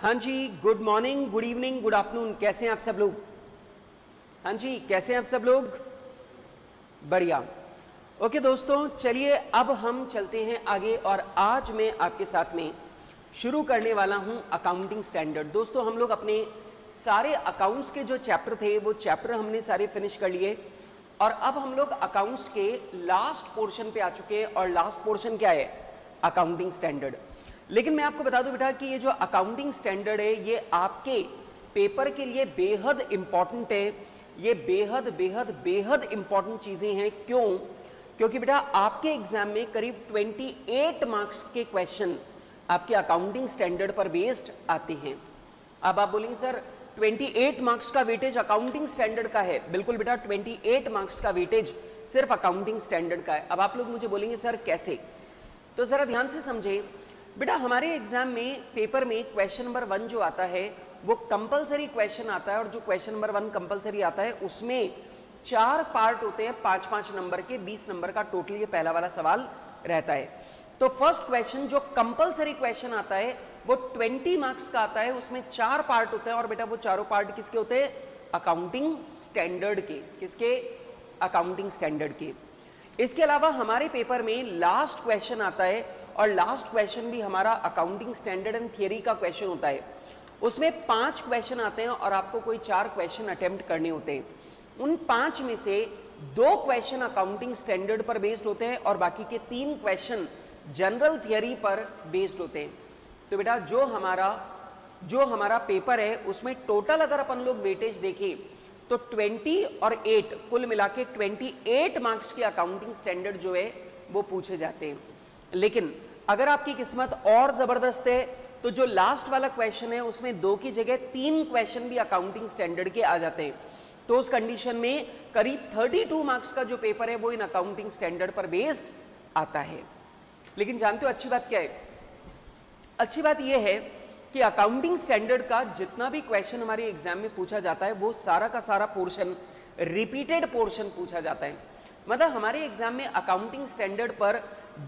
हाँ जी, good morning, good evening, good afternoon. कैसे हैं आप सब लोग? हाँ जी, कैसे हैं आप सब लोग? बढ़िया। ओके दोस्तों, चलिए अब हम चलते हैं आगे और आज मैं आपके साथ में शुरू करने वाला हूं अकाउंटिंग स्टैंडर्ड। दोस्तों, हम लोग अपने सारे अकाउंट्स के जो चैप्टर थे वो चैप्टर हमने सारे फिनिश कर लिए और अब हम लोग अकाउंट्स के लास्ट पोर्शन पे आ चुके हैं और लास्ट पोर्शन क्या है? Accounting standard. लेकिन मैं आपको बता दूं बेटा कि ये जो अकाउंटिंग स्टैंडर्ड है ये आपके पेपर के लिए बेहद इंपॉर्टेंट है। ये बेहद बेहद बेहद इंपॉर्टेंट चीजें हैं। क्यों? क्योंकि बेटा आपके एग्जाम में करीब 28 मार्क्स के क्वेश्चन आपके अकाउंटिंग स्टैंडर्ड पर बेस्ड आते हैं। अब आप बोलेंगे सर 28 मार्क्स का वेटेज अकाउंटिंग स्टैंडर्ड का है। बिल्कुल बेटा, 28 मार्क्स का वेटेज सिर्फ अकाउंटिंग स्टैंडर्ड का है। अब आप लोग मुझे बोलेंगे सर कैसे? तो जरा ध्यान से समझे बेटा, हमारे एग्जाम में पेपर में क्वेश्चन नंबर 1 जो आता है वो कंपलसरी क्वेश्चन आता है और जो क्वेश्चन नंबर 1 कंपलसरी आता है उसमें 4 पार्ट होते हैं, 5-5 नंबर के, 20 नंबर का टोटल ये पहला वाला सवाल रहता है। तो फर्स्ट क्वेश्चन जो कंपलसरी क्वेश्चन आता है वो 20 मार्क्स का आता है, उसमें 4 पार्ट होते हैं और बेटा वो चारों पार्ट किसके होते हैं? अकाउंटिंग स्टैंडर्ड के। किसके? अकाउंटिंग स्टैंडर्ड के। इसके अलावा हमारे पेपर में लास्ट क्वेश्चन आता है और लास्ट क्वेश्चन भी हमारा अकाउंटिंग स्टैंडर्ड एंड थियरी का क्वेश्चन होता है। उसमें 5 क्वेश्चन आते हैं और आपको कोई 4 क्वेश्चन अटेम्प्ट करने होते हैं। उन 5 में से 2 क्वेश्चन अकाउंटिंग स्टैंडर्ड पर बेस्ड होते हैं और बाकी के 3 क्वेश्चन जनरल थियरी पर बेस्ड होते हैं। तो बेटा जो हमारा पेपर है उसमें टोटल अगर अपन लोग वेटेज देखें तो 20 और 8 कुल मिला के 28 मार्क्स के अकाउंटिंग स्टैंडर्ड जो है वो पूछे जाते हैं। लेकिन अगर आपकी किस्मत और जबरदस्त है तो जो लास्ट वाला क्वेश्चन है उसमें 2 की जगह 3 क्वेश्चन भी अकाउंटिंग स्टैंडर्ड के आ जाते हैं। तो उस कंडीशन में करीब 32 मार्क्स का जो पेपर है वो इन अकाउंटिंग स्टैंडर्ड पर बेस्ड आता है। लेकिन जानते हो अच्छी बात क्या है? अच्छी बात यह है कि अकाउंटिंग स्टैंडर्ड का जितना भी क्वेश्चन हमारे एग्जाम में पूछा जाता है वो सारा का सारा पोर्शन रिपीटेड पोर्शन पूछा जाता है। मतलब हमारे एग्जाम में अकाउंटिंग स्टैंडर्ड पर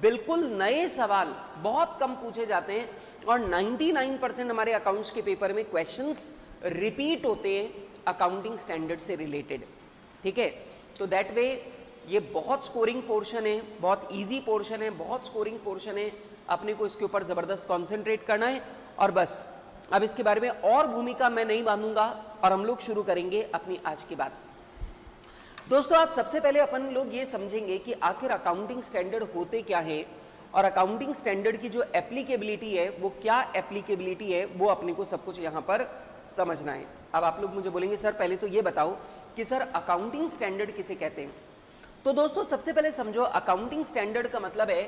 बिल्कुल नए सवाल बहुत कम पूछे जाते हैं और 99% हमारे अकाउंट्स के पेपर में क्वेश्चंस रिपीट होते हैं अकाउंटिंग स्टैंडर्ड से रिलेटेड। ठीक है, तो दैट वे ये बहुत स्कोरिंग पोर्शन है, बहुत इजी पोर्शन है, बहुत स्कोरिंग पोर्शन है। अपने को इसके ऊपर जबरदस्त कॉन्सेंट्रेट करना है और बस अब इसके बारे में और भूमिका मैं नहीं बांधूंगा और हम लोग शुरू करेंगे अपनी आज की बात। दोस्तों, आज सबसे पहले अपन लोग ये समझेंगे कि आखिर अकाउंटिंग स्टैंडर्ड होते क्या है और अकाउंटिंग स्टैंडर्ड की जो एप्लीकेबिलिटी है वो क्या एप्लीकेबिलिटी है वो अपने को सब कुछ यहाँ पर समझना है। अब आप लोग मुझे बोलेंगे सर पहले तो ये बताओ कि सर अकाउंटिंग स्टैंडर्ड किसे कहते हैं? तो दोस्तों सबसे पहले समझो, अकाउंटिंग स्टैंडर्ड का मतलब है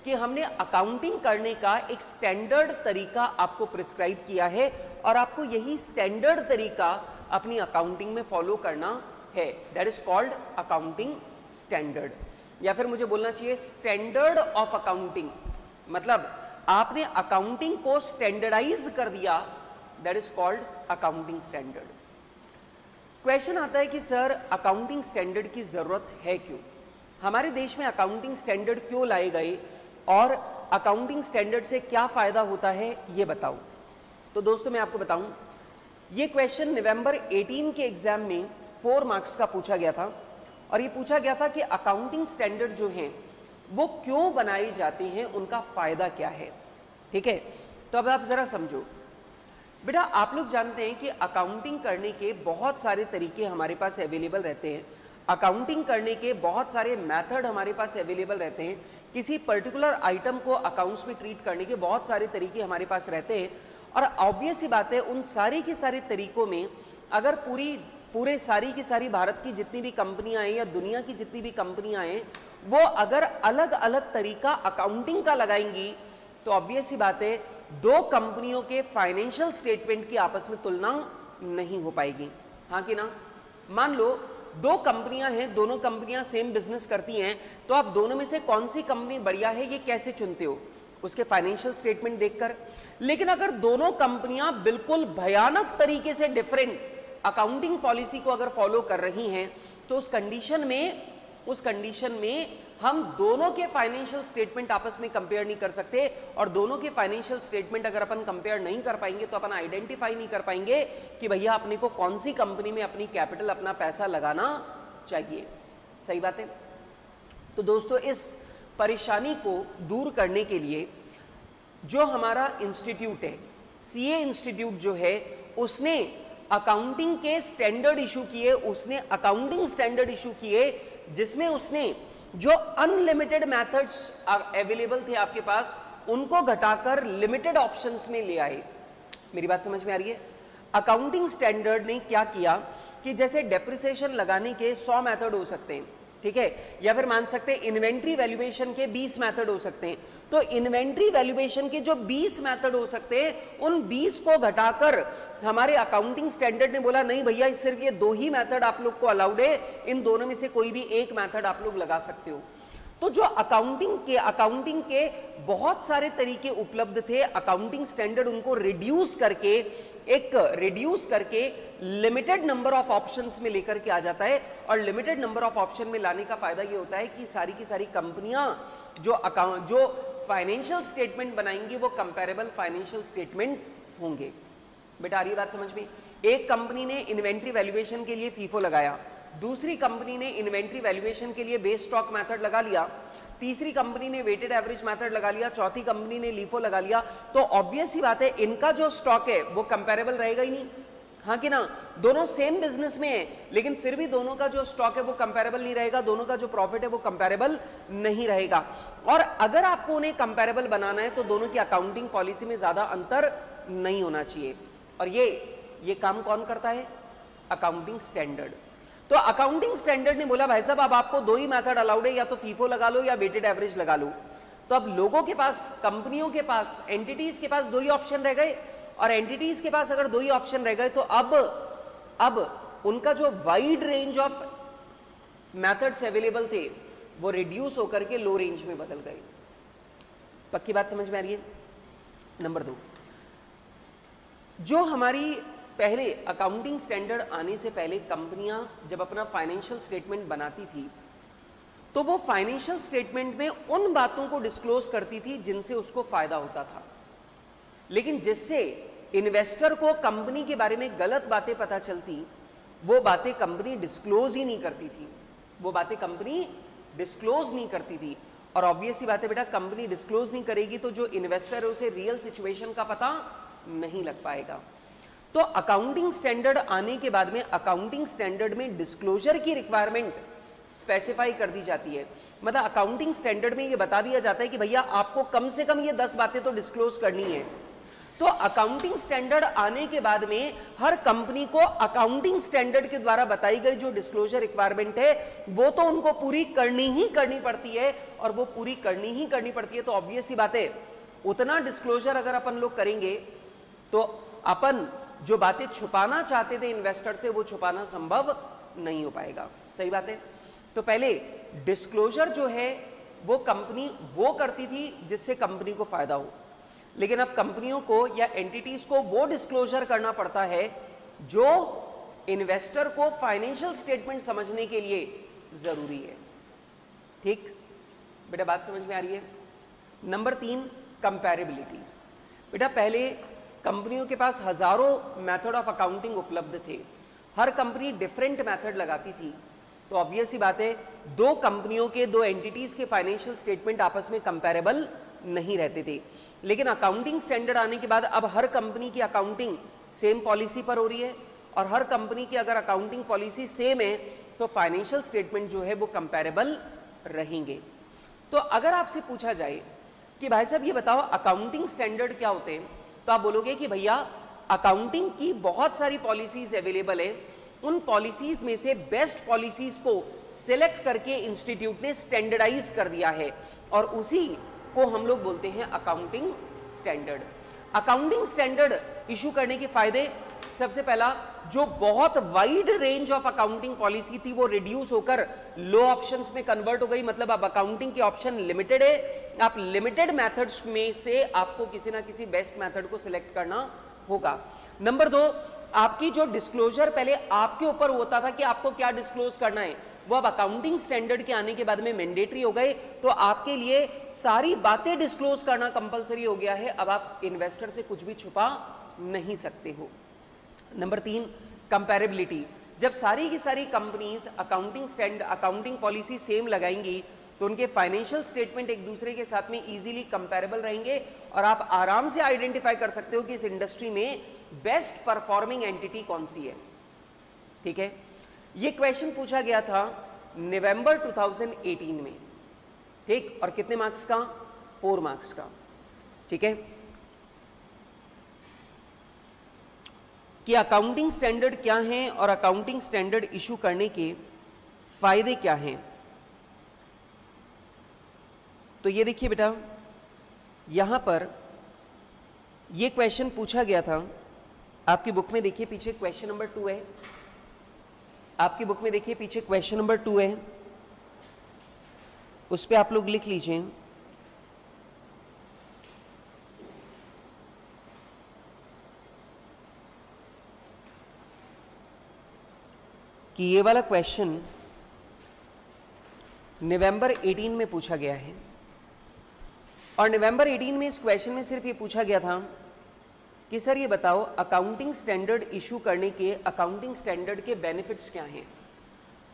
कि हमने अकाउंटिंग करने का एक स्टैंडर्ड तरीका आपको प्रिस्क्राइब किया है और आपको यही स्टैंडर्ड तरीका अपनी अकाउंटिंग में फॉलो करना है। That is called accounting standard, या फिर मुझे बोलना चाहिए स्टैंडर्ड ऑफ अकाउंटिंग। मतलब आपने अकाउंटिंग को स्टैंडर्डाइज कर दिया, that is called accounting standard. Question आता है कि सर अकाउंटिंग स्टैंडर्ड की जरूरत है क्यों? हमारे देश में अकाउंटिंग स्टैंडर्ड क्यों लाए गए और अकाउंटिंग स्टैंडर्ड से क्या फायदा होता है ये बताओ। तो दोस्तों मैं आपको बताऊं, ये क्वेश्चन नवंबर 18 के एग्जाम में 4 मार्क्स का पूछा गया था और ये पूछा गया था कि अकाउंटिंग स्टैंडर्ड जो हैं वो क्यों बनाए जाते हैं, उनका फायदा क्या है। ठीक है, तो अब आप जरा समझो बेटा, आप लोग जानते हैं कि अकाउंटिंग करने के बहुत सारे तरीके हमारे पास अवेलेबल रहते हैं। अकाउंटिंग करने के बहुत सारे मेथड हमारे पास अवेलेबल रहते हैं। किसी पर्टिकुलर आइटम को अकाउंट्स में ट्रीट करने के बहुत सारे तरीके हमारे पास रहते हैं और ऑब्वियस सी बात है उन सारे के सारे तरीकों में अगर पूरे सारी की सारी भारत की जितनी भी कंपनियां हैं या दुनिया की जितनी भी कंपनियां हैं वो अगर अलग अलग तरीका अकाउंटिंग का लगाएंगी तो ऑब्वियस सी बात है 2 कंपनियों के फाइनेंशियल स्टेटमेंट की आपस में तुलना नहीं हो पाएगी। हाँ कि ना? मान लो 2 कंपनियां हैं, दोनों कंपनियां सेम बिजनेस करती हैं, तो आप दोनों में से कौन सी कंपनी बढ़िया है ये कैसे चुनते हो? उसके फाइनेंशियल स्टेटमेंट देखकर। लेकिन अगर दोनों कंपनियां बिल्कुल भयानक तरीके से डिफरेंट अकाउंटिंग पॉलिसी को अगर फॉलो कर रही हैं तो उस कंडीशन में हम दोनों के फाइनेंशियल स्टेटमेंट आपस में कंपेयर नहीं कर सकते, और दोनों के फाइनेंशियल स्टेटमेंट अगर अपन कंपेयर नहीं कर पाएंगे तो अपन आइडेंटिफाई नहीं कर पाएंगे कि भैया अपने को कौन सी कंपनी में अपनी कैपिटल, अपना पैसा लगाना चाहिए। सही बात है। तो दोस्तों इस परेशानी को दूर करने के लिए जो हमारा इंस्टीट्यूट है, सीए इंस्टीट्यूट जो है, उसने अकाउंटिंग के स्टैंडर्ड इशू किए, उसने अकाउंटिंग स्टैंडर्ड इशू किए, जिसमें उसने जो अनलिमिटेड मेथड्स अवेलेबल थे आपके पास उनको घटाकर लिमिटेड ऑप्शंस में ले आए। मेरी बात समझ में आ रही है? अकाउंटिंग स्टैंडर्ड ने क्या किया कि जैसे डेप्रिसिएशन लगाने के 100 मेथड हो सकते हैं, ठीक है, या फिर मान सकते हैं इन्वेंट्री वैल्यूएशन के 20 मेथड हो सकते हैं, तो इन्वेंट्री वैल्यूएशन के जो 20 मेथड हो सकते हैं उन 20 को घटाकर हमारे अकाउंटिंग स्टैंडर्ड ने बोला नहीं भैया सिर्फ ये 2 ही मेथड आप लोग को अलाउड है, इन दोनों में से कोई भी एक मेथड आप लोग लगा सकते हो। तो जो अकाउंटिंग के बहुत सारे तरीके उपलब्ध थे, अकाउंटिंग स्टैंडर्ड उनको रिड्यूस करके लिमिटेड नंबर ऑफ ऑप्शंस में लेकर के आ जाता है, और लिमिटेड नंबर ऑफ ऑप्शन में लाने का फायदा ये होता है कि सारी की सारी कंपनियां जो फाइनेंशियल स्टेटमेंट बनाएंगी वो कंपैरेबल फाइनेंशियल स्टेटमेंट होंगे। बेटा आ रही बात समझ में? एक कंपनी ने इन्वेंट्री वैल्यूएशन के लिए फीफो लगाया, दूसरी कंपनी ने इन्वेंट्री वैल्यूएशन के लिए बेस स्टॉक मेथड लगा लिया, तीसरी कंपनी ने वेटेड एवरेज मेथड लगा लिया, चौथी कंपनी ने लीफो लगा लिया, तो ऑब्वियस ही बात है इनका जो स्टॉक है वो कंपैरेबल रहेगा ही नहीं, हाँ कि ना? दोनों सेम बिजनेस में है लेकिन फिर भी दोनों का जो स्टॉक है वो कंपैरेबल नहीं रहेगा, दोनों का जो प्रॉफिट है वो कंपैरेबल नहीं रहेगा। और अगर आपको उन्हें कंपैरेबल बनाना है तो दोनों की अकाउंटिंग पॉलिसी में ज्यादा अंतर नहीं होना चाहिए, और ये काम कौन करता है? Accounting standard. तो अकाउंटिंग स्टैंडर्ड ने बोला भाई साहब अब आपको 2 ही मेथड अलाउड है, या तो फीफो लगा लो या वेटेड एवरेज लगा लो। तो अब लोगों के पास, कंपनियों के पास, एंटिटीज के पास 2 ही ऑप्शन रह गए, और एंटिटीज के पास अगर 2 ही ऑप्शन रह गए तो अब उनका जो wide range of methods available थे वो रिड्यूस होकर के लो रेंज में बदल गए। पक्की बात समझ में आ रही है? नंबर 2, जो हमारी पहले अकाउंटिंग स्टैंडर्ड आने से पहले कंपनियां जब अपना फाइनेंशियल स्टेटमेंट बनाती थी तो वो फाइनेंशियल स्टेटमेंट में उन बातों को डिस्क्लोज करती थी जिनसे उसको फायदा होता था, लेकिन जिससे इन्वेस्टर को कंपनी के बारे में गलत बातें पता चलती वो बातें कंपनी डिस्क्लोज ही नहीं करती थी, वो बातें कंपनी डिस्क्लोज नहीं करती थी। और ऑब्वियस ही बात है बेटा, कंपनी डिस्क्लोज नहीं करेगी तो जो इन्वेस्टर है उसे रियल सिचुएशन का पता नहीं लग पाएगा। तो अकाउंटिंग स्टैंडर्ड आने के बाद में अकाउंटिंग स्टैंडर्ड में डिस्क्लोजर की रिक्वायरमेंट स्पेसिफाई कर दी जाती है, मतलब अकाउंटिंग स्टैंडर्ड में ये बता दिया जाता है कि भैया आपको कम से कम ये 10 बातें तो डिस्क्लोज करनी है। तो अकाउंटिंग स्टैंडर्ड आने के बाद में हर कंपनी को अकाउंटिंग स्टैंडर्ड के द्वारा बताई गई जो डिस्क्लोजर रिक्वायरमेंट है वो तो उनको पूरी करनी ही करनी पड़ती है, और वो पूरी करनी ही करनी पड़ती है। तो ऑब्वियस ही बात है उतना डिस्क्लोजर अगर अपन लोग करेंगे तो अपन जो बातें छुपाना चाहते थे इन्वेस्टर से वो छुपाना संभव नहीं हो पाएगा। सही बात है। तो पहले डिस्क्लोजर जो है वो कंपनी वो करती थी जिससे कंपनी को फायदा हो, लेकिन अब कंपनियों को या एंटिटीज को वो डिस्क्लोजर करना पड़ता है जो इन्वेस्टर को फाइनेंशियल स्टेटमेंट समझने के लिए जरूरी है। ठीक बेटा, बात समझ में आ रही है? नंबर 3, कंपैरेबिलिटी। बेटा पहले कंपनियों के पास हजारों मेथड ऑफ अकाउंटिंग उपलब्ध थे, हर कंपनी डिफरेंट मेथड लगाती थी, तो ऑब्वियस ही बात है 2 कंपनियों के 2 एंटिटीज के फाइनेंशियल स्टेटमेंट आपस में कंपैरेबल नहीं रहते थे। लेकिन अकाउंटिंग स्टैंडर्ड आने के बाद अब हर कंपनी की अकाउंटिंग सेम पॉलिसी पर हो रही है, और हर कंपनी की अगर अकाउंटिंग पॉलिसी सेम है तो फाइनेंशियल स्टेटमेंट जो है वो कंपैरेबल रहेंगे। तो अगर आपसे पूछा जाए कि भाई साहब ये बताओ अकाउंटिंग स्टैंडर्ड क्या होते हैं, तो आप बोलोगे कि भैया अकाउंटिंग की बहुत सारी पॉलिसीज अवेलेबल है, उन पॉलिसीज में से बेस्ट पॉलिसीज को सिलेक्ट करके इंस्टीट्यूट ने स्टैंडर्डाइज कर दिया है, और उसी को हम लोग बोलते हैं accounting standard. Accounting standard issue करने के फायदे, सबसे पहला जो बहुत wide range of accounting policy थी वो रिड्यूस होकर लो ऑप्शंस में कन्वर्ट हो गई, मतलब अब अकाउंटिंग के ऑप्शन लिमिटेड है, आप लिमिटेड मेथड्स में से आपको किसी ना किसी बेस्ट मेथड को सिलेक्ट करना होगा। नंबर 2, आपकी जो डिस्क्लोजर पहले आपके ऊपर होता था कि आपको क्या डिस्क्लोज करना है, वो अब अकाउंटिंग स्टैंडर्ड के आने के बाद में मैंडेटरी हो गए, तो आपके लिए सारी बातें डिस्क्लोज करना कंपलसरी हो गया है। अब आप इन्वेस्टर से कुछ भी छुपा नहीं सकते हो। नंबर 3, कंपैरेबिलिटी। जब सारी की सारी कंपनीज अकाउंटिंग पॉलिसी सेम लगाएंगी तो उनके फाइनेंशियल स्टेटमेंट एक दूसरे के साथ में इजीली कंपैरेबल रहेंगे और आप आराम से आइडेंटिफाई कर सकते हो कि इस इंडस्ट्री में बेस्ट परफॉर्मिंग एंटिटी कौन सी है। ठीक है, ये क्वेश्चन पूछा गया था नवंबर 2018 में। ठीक, और कितने मार्क्स का? 4 मार्क्स का। ठीक है, कि अकाउंटिंग स्टैंडर्ड क्या है और अकाउंटिंग स्टैंडर्ड इशू करने के फायदे क्या हैं। तो ये देखिए बेटा, यहां पर ये क्वेश्चन पूछा गया था आपकी बुक में। देखिए पीछे क्वेश्चन नंबर 2 है, आपकी बुक में देखिए पीछे क्वेश्चन नंबर 2 है, उस पे आप लोग लिख लीजिए कि ये वाला क्वेश्चन नवंबर 18 में पूछा गया है। और नवंबर 18 में इस क्वेश्चन में सिर्फ ये पूछा गया था कि सर ये बताओ अकाउंटिंग स्टैंडर्ड इशू करने के अकाउंटिंग स्टैंडर्ड के बेनिफिट्स क्या हैं।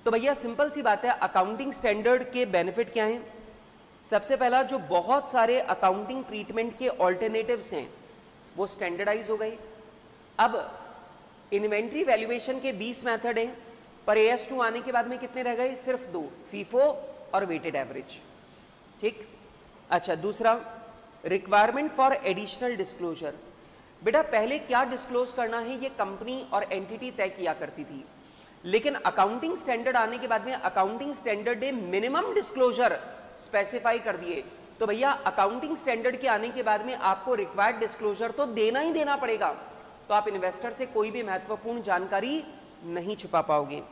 तो भैया सिंपल सी बात है, अकाउंटिंग स्टैंडर्ड के बेनिफिट क्या हैं? सबसे पहला, जो बहुत सारे अकाउंटिंग ट्रीटमेंट के ऑल्टरनेटिव्स हैं वो स्टैंडर्डाइज हो गए। अब इन्वेंट्री वैल्यूएशन के 20 मेथड हैं, पर AS2 आने के बाद में कितने रह गए? सिर्फ 2, फीफो और वेटेड एवरेज। ठीक, अच्छा दूसरा, रिक्वायरमेंट फॉर एडिशनल डिस्क्लोजर। बेटा पहले क्या डिस्क्लोज करना है ये कंपनी और एंटिटी तय किया करती थी, लेकिन अकाउंटिंग स्टैंडर्ड आने के बाद में अकाउंटिंग स्टैंडर्ड ने मिनिमम डिस्क्लोजर स्पेसिफाई कर दिए। तो भैया अकाउंटिंग स्टैंडर्ड के आने के बाद में आपको रिक्वायर्ड डिस्क्लोजर तो देना ही देना पड़ेगा, तो आप इन्वेस्टर से कोई भी महत्वपूर्ण जानकारी नहीं छुपा पाओगे।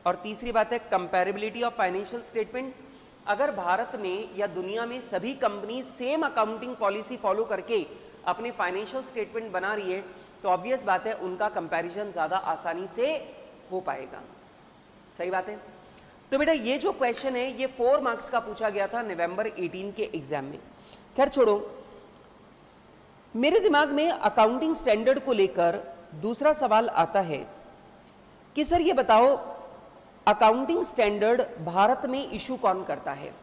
और तीसरी बात है कंपैरेबिलिटी ऑफ फाइनेंशियल स्टेटमेंट। अगर भारत में या दुनिया में सभी company same accounting policy follow करके अपने फाइनेंशियल स्टेटमेंट बना रही है तो ऑब्वियस बात है उनका कंपैरिजन ज्यादा आसानी से हो पाएगा। सही बात है। तो बेटा ये जो क्वेश्चन है ये 4 मार्क्स का पूछा गया था नवंबर 18 के एग्जाम में। खैर छोड़ो, मेरे दिमाग में अकाउंटिंग स्टैंडर्ड को लेकर दूसरा सवाल आता है कि सर ये बताओ अकाउंटिंग स्टैंडर्ड भारत में इशू कौन करता है?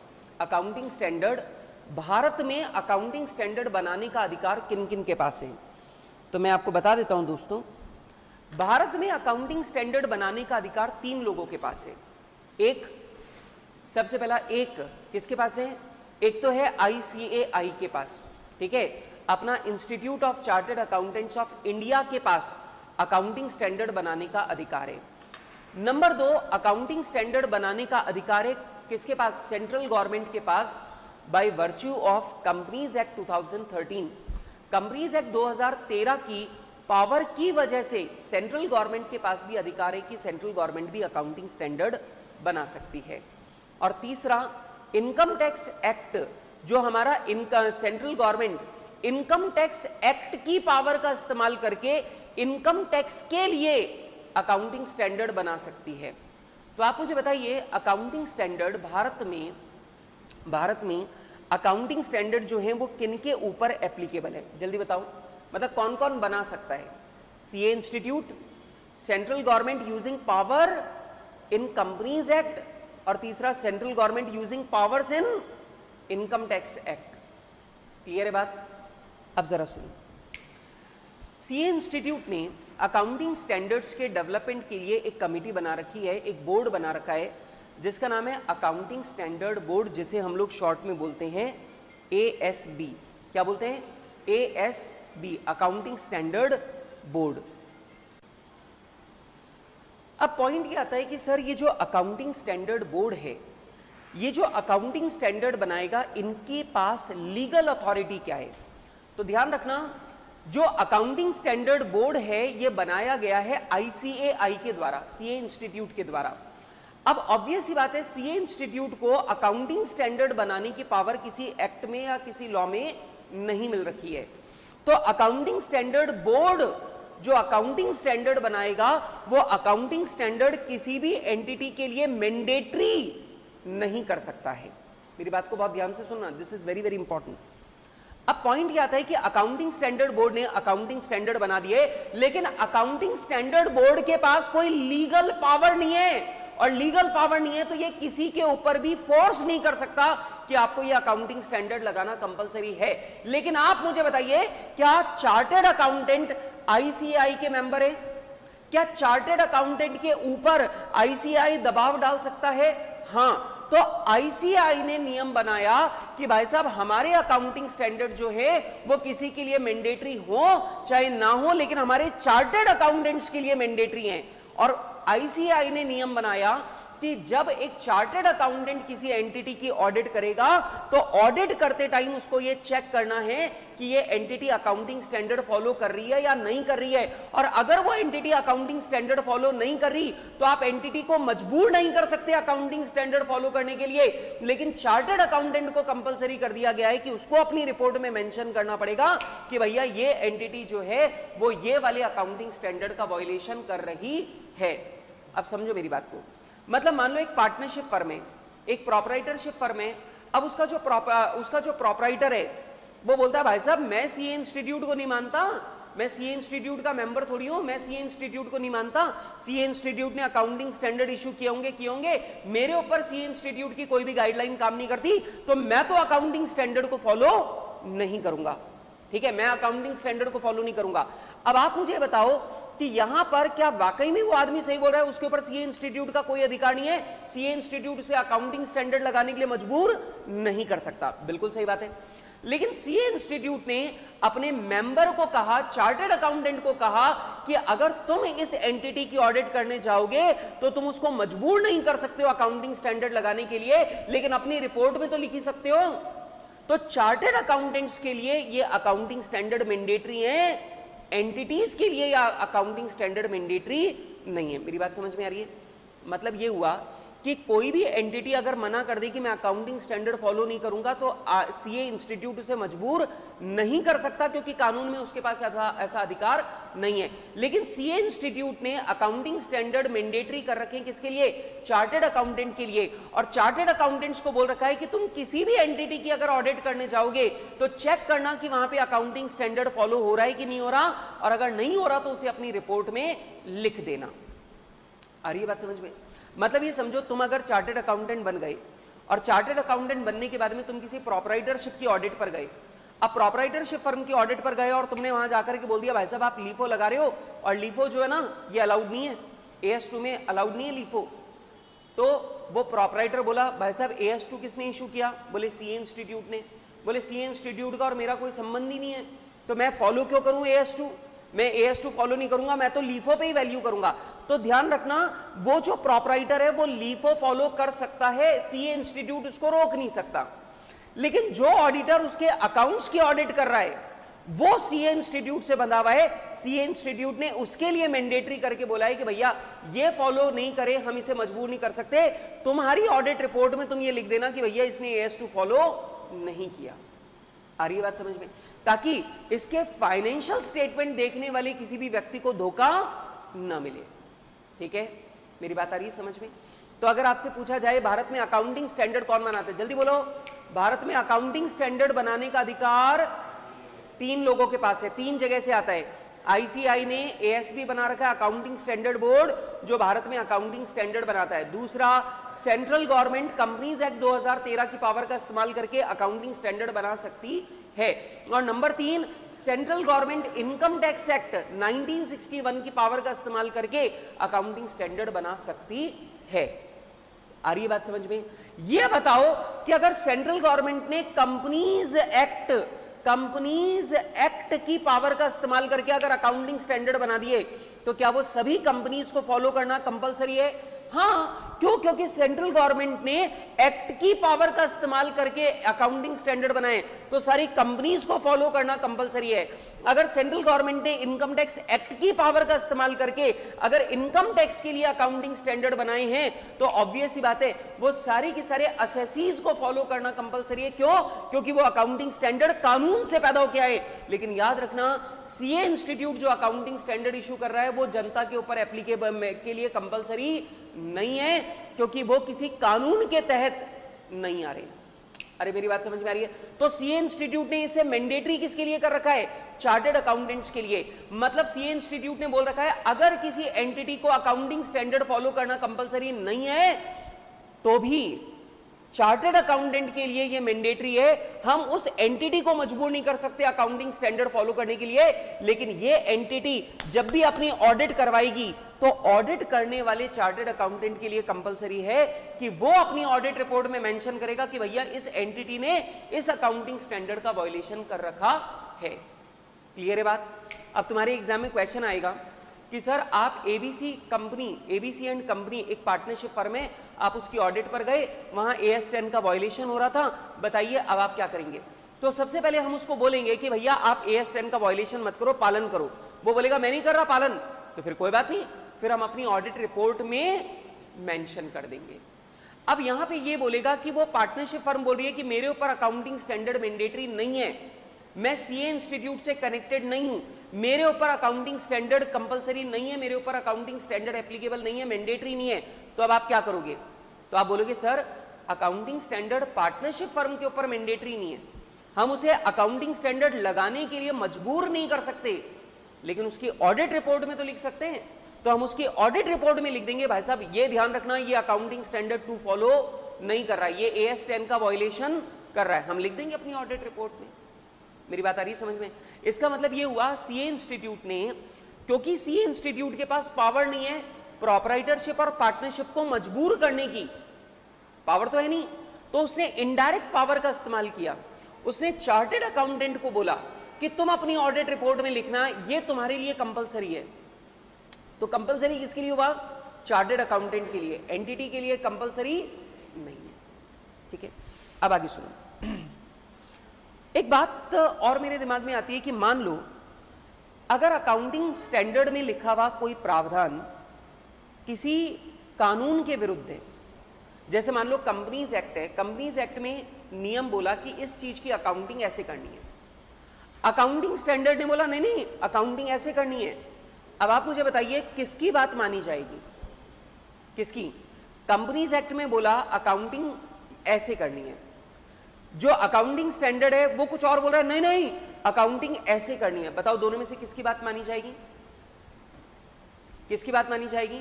अकाउंटिंग स्टैंडर्ड भारत में अकाउंटिंग स्टैंडर्ड बनाने का अधिकार किन किन के पास है? तो मैं आपको बता देता हूं दोस्तों, भारत में अकाउंटिंग स्टैंडर्ड बनाने का अधिकार 3 लोगों के पास है। एक, सबसे पहला एक किसके पास है? एक तो है ICAI के पास, ठीक है, अपना institute of chartered accountants of India के पास अकाउंटिंग स्टैंडर्ड बनाने का अधिकार है। नंबर 2, अकाउंटिंग स्टैंडर्ड बनाने का अधिकार है किसके पास? सेंट्रल गवर्नमेंट के पास by virtue of companies act 2013। Companies act 2013 की पावर की वजह से सेंट्रल गवर्नमेंट के पास भी अधिकार है कि सेंट्रल गवर्नमेंट भी अकाउंटिंग स्टैंडर्ड बना सकती है। और तीसरा, इनकम टैक्स एक्ट, जो हमारा central government income tax act की पावर का इस्तेमाल करके इनकम टैक्स के लिए अकाउंटिंग स्टैंडर्ड बना सकती है। तो आप मुझे बताइए अकाउंटिंग स्टैंडर्ड भारत में अकाउंटिंग स्टैंडर्ड जो है वो किन के ऊपर एप्लीकेबल है? जल्दी बताओ, मतलब कौन कौन बना सकता है? CA institute, central government using power in companies act, और तीसरा central government using powers in income tax act. Clear है बात? अब जरा सुनो, CA इंस्टीट्यूट ने अकाउंटिंग स्टैंडर्ड्स के डेवलपमेंट के लिए एक कमेटी बना रखी है, एक बोर्ड बना रखा है जिसका नाम है अकाउंटिंग स्टैंडर्ड बोर्ड, जिसे हम लोग शॉर्ट में बोलते हैं ASB। क्या बोलते हैं? ASB, accounting standard board. अब पॉइंट ये आता है कि सर ये जो अकाउंटिंग स्टैंडर्ड बोर्ड है, ये जो अकाउंटिंग स्टैंडर्ड बनाएगा, इनके पास लीगल अथॉरिटी क्या है? तो ध्यान रखना, जो अकाउंटिंग स्टैंडर्ड बोर्ड है ये बनाया गया है ICAI के द्वारा, CA इंस्टीट्यूट के द्वारा। अब ऑब्वियस ही बात है, CA इंस्टीट्यूट को अकाउंटिंग स्टैंडर्ड बनाने की पावर किसी एक्ट में या किसी लॉ में नहीं मिल रखी है। तो अकाउंटिंग स्टैंडर्ड बोर्ड जो अकाउंटिंग स्टैंडर्ड बनाएगा वो अकाउंटिंग स्टैंडर्ड किसी भी एंटिटी के लिए मैंडेटरी नहीं कर सकता है। मेरी बात को बहुत ध्यान से सुनना, this is very very important. अब पॉइंट क्या आता है कि अकाउंटिंग स्टैंडर्ड बोर्ड ने अकाउंटिंग स्टैंडर्ड बना दिए, लेकिन अकाउंटिंग स्टैंडर्ड बोर्ड के पास कोई लीगल पावर नहीं है, और लीगल पावर नहीं है तो ये किसी के ऊपर भी फोर्स नहीं कर सकता कि आपको ये अकाउंटिंग स्टैंडर्ड लगाना कंपलसरी है। लेकिन आप मुझे बताइए, क्या चार्टर्ड अकाउंटेंट आईसीएआई के मेंबर है? क्या चार्टर्ड अकाउंटेंट के ऊपर आईसीएआई दबाव डाल सकता है? हाँ, तो आईसीएआई ने नियम बनाया कि भाई साहब हमारे अकाउंटिंग स्टैंडर्ड जो है वो किसी के लिए मैंडेटरी हो चाहे ना हो, लेकिन हमारे चार्टर्ड अकाउंटेंट्स के लिए मैंडेटरी हैं। और आईसीएआई ने नियम बनाया कि जब एक चार्टर्ड अकाउंटेंट किसी एंटिटी की ऑडिट करेगा तो ऑडिट करते टाइम उसको ये चेक करना है कि ये एंटिटी अकाउंटिंग स्टैंडर्ड फॉलो कर रही है या नहीं कर रही है। और अगर वो एंटिटी अकाउंटिंग स्टैंडर्ड फॉलो नहीं कर रही तो आप एंटिटी को मजबूर नहीं कर सकते अकाउंटिंग स्टैंडर्ड फॉलो करने के लिए, लेकिन चार्टर्ड अकाउंटेंट को कंपलसरी कर दिया गया है कि उसको अपनी रिपोर्ट में मेंशन करना पड़ेगा कि भैया ये एंटिटी जो है वो ये वाले अकाउंटिंग स्टैंडर्ड का वायलेशन कर रही है। अब समझो मेरी बात को, मतलब मान लो एक पार्टनरशिप फर्म है, एक प्रोपराइटरशिप फर्म है। अब उसका जो प्रोपराइटर है वो बोलता है भाई साहब मैं सीए इंस्टीट्यूट को नहीं मानता, मैं सीए इंस्टीट्यूट का मेंबर थोड़ी हूं, मैं सीए इंस्टीट्यूट को नहीं मानता, सीए इंस्टीट्यूट ने अकाउंटिंग स्टैंडर्ड इशू किए होंगे, मेरे ऊपर सीए इंस्टीट्यूट की कोई भी गाइडलाइन काम नहीं करती, तो मैं तो अकाउंटिंग स्टैंडर्ड को फॉलो नहीं करूंगा। ठीक है, मैं अकाउंटिंग स्टैंडर्ड को फॉलो नहीं करूंगा। अब आप मुझे बताओ कि यहां पर क्या वाकई में वो आदमी सही बोल रहा है, उसके ऊपर सीए इंस्टीट्यूट का कोई अधिकार नहीं है, सीए इंस्टीट्यूट से अकाउंटिंग स्टैंडर्ड लगाने के लिए मजबूर नहीं कर सकता। बिल्कुल सही बात है। लेकिन सीए इंस्टीट्यूट ने अपने मेंबर को कहा, चार्टर्ड अकाउंटेंट को कहा कि अगर तुम इस एंटिटी की ऑडिट करने जाओगे तो तुम उसको मजबूर नहीं कर सकते हो अकाउंटिंग स्टैंडर्ड लगाने के लिए, लेकिन अपनी रिपोर्ट में तो लिख ही सकते हो। तो चार्टर्ड अकाउंटेंट्स के लिए ये अकाउंटिंग स्टैंडर्ड मैंडेटरी है, एंटिटीज के लिए या अकाउंटिंग स्टैंडर्ड मैंडेटरी नहीं है। मेरी बात समझ में आ रही है? मतलब ये हुआ कि कोई भी एंटिटी अगर मना कर दे कि मैं अकाउंटिंग स्टैंडर्ड फॉलो नहीं करूंगा तो सीए इंस्टीट्यूट उसे मजबूर नहीं कर सकता, क्योंकि कानून में उसके पास ऐसा अधिकार नहीं है। लेकिन सीए इंस्टीट्यूट ने अकाउंटिंग स्टैंडर्ड मैंडेटरी कर रखे हैं किसके लिए? चार्टर्ड अकाउंटेंट के लिए। और चार्टर्ड अकाउंटेंट्स को बोल रखा है कि तुम किसी भी एंटिटी की अगर ऑडिट करने जाओगे तो चेक करना कि वहां पे अकाउंटिंग स्टैंडर्ड फॉलो हो रहा है कि नहीं हो रहा, और अगर नहीं हो रहा तो उसे अपनी रिपोर्ट में लिख देना। आ रही है बात समझ में? मतलब ये समझो, तुम अगर चार्टर्ड अकाउंटेंट बन गए और चार्टर्ड अकाउंटेंट बनने के बाद में तुम किसी प्रोपराइटरशिप की ऑडिट पर गए, अब प्रोपराइटरशिप फर्म की ऑडिट पर गए और तुमने वहां जाकर के बोल दिया भाई साहब आप लीफो लगा रहे हो और लीफो जो है ना ये अलाउड नहीं है, AS2 में अलाउड नहीं है लीफो। तो वो प्रोपराइटर बोला भाई साहब AS2 किसने इशू किया? बोले सीए इंस्टीट्यूट ने। बोले सीए इंस्टीट्यूट का और मेरा कोई संबंध ही नहीं है, तो मैं फॉलो क्यों करूं AS2? मैं AS2 फॉलो नहीं करूंगा, मैं तो लीफो पे ही वैल्यू करूंगा। तो ध्यान रखना, वो जो प्रोपराइटर है वो लीफो फॉलो कर सकता है, सीए इंस्टीट्यूट उसको रोक नहीं सकता। लेकिन जो ऑडिटर उसके अकाउंट्स की ऑडिट कर रहा है वो सीए इंस्टीट्यूट से बंधा हुआ है, सीए इंस्टीट्यूट ने उसके लिए मैंडेटरी करके बोला है कि भैया ये फॉलो नहीं करे, हम इसे मजबूर नहीं कर सकते, तुम्हारी ऑडिट रिपोर्ट में तुम ये लिख देना कि भैया इसने AS2 फॉलो नहीं किया। आ रही है बात समझ में? ताकि इसके फाइनेंशियल स्टेटमेंट देखने वाले किसी भी व्यक्ति को धोखा ना मिले। ठीक है, मेरी बात आ रही है समझ में? तो अगर आपसे पूछा जाए भारत में अकाउंटिंग स्टैंडर्ड कौन बनाते हैं, जल्दी बोलो। भारत में अकाउंटिंग स्टैंडर्ड बनाने का अधिकार 3 लोगों के पास है, 3 जगह से आता है। आईसीआई ने ASB बना रखा है, अकाउंटिंग स्टैंडर्ड बोर्ड, जो भारत में अकाउंटिंग स्टैंडर्ड बनाता है। दूसरा, सेंट्रल गवर्नमेंट कंपनीज एक्ट 2013 की पावर का इस्तेमाल करके अकाउंटिंग स्टैंडर्ड बना सकती है। और number 3, central government income tax act 1961 की पावर का इस्तेमाल करके अकाउंटिंग स्टैंडर्ड बना सकती है। आ रही है बात समझ में? यह बताओ कि अगर सेंट्रल गवर्नमेंट ने कंपनीज एक्ट की पावर का इस्तेमाल करके अगर अकाउंटिंग स्टैंडर्ड बना दिए तो क्या वो सभी कंपनीज को फॉलो करना कंपलसरी है? हाँ, क्यों? क्योंकि सेंट्रल गवर्नमेंट ने एक्ट की पावर का इस्तेमाल करके अकाउंटिंग स्टैंडर्ड बनाए, तो सारी कंपनीज को फॉलो करना कंपलसरी है। अगर सेंट्रल गवर्नमेंट ने इनकम टैक्स एक्ट की पावर का इस्तेमाल करके अगर इनकम टैक्स के लिए अकाउंटिंग स्टैंडर्ड बनाए हैं, तो ऑब्वियस सी बात है वो सारी की सारे असेसीज को फॉलो करना कंपलसरी है। क्यों? क्योंकि वो अकाउंटिंग स्टैंडर्ड कानून से पैदा होकर आए। लेकिन याद रखना, सीए इंस्टीट्यूट जो अकाउंटिंग स्टैंडर्ड इशू कर रहा है वो जनता के ऊपर एप्लीकेबल के लिए कंपलसरी नहीं है, क्योंकि वो किसी कानून के तहत नहीं आ रहे। अरे मेरी बात समझ में आ रही है? तो सीए इंस्टीट्यूट ने इसे मैंडेटरी किसके लिए कर रखा है? चार्टर्ड अकाउंटेंट्स के लिए। मतलब सीए इंस्टीट्यूट ने बोल रखा है अगर किसी एंटिटी को अकाउंटिंग स्टैंडर्ड फॉलो करना कंपलसरी नहीं है तो भी चार्टर्ड अकाउंटेंट के लिए ये मैंडेटरी है। हम उस एंटिटी को मजबूर नहीं कर सकते अकाउंटिंग स्टैंडर्ड फॉलो करने के लिए, लेकिन ये एंटिटी जब भी अपनी ऑडिट करवाएगी तो ऑडिट करने वाले चार्टर्ड अकाउंटेंट के लिए कंपलसरी है कि वो अपनी ऑडिट रिपोर्ट में मेंशन करेगा कि भैया इस एंटिटी ने इस अकाउंटिंग स्टैंडर्ड का वायलेशन कर रखा है। क्लियर है बात? अब तुम्हारे एग्जाम में क्वेश्चन आएगा कि सर आप ABC company, ABC and company एक पार्टनरशिप फर्म है, आप उसकी ऑडिट पर गए, वहां AS10 का वायलेशन हो रहा था, बताइए अब आप क्या करेंगे? तो सबसे पहले हम उसको बोलेंगे कि भैया आप AS10 का वायलेशन मत करो, पालन करो। वो बोलेगा मैं नहीं कर रहा पालन, तो फिर कोई बात नहीं, फिर हम अपनी ऑडिट रिपोर्ट में मेंशन कर देंगे। अब यहां पे ये बोलेगा कि वो पार्टनरशिप फर्म बोल रही है कि मेरे ऊपर अकाउंटिंग स्टैंडर्ड मैंडेटरी नहीं है, मैं सीए इंस्टीट्यूट से कनेक्टेड नहीं हूं, मेरे ऊपर अकाउंटिंग स्टैंडर्ड कंपलसरी नहीं है, मेरे ऊपर अकाउंटिंग स्टैंडर्ड एप्लीकेबल नहीं है, मैंडेटरी नहीं है। तो अब आप क्या करोगे? तो आप बोलोगे sir accounting standard partnership firm के ऊपर मैंडेटरी नहीं है, हम उसे अकाउंटिंग स्टैंडर्ड लगाने के लिए मजबूर नहीं कर सकते, लेकिन उसकी ऑडिट रिपोर्ट में तो लिख सकते हैं। तो हम उसकी ऑडिट रिपोर्ट में लिख देंगे भाई साहब ये ध्यान रखना ये अकाउंटिंग स्टैंडर्ड 2 फॉलो नहीं कर रहा है, ये AS10 का वायलेशन कर रहा है, हम लिख देंगे अपनी ऑडिट रिपोर्ट में। मेरी बात आ रही है समझ में? इसका मतलब ये हुआ सीए इंस्टीट्यूट ने, क्योंकि सीए इंस्टीट्यूट के पास पावर नहीं है प्रोपराइटरशिप और पार्टनरशिप को मजबूर करने की, पावर तो है नहीं, तो उसने इनडायरेक्ट पावर का इस्तेमाल किया। उसने चार्टर्ड अकाउंटेंट को बोला कि तुम अपनी ऑडिट रिपोर्ट में लिखना, ये तुम्हारे लिए कंपलसरी है। तो कंपलसरी किसके लिए हुआ? चार्टर्ड अकाउंटेंट के लिए, एंटिटी के लिए कंपलसरी नहीं है। ठीक है, अब आगे सुनो। एक बात और मेरे दिमाग में आती है कि मान लो अगर अकाउंटिंग स्टैंडर्ड में लिखा हुआ कोई प्रावधान किसी कानून के विरुद्ध है, जैसे मान लो कंपनीज एक्ट है, कंपनीज एक्ट में नियम बोला कि इस चीज की अकाउंटिंग ऐसे करनी है, अकाउंटिंग स्टैंडर्ड ने बोला नहीं नहीं अकाउंटिंग ऐसे करनी है। अब आप मुझे बताइए किसकी बात मानी जाएगी? किसकी? कंपनीज एक्ट में बोला अकाउंटिंग ऐसे करनी है, जो अकाउंटिंग स्टैंडर्ड है वो कुछ और बोल रहा है, नहीं नहीं अकाउंटिंग ऐसे करनी है। बताओ दोनों में से किसकी बात मानी जाएगी? किसकी बात मानी जाएगी?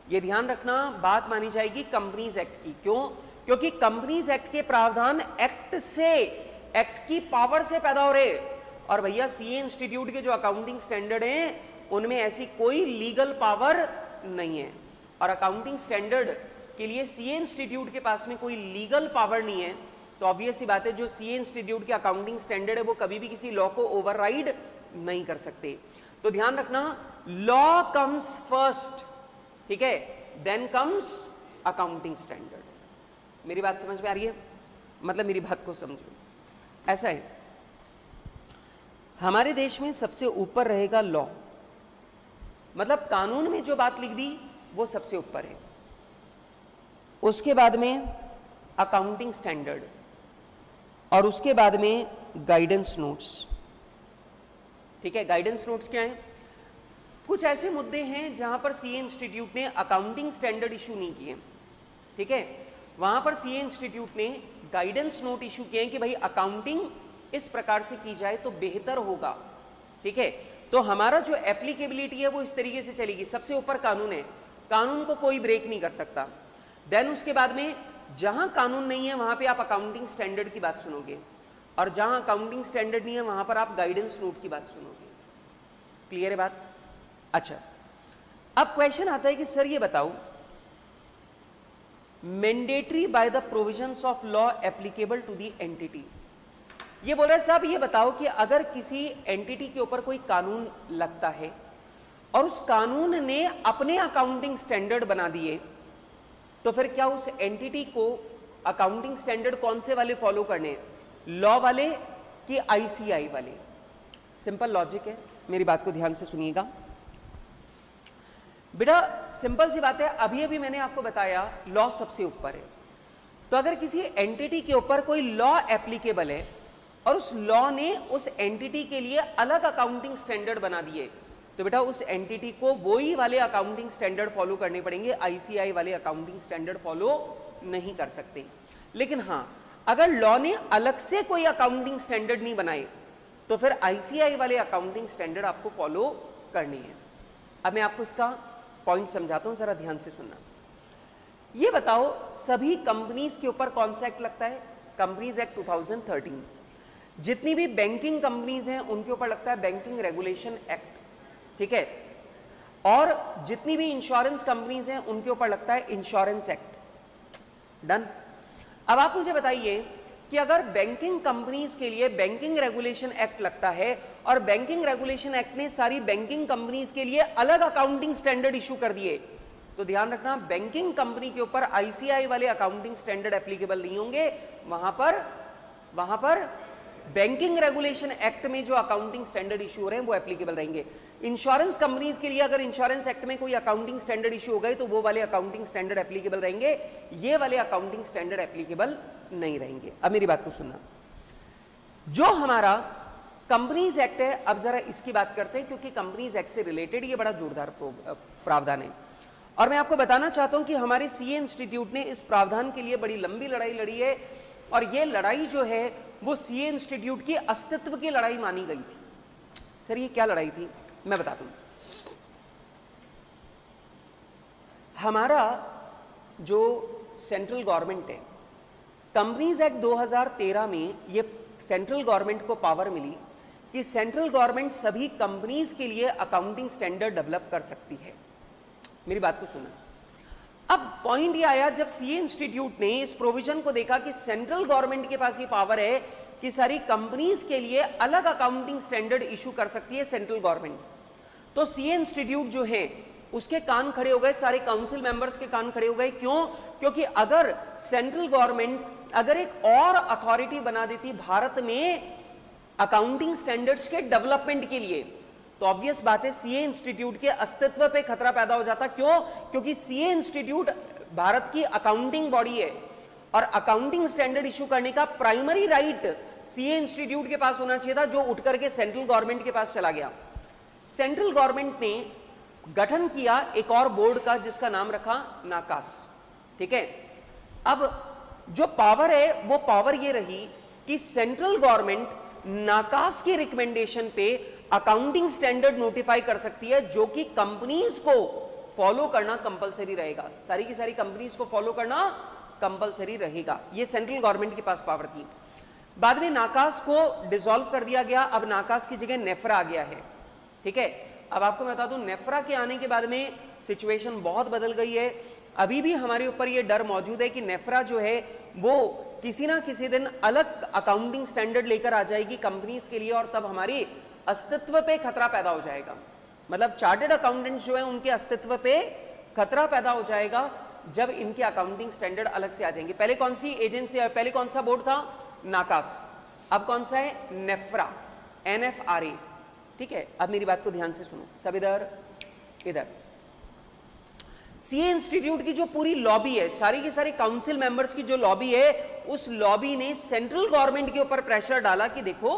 ये ध्यान रखना, बात मानी जाएगी कंपनीज एक्ट की। क्यों? क्योंकि कंपनीज एक्ट के प्रावधान एक्ट से, एक्ट की पावर से पैदा हो रहे, और भैया सीए इंस्टीट्यूट के जो अकाउंटिंग स्टैंडर्ड हैं उनमें ऐसी कोई लीगल पावर नहीं है, और अकाउंटिंग स्टैंडर्ड के लिए सीए इंस्टीट्यूट के पास में कोई लीगल पावर नहीं है। तो ऑब्वियस सी बात है जो सीए इंस्टीट्यूट के अकाउंटिंग स्टैंडर्ड है वो कभी भी किसी लॉ को ओवरराइड नहीं कर सकते। तो ध्यान रखना, लॉ कम्स फर्स्ट, ठीक है, देन कम्स अकाउंटिंग स्टैंडर्ड। मेरी बात समझ में आ रही है? मतलब मेरी बात को समझो, ऐसा है हमारे देश में सबसे ऊपर रहेगा लॉ, मतलब कानून में जो बात लिख दी वो सबसे ऊपर है, उसके बाद में अकाउंटिंग स्टैंडर्ड, और उसके बाद में गाइडेंस नोट्स। ठीक है, गाइडेंस नोट्स क्या है? कुछ ऐसे मुद्दे हैं जहां पर सीए इंस्टीट्यूट ने अकाउंटिंग स्टैंडर्ड इशू नहीं किए, ठीक है, वहां पर सीए इंस्टीट्यूट ने गाइडेंस नोट इशू किए कि भाई अकाउंटिंग इस प्रकार से की जाए तो बेहतर होगा। ठीक है, तो हमारा जो एप्लीकेबिलिटी है वो इस तरीके से चलेगी, सबसे ऊपर कानून है, कानून को कोई ब्रेक नहीं कर सकता। देन उसके बाद में जहां कानून नहीं है वहां पे आप अकाउंटिंग स्टैंडर्ड की बात सुनोगे, और जहां अकाउंटिंग स्टैंडर्ड नहीं है वहां पर आप गाइडेंस नोट की बात सुनोगे। क्लियर है बात? अच्छा, अब क्वेश्चन आता है कि सर ये बताओ, mandatory by the provisions of law applicable to the entity. ये बोल रहे हैं साहब ये बताओ कि अगर किसी एंटिटी के ऊपर कोई कानून लगता है और उस कानून ने अपने अकाउंटिंग स्टैंडर्ड बना दिए, तो फिर क्या उस एंटिटी को अकाउंटिंग स्टैंडर्ड कौन से वाले फॉलो करने हैं, लॉ वाले कि आईसीआई वाले? सिंपल लॉजिक है, मेरी बात को ध्यान से सुनिएगा बेटा। सिंपल सी बात है, अभी अभी मैंने आपको बताया लॉ सबसे ऊपर है। तो अगर किसी एंटिटी के ऊपर कोई लॉ एप्लीकेबल है और उस लॉ ने उस एंटिटी के लिए अलग अकाउंटिंग स्टैंडर्ड बना दिए, तो बेटा उस एंटिटी को वही वाले अकाउंटिंग स्टैंडर्ड फॉलो करने पड़ेंगे, आईसीआई वाले अकाउंटिंग स्टैंडर्ड फॉलो नहीं कर सकते। लेकिन हां, अगर लॉ ने अलग से कोई अकाउंटिंग स्टैंडर्ड नहीं बनाए तो फिर आईसीआई वाले अकाउंटिंग स्टैंडर्ड आपको फॉलो करने हैं। अब मैं आपको इसका पॉइंट समझाता हूं, जरा ध्यान से सुनना। ये बताओ सभी कंपनीज के ऊपर कौन सा एक्ट लगता है? Companies act 2013। जितनी भी बैंकिंग कंपनीज हैं उनके ऊपर लगता है बैंकिंग रेगुलेशन एक्ट, ठीक है। और जितनी भी इंश्योरेंस कंपनीज हैं उनके ऊपर लगता है इंश्योरेंस एक्ट। डन। अब आप मुझे बताइए कि अगर बैंकिंग कंपनीज के लिए बैंकिंग रेगुलेशन एक्ट लगता है और बैंकिंग रेगुलेशन एक्ट ने सारी बैंकिंग कंपनीज के लिए अलग अकाउंटिंग स्टैंडर्ड इशू कर दिए, तो ध्यान रखना बैंकिंग कंपनी के ऊपर आईसीआई वाले अकाउंटिंग स्टैंडर्ड एप्लीकेबल नहीं होंगे। वहां पर बैंकिंग रेगुलेशन एक्ट में जो अकाउंटिंग स्टैंडर्ड इशू हो रहे हैं वो एप्लीकेबल रहेंगे। इंश्योरेंस कंपनीज के लिए अगर इंश्योरेंस एक्ट में कोई अकाउंटिंग स्टैंडर्ड इशू हो गए तो वो वाले अकाउंटिंग स्टैंडर्ड एप्लीकेबल रहेंगे, ये वाले अकाउंटिंग स्टैंडर्ड एप्लीकेबल नहीं रहेंगे। अब मेरी बात को सुनना, जो हमारा कंपनीज एक्ट है, अब जरा इसकी बात करते हैं क्योंकि कंपनीज एक्ट से रिलेटेड ये बड़ा जोरदार प्रावधान है और मैं आपको बताना चाहता हूं कि हमारे सीए इंस्टीट्यूट ने इस प्रावधान के लिए बड़ी लंबी लड़ाई लड़ी है और ये लड़ाई जो है वो सीए इंस्टीट्यूट की अस्तित्व की लड़ाई मानी गई थी। सर ये क्या लड़ाई थी, मैं बताता हूं। हमारा जो सेंट्रल गवर्नमेंट है, कंपनीज एक्ट 2013 में ये सेंट्रल गवर्नमेंट को पावर मिली कि सेंट्रल गवर्नमेंट सभी कंपनीज के लिए अकाउंटिंग स्टैंडर्ड डेवलप कर सकती है। मेरी बात को सुना। अब पॉइंट ये आया जब सीए इंस्टीट्यूट ने इस प्रोविजन को देखा कि सेंट्रल गवर्नमेंट के पास ये पावर है कि सारी कंपनीज के लिए अलग अकाउंटिंग स्टैंडर्ड इशू कर सकती है सेंट्रल गवर्नमेंट, तो सीए इंस्टीट्यूट जो है उसके कान खड़े हो गए, सारे काउंसिल मेंबर्स के कान खड़े हो गए। क्यों? क्योंकि अगर सेंट्रल गवर्नमेंट अगर एक और अथॉरिटी बना देती भारत में अकाउंटिंग स्टैंडर्ड्स के डेवलपमेंट के लिए, तो ऑब्वियस बात है सीए इंस्टीट्यूट के अस्तित्व पे खतरा पैदा हो जाता। क्यों? क्योंकि सीए इंस्टीट्यूट भारत की अकाउंटिंग बॉडी है और अकाउंटिंग स्टैंडर्ड इशू करने का प्राइमरी राइट सीए इंस्टीट्यूट के पास होना चाहिए था, जो उठ करके सेंट्रल गवर्नमेंट के पास चला गया। सेंट्रल गवर्नमेंट ने गठन किया एक और बोर्ड का जिसका नाम रखा नाकास, ठीक है। अब जो पावर है वो पावर ये रही कि सेंट्रल गवर्नमेंट नाकास की रिकमेंडेशन पे अकाउंटिंग स्टैंडर्ड नोटिफाई कर सकती है जो कि कंपनीज को फॉलो करना कंपलसरी रहेगा, सारी की सारी कंपनीज को फॉलो करना कंपलसरी रहेगा। ये सेंट्रल गवर्नमेंट के पास पावर थी। बाद में नाकास को डिसॉल्व कर दिया गया, अब नाकास की जगह नेफ्रा आ गया है, ठीक है। अब आपको मैं बता दूं नेफ्रा के आने के बाद में सिचुएशन बहुत बदल गई है। अभी भी हमारे ऊपर ये डर मौजूद है कि नेफ्रा जो है वो किसी ना किसी दिन अलग अकाउंटिंग स्टैंडर्ड लेकर आ जाएगी कंपनीज के लिए और तब हमारी अस्तित्व पे खतरा पैदा हो जाएगा। मतलब चार्टर्ड अकाउंटेंट्स जो है उनके अस्तित्व पे खतरा पैदा हो जाएगा जब इनके अकाउंटिंग स्टैंडर्ड अलग से आ जाएंगे। पहले कौन सी एजेंसी, पहले कौन सा बोर्ड था? नाकास। अब कौन सा है? नेफ्रा, NFRA, ठीक है। अब मेरी बात को ध्यान से सुनो सब, इधर सीए इंस्टीट्यूट की जो पूरी लॉबी है, सारी की सारी काउंसिल मेंबर्स की जो लॉबी है, उस लॉबी ने सेंट्रल गवर्नमेंट के ऊपर प्रेशर डाला कि देखो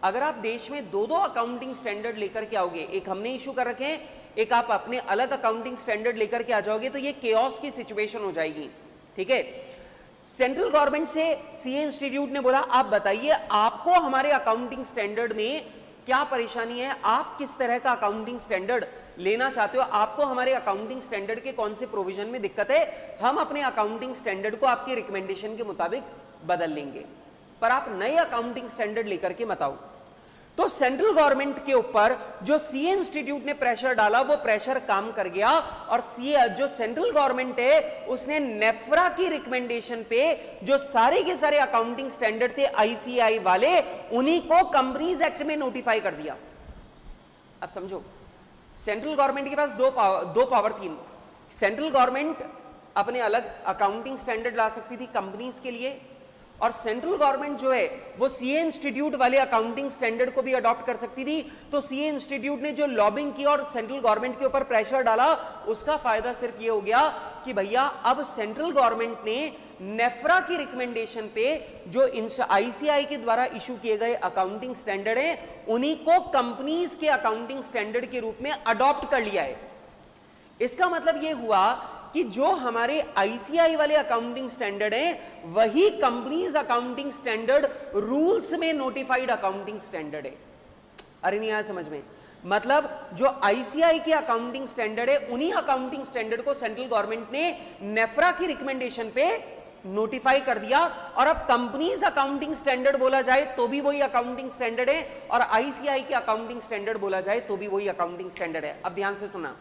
अगर आप देश में दो अकाउंटिंग स्टैंडर्ड लेकर के आओगे, एक हमने इशू कर रखे हैं, एक आप अपने अलग अकाउंटिंग स्टैंडर्ड लेकर के आ जाओगे, तो ये केओस की सिचुएशन हो जाएगी, ठीक है। सेंट्रल गवर्नमेंट से सीए इंस्टीट्यूट ने बोला आप बताइए आपको हमारे अकाउंटिंग स्टैंडर्ड में क्या परेशानी है, आप किस तरह का अकाउंटिंग स्टैंडर्ड लेना चाहते हो, आपको हमारे अकाउंटिंग स्टैंडर्ड के कौन से प्रोविजन में दिक्कत है, हम अपने अकाउंटिंग स्टैंडर्ड को आपके रिकमेंडेशन के मुताबिक बदल लेंगे, पर आप नए अकाउंटिंग स्टैंडर्ड लेकर के मत आओ। तो सेंट्रल गवर्नमेंट के ऊपर जो सीए इंस्टीट्यूट ने प्रेशर डाला वो प्रेशर काम कर गया और सीए जो सेंट्रल गवर्नमेंट है उसने नेफ्रा की रिकमेंडेशन पे जो सारे के सारे अकाउंटिंग स्टैंडर्ड थे आईसीआई वाले, उन्हीं को कंपनीज एक्ट में नोटिफाई कर दिया। अब समझो सेंट्रल गवर्नमेंट के पास दो पावर थी। सेंट्रल गवर्नमेंट अपने अलग अकाउंटिंग स्टैंडर्ड ला सकती थी कंपनीज के लिए, और सेंट्रल गवर्नमेंट जो है वो सीए इंस्टीट्यूट वाले अकाउंटिंग स्टैंडर्ड को भी अडॉप्ट कर सकती थी। तो सीए इंस्टीट्यूट ने जो लॉबिंग की और सेंट्रल गवर्नमेंट के ऊपर प्रेशर डाला, उसका फायदा सिर्फ ये हो गया कि भैया अब सेंट्रल गवर्नमेंट ने नेफ्रा की रिकमेंडेशन पे जो आईसीआई के द्वारा इशू किए गए अकाउंटिंग स्टैंडर्ड है उन्हीं को कंपनीज के अकाउंटिंग स्टैंडर्ड के रूप में अडॉप्ट कर लिया है। इसका मतलब यह हुआ कि जो हमारे आईसीआई वाले अकाउंटिंग स्टैंडर्ड हैं वही कंपनीज अकाउंटिंग स्टैंडर्ड रूल्स में नोटिफाइड अकाउंटिंग स्टैंडर्ड है। अरे नहीं आया समझ में? मतलब जो आईसीआई के अकाउंटिंग स्टैंडर्ड है उन्हीं अकाउंटिंग स्टैंडर्ड को सेंट्रल गवर्नमेंट ने नेफ्रा की रिकमेंडेशन पे नोटिफाई कर दिया, और अब कंपनीज अकाउंटिंग स्टैंडर्ड बोला जाए तो भी वही अकाउंटिंग स्टैंडर्ड है, और आईसीआई के अकाउंटिंग स्टैंडर्ड बोला जाए तो भी वही अकाउंटिंग स्टैंडर्ड है। अब ध्यान से सुना,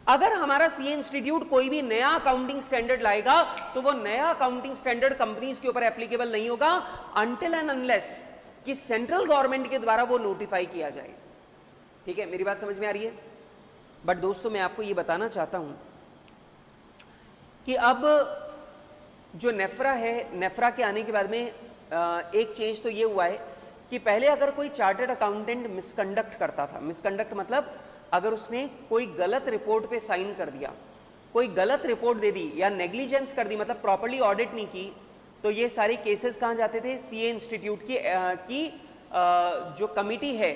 अगर हमारा सीए इंस्टीट्यूट कोई भी नया अकाउंटिंग स्टैंडर्ड लाएगा तो वो नया अकाउंटिंग स्टैंडर्ड कंपनीज के ऊपर एप्लीकेबल नहीं होगा अनटिल एंड अनलेस कि सेंट्रल गवर्नमेंट के द्वारा वो नोटिफाई किया जाए। ठीक है, मेरी बात समझ में आ रही है? बट दोस्तों मैं आपको ये बताना चाहता हूं कि अब जो नेफ्रा है, नेफ्रा के आने के बाद में एक चेंज तो ये हुआ है कि पहले अगर कोई चार्टर्ड अकाउंटेंट मिसकंडक्ट करता था, मिसकंडक्ट मतलब अगर उसने कोई गलत रिपोर्ट पे साइन कर दिया, कोई गलत रिपोर्ट दे दी या नेग्लिजेंस कर दी, मतलब प्रॉपर्ली ऑडिट नहीं की, तो ये सारे केसेस कहाँ जाते थे? सीए इंस्टीट्यूट की जो कमिटी है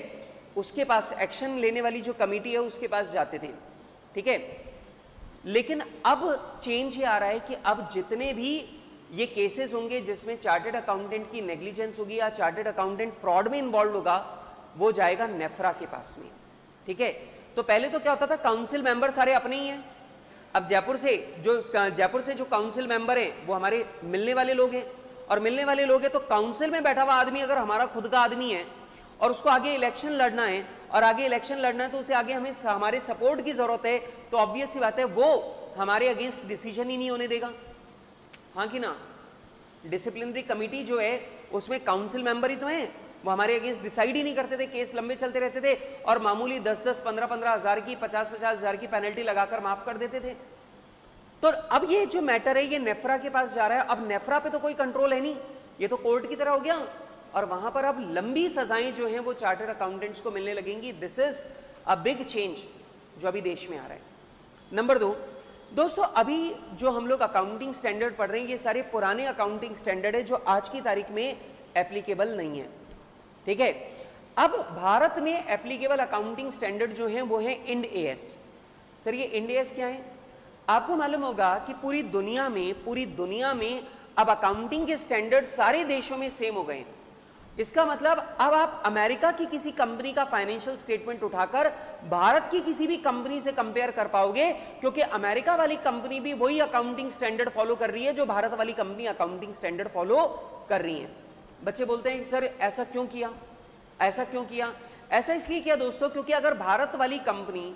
उसके पास, एक्शन लेने वाली जो कमिटी है उसके पास जाते थे। ठीक है, लेकिन अब चेंज ये आ रहा है कि अब जितने भी ये केसेस होंगे जिसमें चार्टर्ड अकाउंटेंट की नेग्लिजेंस होगी या चार्टर्ड अकाउंटेंट फ्रॉड में इन्वॉल्व होगा, वो जाएगा नेफ्रा के पास में। ठीक है, तो पहले तो क्या होता था, काउंसिल मेंबर सारे अपने ही हैं। अब जयपुर से जो काउंसिल मेंबर हैं वो हमारे मिलने वाले लोग हैं, और मिलने वाले लोग हैं तो काउंसिल में बैठा हुआ आदमी अगर हमारा खुद का आदमी है और उसको आगे इलेक्शन लड़ना है, और आगे इलेक्शन लड़ना है तो उसे आगे हमें हमारे सपोर्ट की जरूरत है, तो ऑब्वियस सी बात है वो हमारे अगेंस्ट डिसीजन ही नहीं होने देगा। हाँ कि ना? डिसिप्लिनरी कमिटी जो है उसमें काउंसिल मेंबर ही तो हैं, वो हमारे अगेंस्ट डिसाइड ही नहीं करते थे, केस लंबे चलते रहते थे और मामूली 10-10, 15-15 हज़ार की, 50-50 हज़ार की पेनल्टी लगाकर माफ कर देते थे। तो अब ये जो मैटर है ये नेफ्रा के पास जा रहा है। अब नेफ्रा पे तो कोई कंट्रोल है नहीं, ये तो कोर्ट की तरह हो गया, और वहां पर अब लंबी सजाएं जो हैं वो चार्टर्ड अकाउंटेंट्स को मिलने लगेंगी। This is a big change जो अभी देश में आ रहा है। नंबर 2, दोस्तों अभी जो हम लोग अकाउंटिंग स्टैंडर्ड पढ़ रहे हैं ये सारे पुराने अकाउंटिंग स्टैंडर्ड है जो आज की तारीख में एप्लीकेबल नहीं है। ठीक है, अब भारत में एप्लीकेबल अकाउंटिंग स्टैंडर्ड जो हैं वो है इंड एएस। सर ये इंड एएस क्या है? आपको मालूम होगा कि पूरी दुनिया में अब अकाउंटिंग के स्टैंडर्ड सारे देशों में सेम हो गए हैं। इसका मतलब अब आप अमेरिका की किसी कंपनी का फाइनेंशियल स्टेटमेंट उठाकर भारत की किसी भी कंपनी से कंपेयर कर पाओगे, क्योंकि अमेरिका वाली कंपनी भी वही अकाउंटिंग स्टैंडर्ड फॉलो कर रही है जो भारत वाली कंपनी अकाउंटिंग स्टैंडर्ड फॉलो कर रही है। बच्चे बोलते हैं कि सर ऐसा क्यों किया, ऐसा क्यों किया? ऐसा इसलिए किया दोस्तों क्योंकि अगर भारत वाली कंपनी,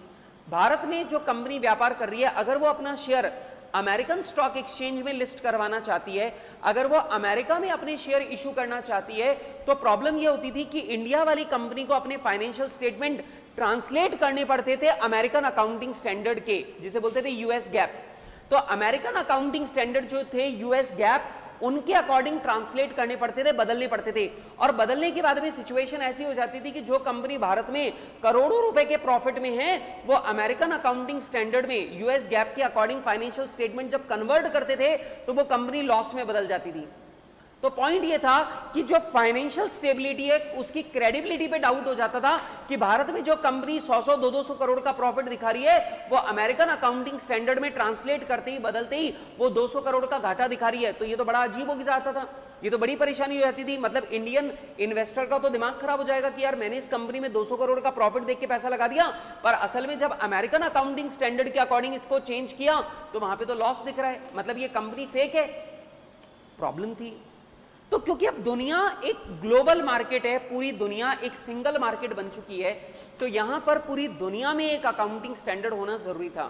भारत में जो कंपनी व्यापार कर रही है, अगर वो अपना शेयर अमेरिकन स्टॉक एक्सचेंज में लिस्ट करवाना चाहती है, अगर वो अमेरिका में अपने शेयर इशू करना चाहती है, तो प्रॉब्लम ये होती थी कि इंडिया वाली कंपनी को अपने फाइनेंशियल स्टेटमेंट ट्रांसलेट करने पड़ते थे अमेरिकन अकाउंटिंग स्टैंडर्ड के, जिसे बोलते थे यूएस गैप। तो अमेरिकन अकाउंटिंग स्टैंडर्ड जो थे यूएस गैप, उनके अकॉर्डिंग ट्रांसलेट करने पड़ते थे, बदलने पड़ते थे, और बदलने के बाद में सिचुएशन ऐसी हो जाती थी कि जो कंपनी भारत में करोड़ों रुपए के प्रॉफिट में है, वो अमेरिकन अकाउंटिंग स्टैंडर्ड में यूएस गैप के अकॉर्डिंग फाइनेंशियल स्टेटमेंट जब कन्वर्ट करते थे तो वो कंपनी लॉस में बदल जाती थी। तो पॉइंट ये था कि जो फाइनेंशियल स्टेबिलिटी है उसकी क्रेडिबिलिटी पे डाउट हो जाता था कि भारत में जो कंपनी 100-100, 200 करोड़ का प्रॉफिट दिखा रही है वो अमेरिकन अकाउंटिंग स्टैंडर्ड में ट्रांसलेट करते ही, बदलते ही वो 200 करोड़ का घाटा दिखा रही है। तो ये तो बड़ा अजीब हो जाता था, ये तो बड़ी परेशानी हो जाती थी। मतलब इंडियन इन्वेस्टर का तो दिमाग खराब हो जाएगा कि यार मैंने इस कंपनी में 200 करोड़ का प्रॉफिट देख के पैसा लगा दिया, पर असल में जब अमेरिकन अकाउंटिंग स्टैंडर्ड के अकॉर्डिंग इसको चेंज किया तो वहां पे तो लॉस दिख रहा है, मतलब ये कंपनी फेक है। प्रॉब्लम थी। तो क्योंकि अब दुनिया एक ग्लोबल मार्केट है, पूरी दुनिया एक सिंगल मार्केट बन चुकी है, तो यहां पर पूरी दुनिया में एक अकाउंटिंग स्टैंडर्ड होना जरूरी था।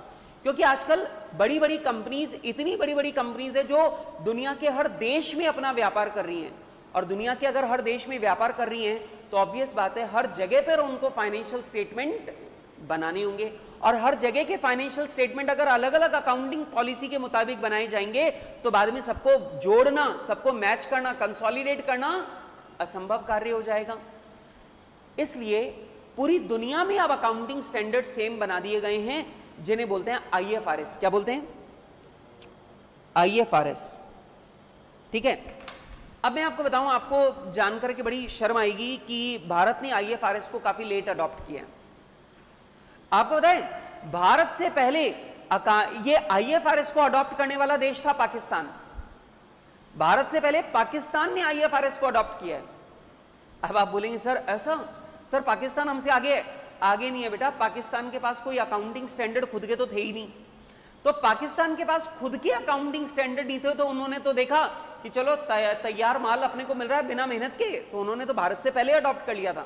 क्योंकि आजकल बड़ी बड़ी कंपनीज, इतनी बड़ी बड़ी कंपनीज है जो दुनिया के हर देश में अपना व्यापार कर रही हैं, और दुनिया के अगर हर देश में व्यापार कर रही हैं तो ऑब्वियस बात है हर जगह पर उनको फाइनेंशियल स्टेटमेंट बनाने होंगे, और हर जगह के फाइनेंशियल स्टेटमेंट अगर अलग अलग अकाउंटिंग पॉलिसी के मुताबिक बनाए जाएंगे तो बाद में सबको जोड़ना, सबको मैच करना, कंसोलिडेट करना असंभव कार्य हो जाएगा। इसलिए पूरी दुनिया में अब अकाउंटिंग स्टैंडर्ड सेम बना दिए गए हैं, जिन्हें बोलते हैं IFRS। क्या बोलते हैं? IFRS। ठीक है, अब मैं आपको बताऊं, आपको जानकर के बड़ी शर्म आएगी कि भारत ने IFRS को काफी लेट अडॉप्ट किया। आपको बताएं, भारत से पहले ये IFRS को अडॉप्ट करने वाला देश था पाकिस्तान। भारत से पहले पाकिस्तान ने IFRS को अडॉप्ट किया है। अब आप बोलेंगे सर ऐसा, सर पाकिस्तान हमसे आगे है। आगे नहीं है बेटा, पाकिस्तान के पास कोई अकाउंटिंग स्टैंडर्ड खुद के तो थे ही नहीं। तो पाकिस्तान के पास खुद के अकाउंटिंग स्टैंडर्ड नहीं थे, तो उन्होंने तो देखा कि चलो तैयार माल अपने को मिल रहा है बिना मेहनत के, तो उन्होंने तो भारत से पहले अडॉप्ट कर लिया था।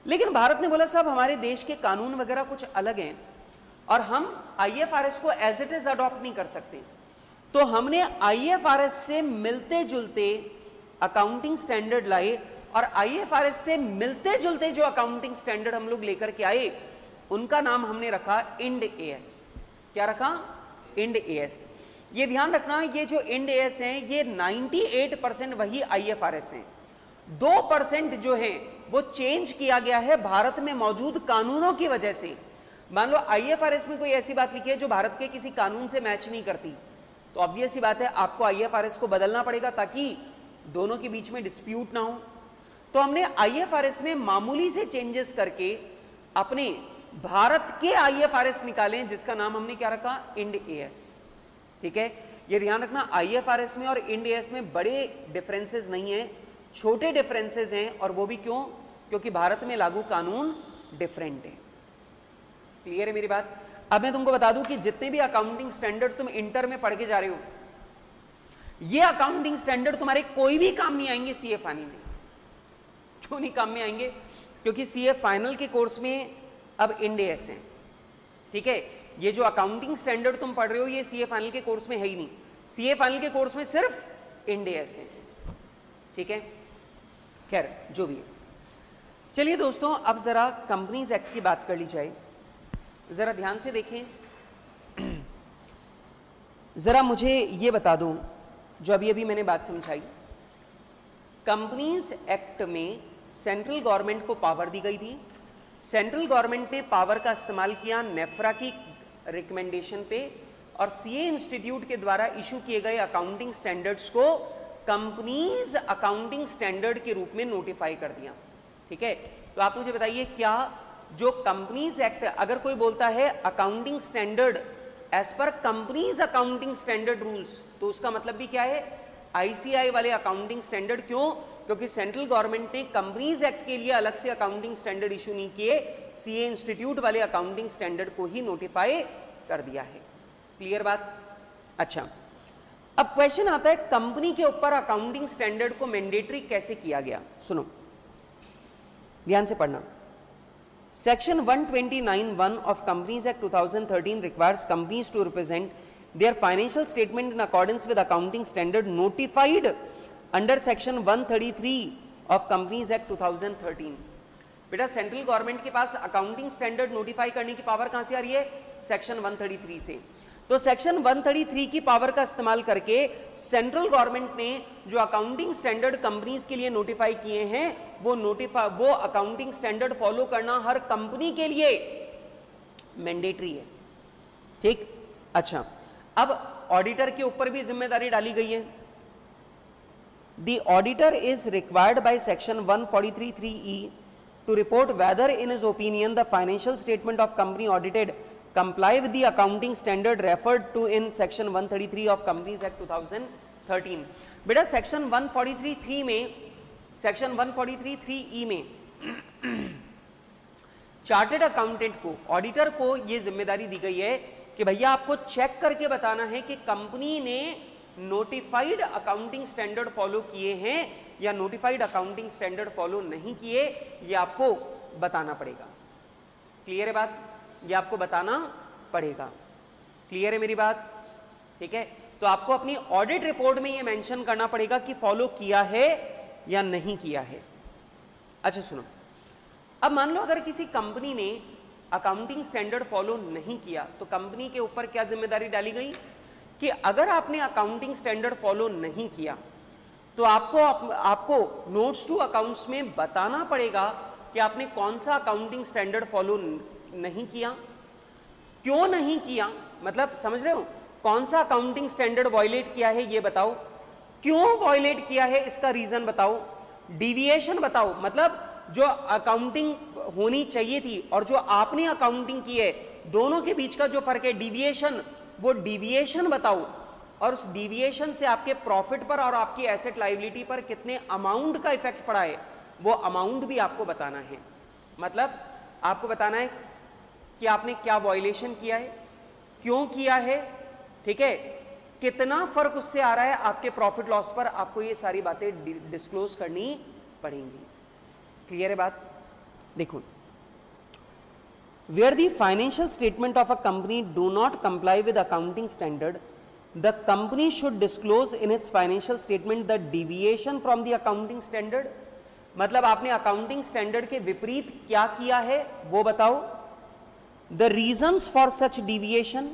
लेकिन भारत ने बोला साहब हमारे देश के कानून वगैरह कुछ अलग हैं और हम IFRS को एज इट इज अडॉप्ट नहीं कर सकते, तो हमने IFRS से मिलते जुलते अकाउंटिंग स्टैंडर्ड लाए, और IFRS से मिलते जुलते जो अकाउंटिंग स्टैंडर्ड हम लोग लेकर के आए उनका नाम हमने रखा इंड AS। क्या रखा? Ind AS। ये ध्यान रखना, ये जो इंड AS हैं ये 98% वही IFRS हैं। 2% जो है वो चेंज किया गया है भारत में मौजूद कानूनों की वजह से। मान लो IFRS में कोई ऐसी बात लिखी है जो भारत के किसी कानून से मैच नहीं करती, तो ऑब्वियस सी बात है आपको IFRS को बदलना पड़ेगा ताकि दोनों के बीच में डिस्प्यूट ना हो। तो हमने IFRS में मामूली से चेंजेस करके अपने भारत के IFRS निकाले, जिसका नाम हमने क्या रखा? Ind AS। ठीक है, ये ध्यान रखना IFRS में और इंड AS में बड़े डिफरेंसेस नहीं है, छोटे डिफरेंसेस हैं, और वो भी क्यों? क्योंकि भारत में लागू कानून डिफरेंट है। क्लियर है मेरी बात? अब मैं तुमको बता दूं कि जितने भी अकाउंटिंग स्टैंडर्ड तुम इंटर में पढ़ के जा रहे हो, ये अकाउंटिंग स्टैंडर्ड तुम्हारे कोई भी काम नहीं आएंगे CA फाइनल में। क्यों नहीं काम में आएंगे? क्योंकि CA फाइनल के कोर्स में अब इंड AS है। ठीक है, ये जो अकाउंटिंग स्टैंडर्ड तुम पढ़ रहे हो ये CA फाइनल के कोर्स में है ही नहीं। CA फाइनल के कोर्स में सिर्फ इंड AS है। ठीक है, खैर जो भी है। चलिए दोस्तों, अब जरा कंपनीज एक्ट की बात कर ली जाए। जरा ध्यान से देखें, जरा मुझे ये बता दूं जो अभी अभी मैंने बात समझाई। कंपनीज एक्ट में सेंट्रल गवर्नमेंट को पावर दी गई थी। सेंट्रल गवर्नमेंट ने पावर का इस्तेमाल किया नेफ्रा की रिकमेंडेशन पे, और CA इंस्टीट्यूट के द्वारा इशू किए गए अकाउंटिंग स्टैंडर्ड्स को कंपनीज अकाउंटिंग स्टैंडर्ड के रूप में नोटिफाई कर दिया। ठीक है, तो आप मुझे बताइए, क्या जो कंपनीज एक्ट, अगर कोई बोलता है accounting standard as per companies accounting standard rules, तो उसका मतलब भी क्या है? ICAI वाले अकाउंटिंग स्टैंडर्ड। क्यों? क्योंकि सेंट्रल गवर्नमेंट ने कंपनीज एक्ट के लिए अलग से अकाउंटिंग स्टैंडर्ड इशू नहीं किए, CA इंस्टीट्यूट वाले अकाउंटिंग स्टैंडर्ड को ही नोटिफाई कर दिया है। क्लियर बात? अच्छा, अब क्वेश्चन आता है कंपनी के ऊपर अकाउंटिंग स्टैंडर्ड को मैंडेटरी कैसे किया गया। सुनो, ध्यान से पढ़ना। Section 129(1) of Companies Act 2013 requires companies to represent their financial statement in accordance with accounting standard notified under section 133 of Companies Act 2013। बेटा सेंट्रल गवर्नमेंट के पास अकाउंटिंग स्टैंडर्ड नोटिफाई करने की पावर कहां से आ रही है? सेक्शन 133 से। तो सेक्शन 133 की पावर का इस्तेमाल करके सेंट्रल गवर्नमेंट ने जो अकाउंटिंग स्टैंडर्ड कंपनीज के लिए नोटिफाई किए हैं वो अकाउंटिंग स्टैंडर्ड फॉलो करना हर कंपनी के लिए मैंडेटरी है। ठीक, अच्छा, अब ऑडिटर के ऊपर भी जिम्मेदारी डाली गई है। The auditor is required by section 143(3)(e) to report whether in his opinion the financial statement of company audited comply with the accounting standard referred to in section 133 of Companies Act 2013। बेटा section 143(3) में, section 143(3)(e) में chartered accountant को, auditor को यह जिम्मेदारी दी गई है कि भैया आपको चेक करके बताना है कि कंपनी ने नोटिफाइड अकाउंटिंग स्टैंडर्ड फॉलो किए हैं या नोटिफाइड अकाउंटिंग स्टैंडर्ड फॉलो नहीं किए, ये आपको बताना पड़ेगा। क्लियर है बात? ये आपको बताना पड़ेगा। क्लियर है मेरी बात? ठीक है, तो आपको अपनी ऑडिट रिपोर्ट में ये मेंशन करना पड़ेगा कि फॉलो किया है या नहीं किया है। अच्छा सुनो, अब मान लो अगर किसी कंपनी ने अकाउंटिंग स्टैंडर्ड फॉलो नहीं किया तो कंपनी के ऊपर क्या जिम्मेदारी डाली गई कि अगर आपने अकाउंटिंग स्टैंडर्ड फॉलो नहीं किया तो आपको नोट्स टू अकाउंट्स में बताना पड़ेगा कि आपने कौन सा अकाउंटिंग स्टैंडर्ड फॉलो नहीं किया, क्यों नहीं किया, मतलब समझ रहे हो, कौन सा अकाउंटिंग स्टैंडर्ड वायलेट किया है ये बताओ, क्यों वायलेट किया है इसका रीजन बताओ, डिविएशन बताओ, मतलब जो अकाउंटिंग होनी चाहिए थी और जो आपने अकाउंटिंग की है दोनों के बीच का जो फर्क है डिविएशन, वो डिविएशन बताओ, और उस डिविएशन से आपके प्रॉफिट पर और आपकी एसेट लायबिलिटी पर कितने अमाउंट का इफेक्ट पड़ा है वो अमाउंट भी आपको बताना है। मतलब आपको बताना है कि आपने क्या वायलेशन किया है, क्यों किया है, ठीक है, कितना फर्क उससे आ रहा है आपके प्रॉफिट लॉस पर, आपको ये सारी बातें डिस्क्लोज करनी पड़ेंगी। क्लियर है बात? देखो, where the financial statement of a company do not comply with accounting standard, the company should disclose in its financial statement the deviation from the accounting standard। मतलब आपने अकाउंटिंग स्टैंडर्ड के विपरीत क्या किया है वो बताओ, the reasons for such deviation,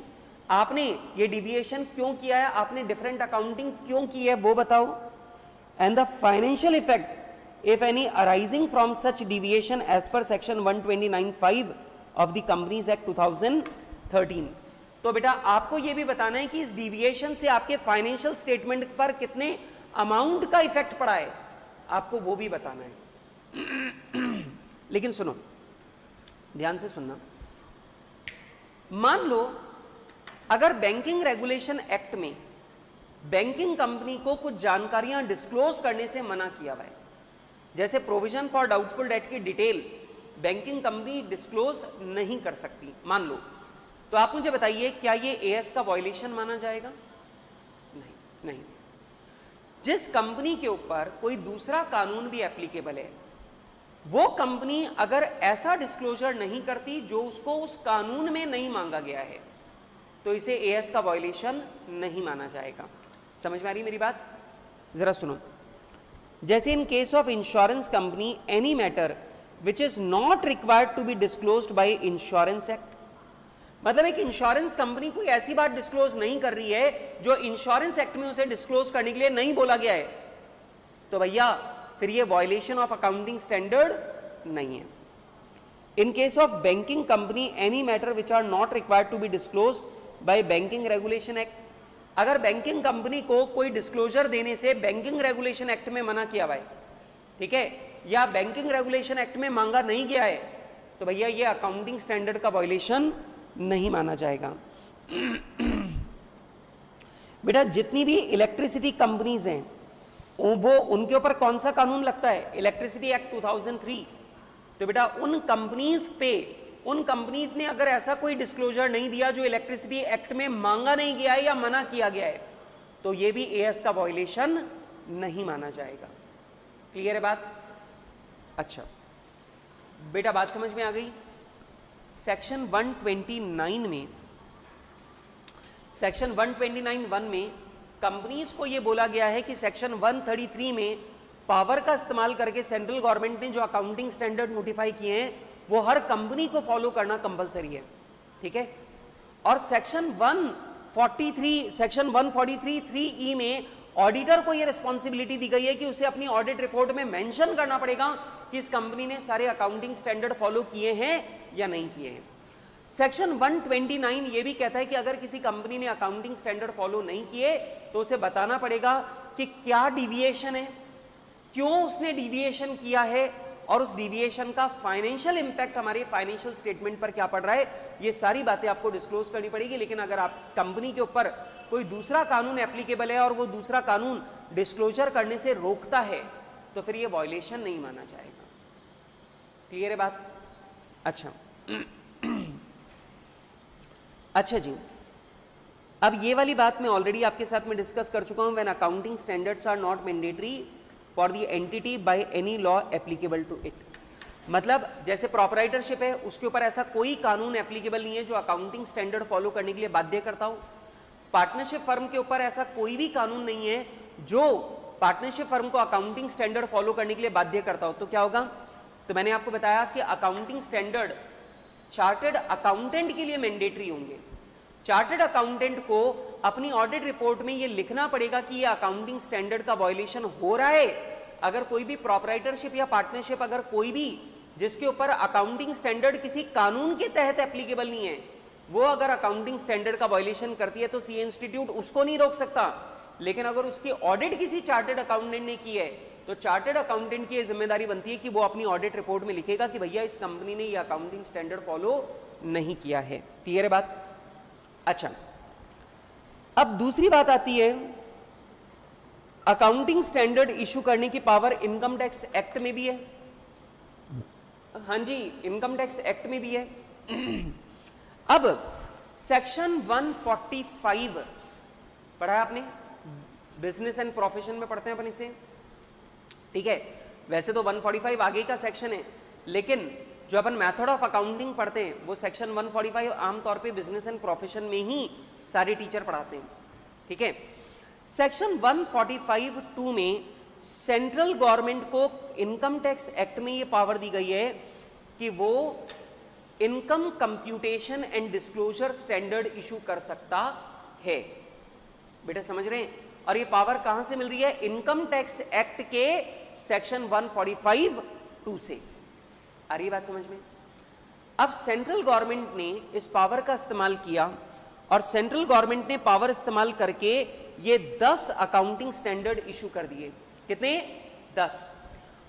आपने ये डिविएशन क्यों किया है, आपने डिफरेंट अकाउंटिंग क्यों की है वो बताओ, and the financial effect if any arising from such deviation as per section 129(5) of the companies act 2013। तो बेटा आपको यह भी बताना है कि इस डिविएशन से आपके फाइनेंशियल स्टेटमेंट पर कितने अमाउंट का इफेक्ट पड़ा है, आपको वो भी बताना है। लेकिन सुनो, ध्यान से सुनना, मान लो अगर बैंकिंग रेगुलेशन एक्ट में बैंकिंग कंपनी को कुछ जानकारियां डिस्क्लोज करने से मना किया हुआ है, जैसे प्रोविजन फॉर डाउटफुल डेट की डिटेल बैंकिंग कंपनी डिस्क्लोज नहीं कर सकती, मान लो, तो आप मुझे बताइए क्या ये एएस का वायलेशन माना जाएगा? नहीं। जिस कंपनी के ऊपर कोई दूसरा कानून भी एप्लीकेबल है, वो कंपनी अगर ऐसा डिस्क्लोजर नहीं करती जो उसको उस कानून में नहीं मांगा गया है, तो इसे एएस का वायलेशन नहीं माना जाएगा। समझ में आ रही मेरी बात? जरा सुनो, जैसे in case of insurance company any matter which is not required to be disclosed by insurance act, मतलब एक इंश्योरेंस कंपनी कोई ऐसी बात डिस्क्लोज नहीं कर रही है जो इंश्योरेंस एक्ट में उसे डिस्क्लोज करने के लिए नहीं बोला गया है, तो भैया फिर ये वायलेशन ऑफ अकाउंटिंग स्टैंडर्ड नहीं है। In case of banking company any matter which are not required to be disclosed by banking regulation act, अगर बैंकिंग कंपनी को कोई डिस्क्लोजर देने से बैंकिंग रेगुलेशन एक्ट में मना किया हुआ है, ठीक है, या बैंकिंग रेगुलेशन एक्ट में मांगा नहीं गया है, तो भैया ये अकाउंटिंग स्टैंडर्ड का वायलेशन नहीं माना जाएगा। बेटा जितनी भी इलेक्ट्रिसिटी कंपनीज हैं वो उनके ऊपर कौन सा कानून लगता है? Electricity act 2003। तो बेटा उन कंपनीज ने अगर ऐसा कोई डिस्क्लोजर नहीं दिया जो इलेक्ट्रिसिटी एक्ट में मांगा नहीं गया है या मना किया गया है, तो ये भी एएस का वायलेशन नहीं माना जाएगा। क्लियर है बात? अच्छा बेटा बात समझ में आ गई? सेक्शन 129 में, सेक्शन 129(1) में कंपनीज को यह बोला गया है कि सेक्शन 133 में पावर का इस्तेमाल करके सेंट्रल गवर्नमेंट ने जो अकाउंटिंग स्टैंडर्ड नोटिफाई किए हैं वो हर कंपनी को फॉलो करना कंपलसरी है, ठीक है। और सेक्शन 143(3)(e) में ऑडिटर को यह रिस्पॉन्सिबिलिटी दी गई है कि उसे अपनी ऑडिट रिपोर्ट में मेंशन करना पड़ेगा कि इस कंपनी ने सारे अकाउंटिंग स्टैंडर्ड फॉलो किए हैं या नहीं किए हैं। सेक्शन 129 ये भी कहता है कि अगर किसी कंपनी ने अकाउंटिंग स्टैंडर्ड फॉलो नहीं किए तो उसे बताना पड़ेगा कि क्या डिविएशन है, क्यों उसने डिविएशन किया है, और उस डिविएशन का फाइनेंशियल इंपैक्ट हमारे फाइनेंशियल स्टेटमेंट पर क्या पड़ रहा है, ये सारी बातें आपको डिस्क्लोज करनी पड़ेगी। लेकिन अगर आप कंपनी के ऊपर कोई दूसरा कानून एप्लीकेबल है और वो दूसरा कानून डिस्क्लोजर करने से रोकता है तो फिर ये वायलेशन नहीं माना जाएगा। क्लियर है बात? अच्छा अच्छा जी, अब ये वाली बात मैं ऑलरेडी आपके साथ में डिस्कस कर चुका हूं। When accounting standards are not mandatory for the entity by any law applicable to it, मतलब जैसे प्रॉपराइटरशिप है उसके ऊपर ऐसा कोई कानून एप्लीकेबल नहीं है जो अकाउंटिंग स्टैंडर्ड फॉलो करने के लिए बाध्य करता हो। पार्टनरशिप फर्म के ऊपर ऐसा कोई भी कानून नहीं है जो पार्टनरशिप फर्म को अकाउंटिंग स्टैंडर्ड फॉलो करने के लिए बाध्य करता हो। तो क्या होगा? तो मैंने आपको बताया कि अकाउंटिंग स्टैंडर्ड चार्टर्ड अकाउंटेंट के लिए मैंडेटरी होंगे। चार्टर्ड अकाउंटेंट को अपनी ऑडिट रिपोर्ट में ये लिखना पड़ेगा कि ये अकाउंटिंग स्टैंडर्ड का वायलेशन हो रहा है। अगर कोई भी प्रोप्राइटरशिप या पार्टनरशिप, अगर कोई भी जिसके ऊपर अकाउंटिंग स्टैंडर्ड किसी कानून के तहत एप्लीकेबल नहीं है, वो अगर अकाउंटिंग स्टैंडर्ड का वायलेशन करती है तो सीए इंस्टीट्यूट उसको नहीं रोक सकता। लेकिन अगर उसकी ऑडिट किसी चार्टर्ड अकाउंटेंट ने की है तो चार्टर्ड अकाउंटेंट की जिम्मेदारी बनती है कि वो अपनी ऑडिट रिपोर्ट में लिखेगा कि भैया इस कंपनी ने ये अकाउंटिंग स्टैंडर्ड फॉलो नहीं किया है। क्लियर है बात? अच्छा, अब दूसरी बात आती है, अकाउंटिंग स्टैंडर्ड इशू करने की पावर इनकम टैक्स एक्ट में भी है। हाँ जी, इनकम टैक्स एक्ट में भी है। अब सेक्शन 145 पढ़ा है आपने, बिजनेस एंड प्रोफेशन में पढ़ते हैं अपन इसे, ठीक है। वैसे तो 145 आगे का सेक्शन है, लेकिन जो अपन मेथड ऑफ अकाउंटिंग पढ़ते हैं वो सेक्शन 145 आमतौर पे बिजनेस एंड प्रोफेशन में ही सारे टीचर पढ़ाते हैं, ठीक है। सेक्शन 145(2) में सेंट्रल गवर्नमेंट को इनकम टैक्स एक्ट में ये पावर दी गई है कि वो income computation and disclosure standard issue कर सकता है। बेटा समझ रहे हैं? और ये पावर कहां से मिल रही है? इनकम टैक्स एक्ट के सेक्शन 145(2) से। आ रही बात समझ में? अब सेंट्रल गवर्नमेंट ने इस पावर का इस्तेमाल किया और सेंट्रल गवर्नमेंट ने पावर इस्तेमाल करके ये 10 अकाउंटिंग स्टैंडर्ड इशू कर दिए। कितने? 10।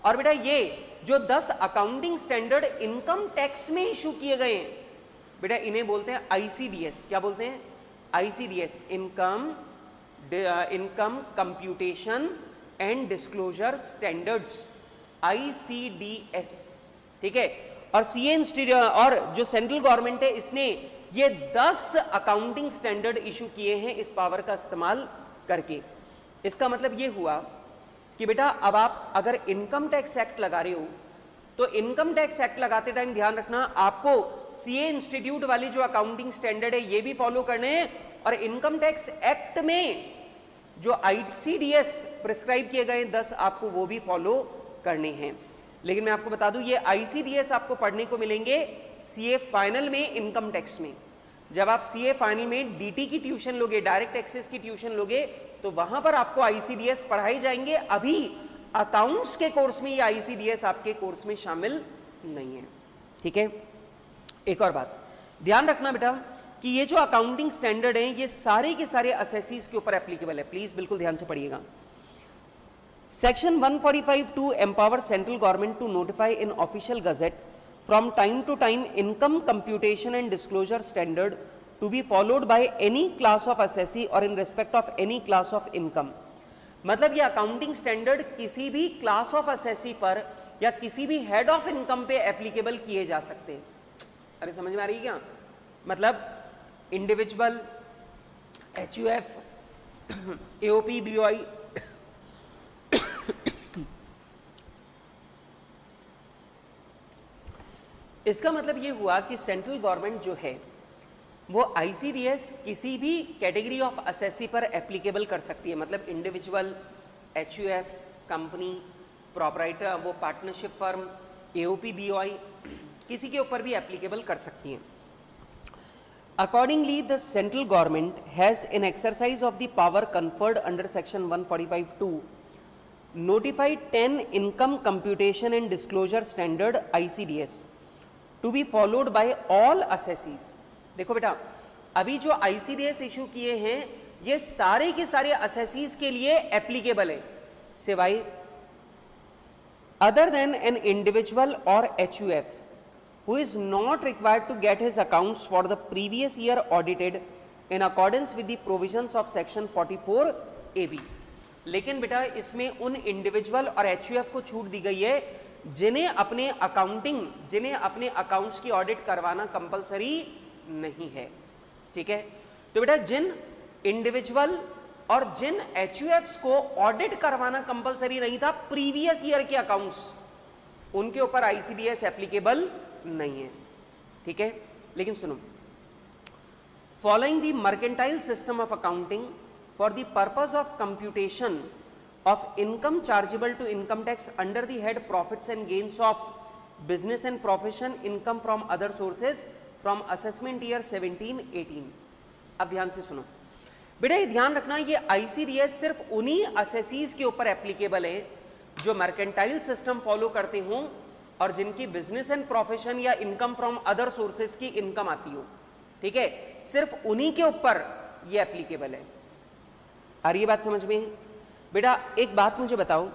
और बेटा ये जो 10 अकाउंटिंग स्टैंडर्ड इनकम टैक्स में इशू किए गए हैं, बेटा इन्हें बोलते हैं आईसीडीएस। क्या बोलते हैं? ICDS, income computation and disclosure standards, ICDS, ठीक है। और सीए इंस्टीट्यूट और जो सेंट्रल गवर्नमेंट है इसने ये 10 अकाउंटिंग स्टैंडर्ड इशू किए हैं इस पावर का इस्तेमाल करके। इसका मतलब ये हुआ कि बेटा अब आप अगर इनकम टैक्स एक्ट लगा रहे हो तो इनकम टैक्स एक्ट लगाते टाइम ध्यान रखना आपको सीए इंस्टीट्यूट वाली जो अकाउंटिंग स्टैंडर्ड है ये भी फॉलो करने हैं, और इनकम टैक्स एक्ट में जो आईसीडीएस प्रिस्क्राइब किए गए 10 आपको वो भी फॉलो करने हैं। लेकिन मैं आपको बता दूं ये आईसीडीएस आपको पढ़ने को मिलेंगे सीए फाइनल में इनकम टैक्स में। जब आप सीए फाइनल में डीटी की ट्यूशन लोगे, डायरेक्ट एक्सेस की ट्यूशन लोगे, तो वहां पर आपको आईसीडीएस पढ़ाई जाएंगे। अभी अकाउंट्स के कोर्स में ये आईसीडीएस आपके कोर्स में शामिल नहीं है, ठीक है। एक और बात ध्यान रखना बेटा कि ये जो अकाउंटिंग स्टैंडर्ड है ये सारे के सारे असेसीज के ऊपर एप्लीकेबल है। प्लीज बिल्कुल ध्यान से पढ़िएगा। Section 145(2) empower central government to notify in official gazette from time to time income computation and disclosure standard to be followed by any class of assessee or in respect of any class of income। मतलब ये accounting standard किसी भी class of assessee पर या किसी भी head of income पे applicable किए जा सकते हैं। अरे समझ में आ रही है क्या? मतलब इंडिविजुअल, एचयूएफ, एओपी, बीओआई, इसका मतलब ये हुआ कि सेंट्रल गवर्नमेंट जो है वो आईसीडीएस किसी भी कैटेगरी ऑफ असेसी पर एप्लीकेबल कर सकती है। मतलब इंडिविजुअल, एचयूएफ, कंपनी, प्रोप्राइटर, वो पार्टनरशिप फर्म, एओपी, बीओआई, किसी के ऊपर भी एप्लीकेबल कर सकती है। Accordingly the central government has in exercise of the power conferred under section 145(2) notified 10 income computation and disclosure standard ICDS to be followed by all assessees। देखो बेटा अभी जो ICDS इशू किए हैं ये सारे के सारे असेसीज के लिए एप्लीकेबल है, सिवाय other than an individual or HUF who is not required to get his accounts for the previous year audited in accordance with the provisions of section 44 AB। लेकिन बेटा इसमें उन इंडिविजुअल और एचयूएफ को छूट दी गई है जिन्हें अपने अकाउंट्स की ऑडिट करवाना कंपलसरी नहीं है, ठीक है। तो बेटा जिन इंडिविजुअल और जिन एचयूएफ्स को ऑडिट करवाना कंपलसरी नहीं था प्रीवियस ईयर के अकाउंट्स, उनके ऊपर आईसीडीएस एप्लीकेबल नहीं है, ठीक है। लेकिन सुनो, following the mercantile system of accounting for the purpose of computation of income chargeable to income tax under the head profits and gains of business and profession, income from other sources from assessment year 17-18। अब ध्यान से सुनो बेटा, ये ध्यान रखना, ये ICDS सिर्फ उन्हीं असेसीज के ऊपर एप्लीकेबल है जो मर्केंटाइल सिस्टम फॉलो करते हों और जिनकी बिजनेस एंड प्रोफेशन या इनकम फ्रॉम अदर सोर्सेज की इनकम आती हो। ठीक है, सिर्फ उन्हीं के ऊपर ये एप्लीकेबल है। आ रही है बात समझ में? बेटा एक बात मुझे बताओ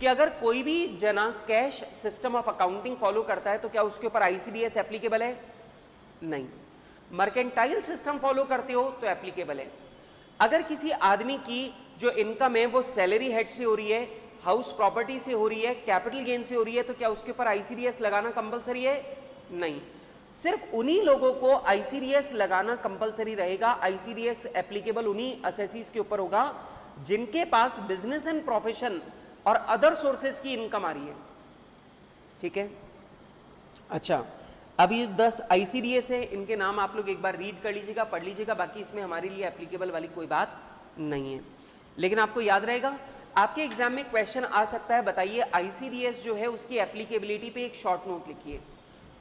कि अगर कोई भी जना cash system of accounting follow करता है तो क्या उसके ऊपर आईसीडीएस एप्लीकेबल है? नहीं। मर्केंटाइल सिस्टम फॉलो करते हो तो एप्लीकेबल है। अगर किसी आदमी की जो इनकम है वो सैलरी हेड से हो रही है, हाउस प्रॉपर्टी से हो रही है, कैपिटल गेन से हो रही है, तो क्या उसके ऊपर आईसीडीएस लगाना कंपलसरी है? नहीं। सिर्फ उन्हीं लोगों को आईसीडीएस लगाना कंपलसरी रहेगा। आईसीडीएस एप्लीकेबल उन्हीं असेसीज के ऊपर होगा जिनके पास बिजनेस एंड प्रोफेशन और अदर सोर्सेज की इनकम आ रही है। ठीक है, अच्छा अब ये 10 आईसीडीएस है, इनके नाम आप लोग एक बार रीड कर लीजिएगा, पढ़ लीजिएगा, बाकी इसमें हमारे लिए एप्लीकेबल वाली कोई बात नहीं है। लेकिन आपको याद रहेगा, आपके एग्जाम में क्वेश्चन आ सकता है, बताइए आईसीडीएस जो है उसकी एप्लीकेबिलिटी पे एक शॉर्ट नोट लिखिए।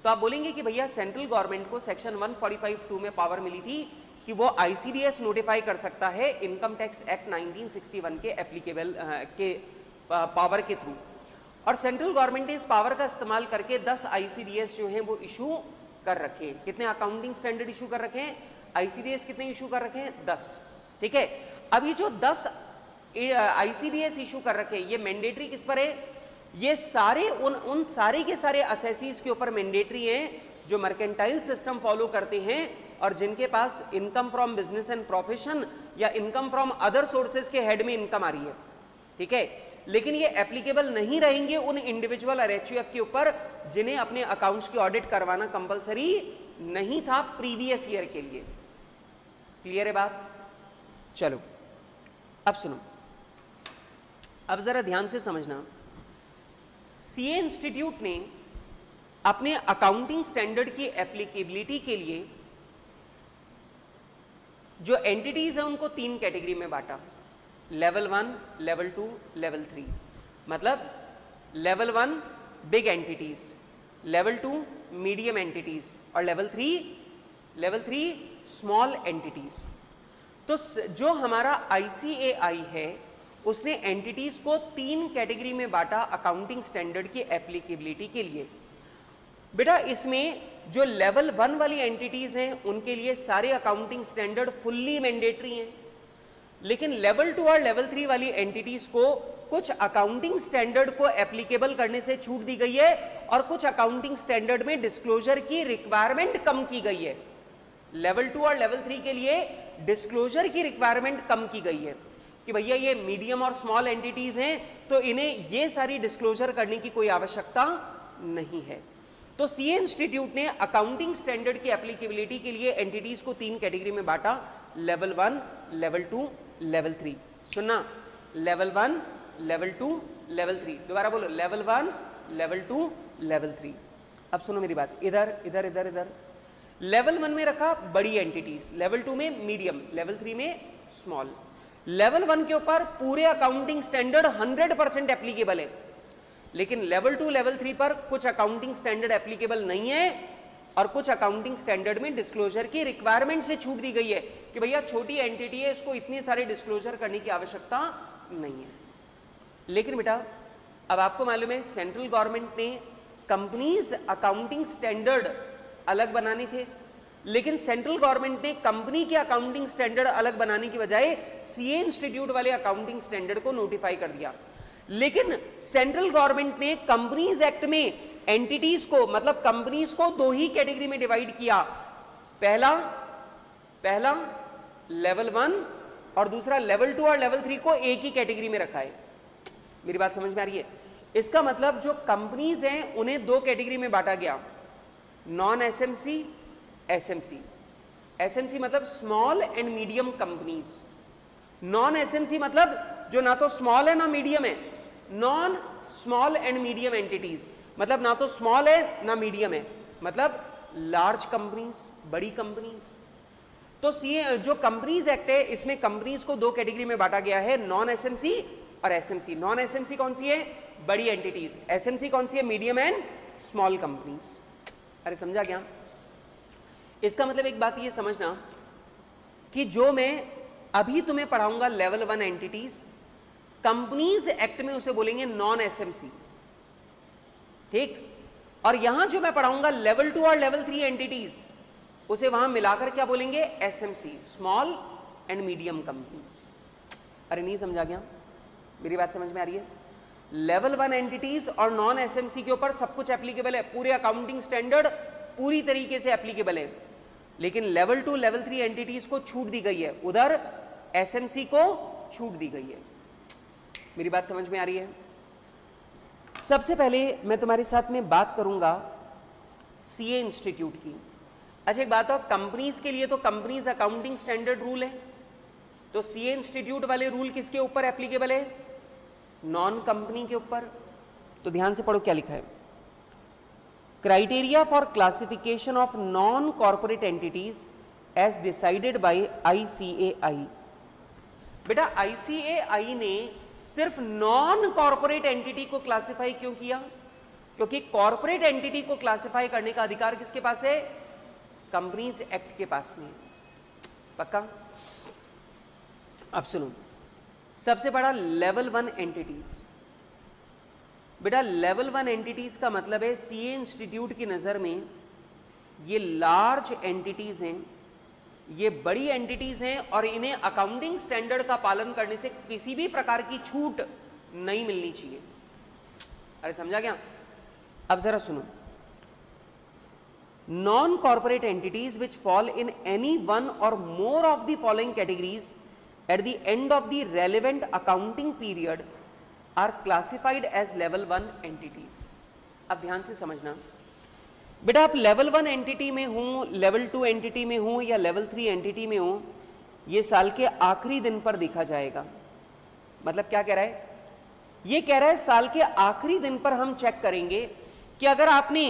तो आप बोलेंगे कि भैया सेंट्रल गवर्नमेंट को सेक्शन 145(2) में पावर मिली थी कि वो आईसीडीएस नोटिफाई कर सकता है इनकम टैक्स एक्ट 1961 के एप्लीकेबल के पावर के थ्रू, और सेंट्रल गवर्नमेंट ने इस पावर का इस्तेमाल करके 10 आईसीडीएस जो हैं वो इशू कर रखे हैं। कितने अकाउंटिंग स्टैंडर्ड इशू कर रखे हैं? आईसीडीएस कितने इशू कर रखे हैं? 10। ठीक है, अब ये जो 10 आईसीडीएस इशू कर रखे हैं ये मैंडेटरी किस पर है? ये सारे उन सारे के सारे असेसीज के ऊपर मैंडेटरी हैं जो मर्केंटाइल सिस्टम फॉलो करते हैं और जिनके पास income from business and profession या इनकम फ्रॉम अदर सोर्सेज के हेड में इनकम आ रही है। ठीक है, लेकिन ये एप्लीकेबल नहीं रहेंगे उन इंडिविजुअल और एचयूएफ के ऊपर जिन्हें अपने अकाउंट्स की ऑडिट करवाना कंपलसरी नहीं था प्रीवियस ईयर के लिए। क्लियर है बात? चलो अब सुनो, अब जरा ध्यान से समझना। सीए इंस्टीट्यूट ने अपने अकाउंटिंग स्टैंडर्ड की एप्लीकेबिलिटी के लिए जो एंटिटीज है उनको 3 कैटेगरी में बांटा, लेवल 1, लेवल 2, लेवल 3। मतलब level 1 big entities, level 2 medium entities और लेवल 3 स्मॉल एंटिटीज। तो जो हमारा आईसीएआई है उसने एंटिटीज को 3 कैटेगरी में बांटा अकाउंटिंग स्टैंडर्ड की एप्लीकेबिलिटी के लिए। बेटा इसमें जो लेवल 1 वाली एंटिटीज हैं उनके लिए सारे अकाउंटिंग स्टैंडर्ड फुल्ली मैंडेटरी हैं, लेकिन लेवल 2 और लेवल 3 वाली एंटिटीज को कुछ अकाउंटिंग स्टैंडर्ड को एप्लीकेबल करने से छूट दी गई है और कुछ अकाउंटिंग स्टैंडर्ड में डिस्क्लोजर की रिक्वायरमेंट कम की गई है। लेवल 2 और लेवल 3 के लिए डिस्क्लोजर की रिक्वायरमेंट कम की गई है कि भैया ये मीडियम और स्मॉल एंटिटीज हैं तो इन्हें ये सारी डिस्क्लोजर करने की कोई आवश्यकता नहीं है। तो सीए इंस्टीट्यूट ने अकाउंटिंग स्टैंडर्ड की एप्लीकेबिलिटी के लिए एंटिटीज को 3 कैटेगरी में बांटा, लेवल 1, लेवल 2, लेवल 3। सुनना, लेवल 1, लेवल 2, लेवल 3। दोबारा बोलो, लेवल 1, लेवल 2, लेवल 3। अब सुनो मेरी बात, इधर इधर इधर इधर। लेवल 1 में रखा बड़ी एंटिटीज, लेवल 2 में मीडियम, लेवल 3 में स्मॉल। लेवल 1 के ऊपर पूरे अकाउंटिंग स्टैंडर्ड 100% एप्लीकेबल है, लेकिन लेवल 2, लेवल 3 पर कुछ अकाउंटिंग स्टैंडर्ड एप्लीकेबल नहीं है और कुछ अकाउंटिंग स्टैंडर्ड में डिस्क्लोजर की रिक्वायरमेंट से छूट दी गई है कि भैया छोटी एंटिटी है, इसको इतने सारे डिस्क्लोजर करने की आवश्यकता नहीं है। लेकिन बेटा अब आपको मालूम है सेंट्रल गवर्नमेंट ने कंपनीज अकाउंटिंग स्टैंडर्ड अलग बनाने थे, लेकिन सेंट्रल गवर्नमेंट ने कंपनी के अकाउंटिंग स्टैंडर्ड अलग बनाने की बजाय सीए इंस्टीट्यूट वाले अकाउंटिंग स्टैंडर्ड को नोटिफाई कर दिया। लेकिन सेंट्रल गवर्नमेंट ने कंपनीज एक्ट में एंटिटीज को, मतलब कंपनीज को 2 ही कैटेगरी में डिवाइड किया। पहला लेवल 1 और दूसरा लेवल 2 और लेवल 3 को एक ही कैटेगरी में रखा है। मेरी बात समझ में आ रही है? इसका मतलब जो कंपनीज हैं उन्हें 2 कैटेगरी में बांटा गया, नॉन एसएमसी, एसएमसी। एसएमसी मतलब small and medium companies, non SMC मतलब जो ना तो स्मॉल है ना मीडियम है, non small and medium entities मतलब ना तो स्मॉल है ना मीडियम है, मतलब लार्ज कंपनीज, बड़ी कंपनीज। तो सीए जो कंपनीज एक्ट है इसमें कंपनीज को 2 कैटेगरी में बांटा गया है, नॉन एसएमसी और एसएमसी। नॉन एसएमसी कौन सी है? बड़ी एंटिटीज। एसएमसी कौन सी है? Medium and small companies. अरे समझा क्या? इसका मतलब एक बात ये समझना कि जो मैं अभी तुम्हें पढ़ाऊंगा लेवल 1 एंटिटीज, कंपनीज एक्ट में उसे बोलेंगे नॉन एसएमसी, ठीक। और यहां जो मैं पढ़ाऊंगा लेवल 2 और लेवल 3 एंटिटीज, उसे वहां मिलाकर क्या बोलेंगे? SMC, small and medium companies. अरे नहीं समझा क्या? मेरी बात समझ में आ रही है? लेवल 1 एंटिटीज और नॉन एसएमसी के ऊपर सब कुछ एप्लीकेबल है, पूरे अकाउंटिंग स्टैंडर्ड पूरी तरीके से एप्लीकेबल है, लेकिन लेवल 2 लेवल 3 एंटिटीज को छूट दी गई है, उधर एसएमसी को छूट दी गई है। मेरी बात समझ में आ रही है? सबसे पहले मैं तुम्हारे साथ में बात करूंगा सीए इंस्टीट्यूट की। अच्छा एक बात हो, कंपनीज के लिए तो कंपनीज अकाउंटिंग स्टैंडर्ड रूल है, तो सीए इंस्टीट्यूट वाले रूल किसके ऊपर एप्लीकेबल है? नॉन कंपनी के ऊपर। तो ध्यान से पढ़ो क्या लिखा है। Criteria for classification of non corporate entities as decided by ICAI. बेटा आईसीएआई ने सिर्फ नॉन कॉर्पोरेट एंटिटी को क्लासिफाई क्यों किया? क्योंकि कॉर्पोरेट एंटिटी को क्लासिफाई करने का अधिकार किसके पास है? कंपनीज एक्ट के पास में। पक्का? अब सुनो, सबसे बड़ा लेवल 1 एंटिटीज। बेटा लेवल 1 एंटिटीज का मतलब है सीए इंस्टीट्यूट की नजर में ये लार्ज एंटिटीज हैं, ये बड़ी एंटिटीज हैं और इन्हें अकाउंटिंग स्टैंडर्ड का पालन करने से किसी भी प्रकार की छूट नहीं मिलनी चाहिए। अरे समझा क्या? अब जरा सुनो, non corporate entities which fall in any one or more of the following categories at the end of the relevant accounting period are classified as level 1 entities. अब ध्यान से समझना बेटा, आप लेवल 1 एंटिटी में हूं, लेवल 2 एंटिटी में हूं या लेवल 3 एंटिटी में हूं, ये साल के आखिरी दिन पर देखा जाएगा। मतलब क्या कह रहा है? ये कह रहा है साल के आखिरी दिन पर हम चेक करेंगे कि अगर आपने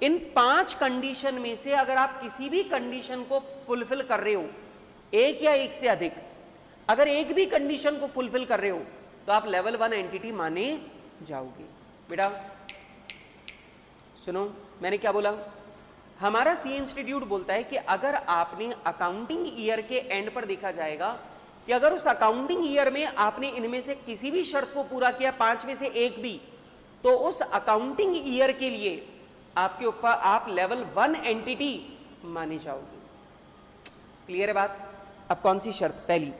इन 5 कंडीशन में से अगर आप किसी भी कंडीशन को फुलफिल कर रहे हो, एक या एक से अधिक, अगर एक भी कंडीशन को फुलफिल कर रहे हो तो आप लेवल 1 एंटिटी माने जाओगे। बेटा सुनो, मैंने क्या बोला? हमारा सी इंस्टीट्यूट बोलता है कि अगर आपने अकाउंटिंग ईयर के एंड पर देखा जाएगा कि अगर उस अकाउंटिंग ईयर में आपने इनमें से किसी भी शर्त को पूरा किया, 5 में से एक भी, तो उस अकाउंटिंग ईयर के लिए आपके ऊपर आप लेवल 1 एंटिटी माने जाओगे। क्लियर है बात? अब कौन सी शर्त? पहली,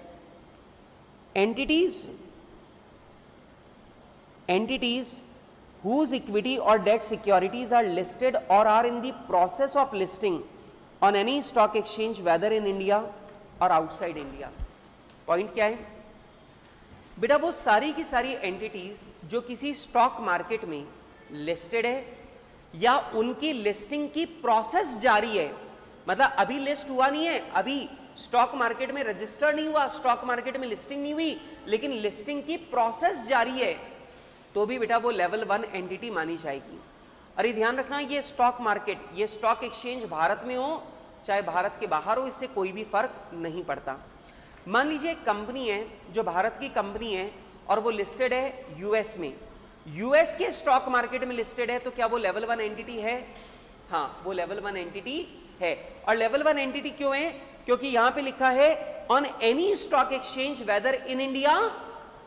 entities whose equity or debt securities are listed or are in the process of listing on any stock exchange whether in India or outside India। Point क्या है बेटा? वो सारी की सारी एंटिटीज जो किसी स्टॉक मार्केट में लिस्टेड है या उनकी लिस्टिंग की प्रोसेस जारी है, मतलब अभी लिस्ट हुआ नहीं है, अभी स्टॉक मार्केट में रजिस्टर नहीं हुआ, स्टॉक मार्केट में लिस्टिंग नहीं हुई, लेकिन लिस्टिंग की प्रोसेस जारी है, तो भी बेटा वो लेवल 1 एंटिटी मानी जाएगी। अरे ध्यान रखना, ये स्टॉक मार्केट, ये स्टॉक एक्सचेंज भारत में हो चाहे भारत के बाहर हो, इससे कोई भी फर्क नहीं पड़ता। मान लीजिए एक कंपनी है जो भारत की कंपनी है और वो लिस्टेड है यूएस में, यूएस के स्टॉक मार्केट में लिस्टेड है, तो क्या वो लेवल 1 एंटिटी है? हाँ, वो लेवल 1 एंटिटी है। और लेवल 1 एंटिटी क्यों है? क्योंकि यहां पे लिखा है on any stock exchange whether in India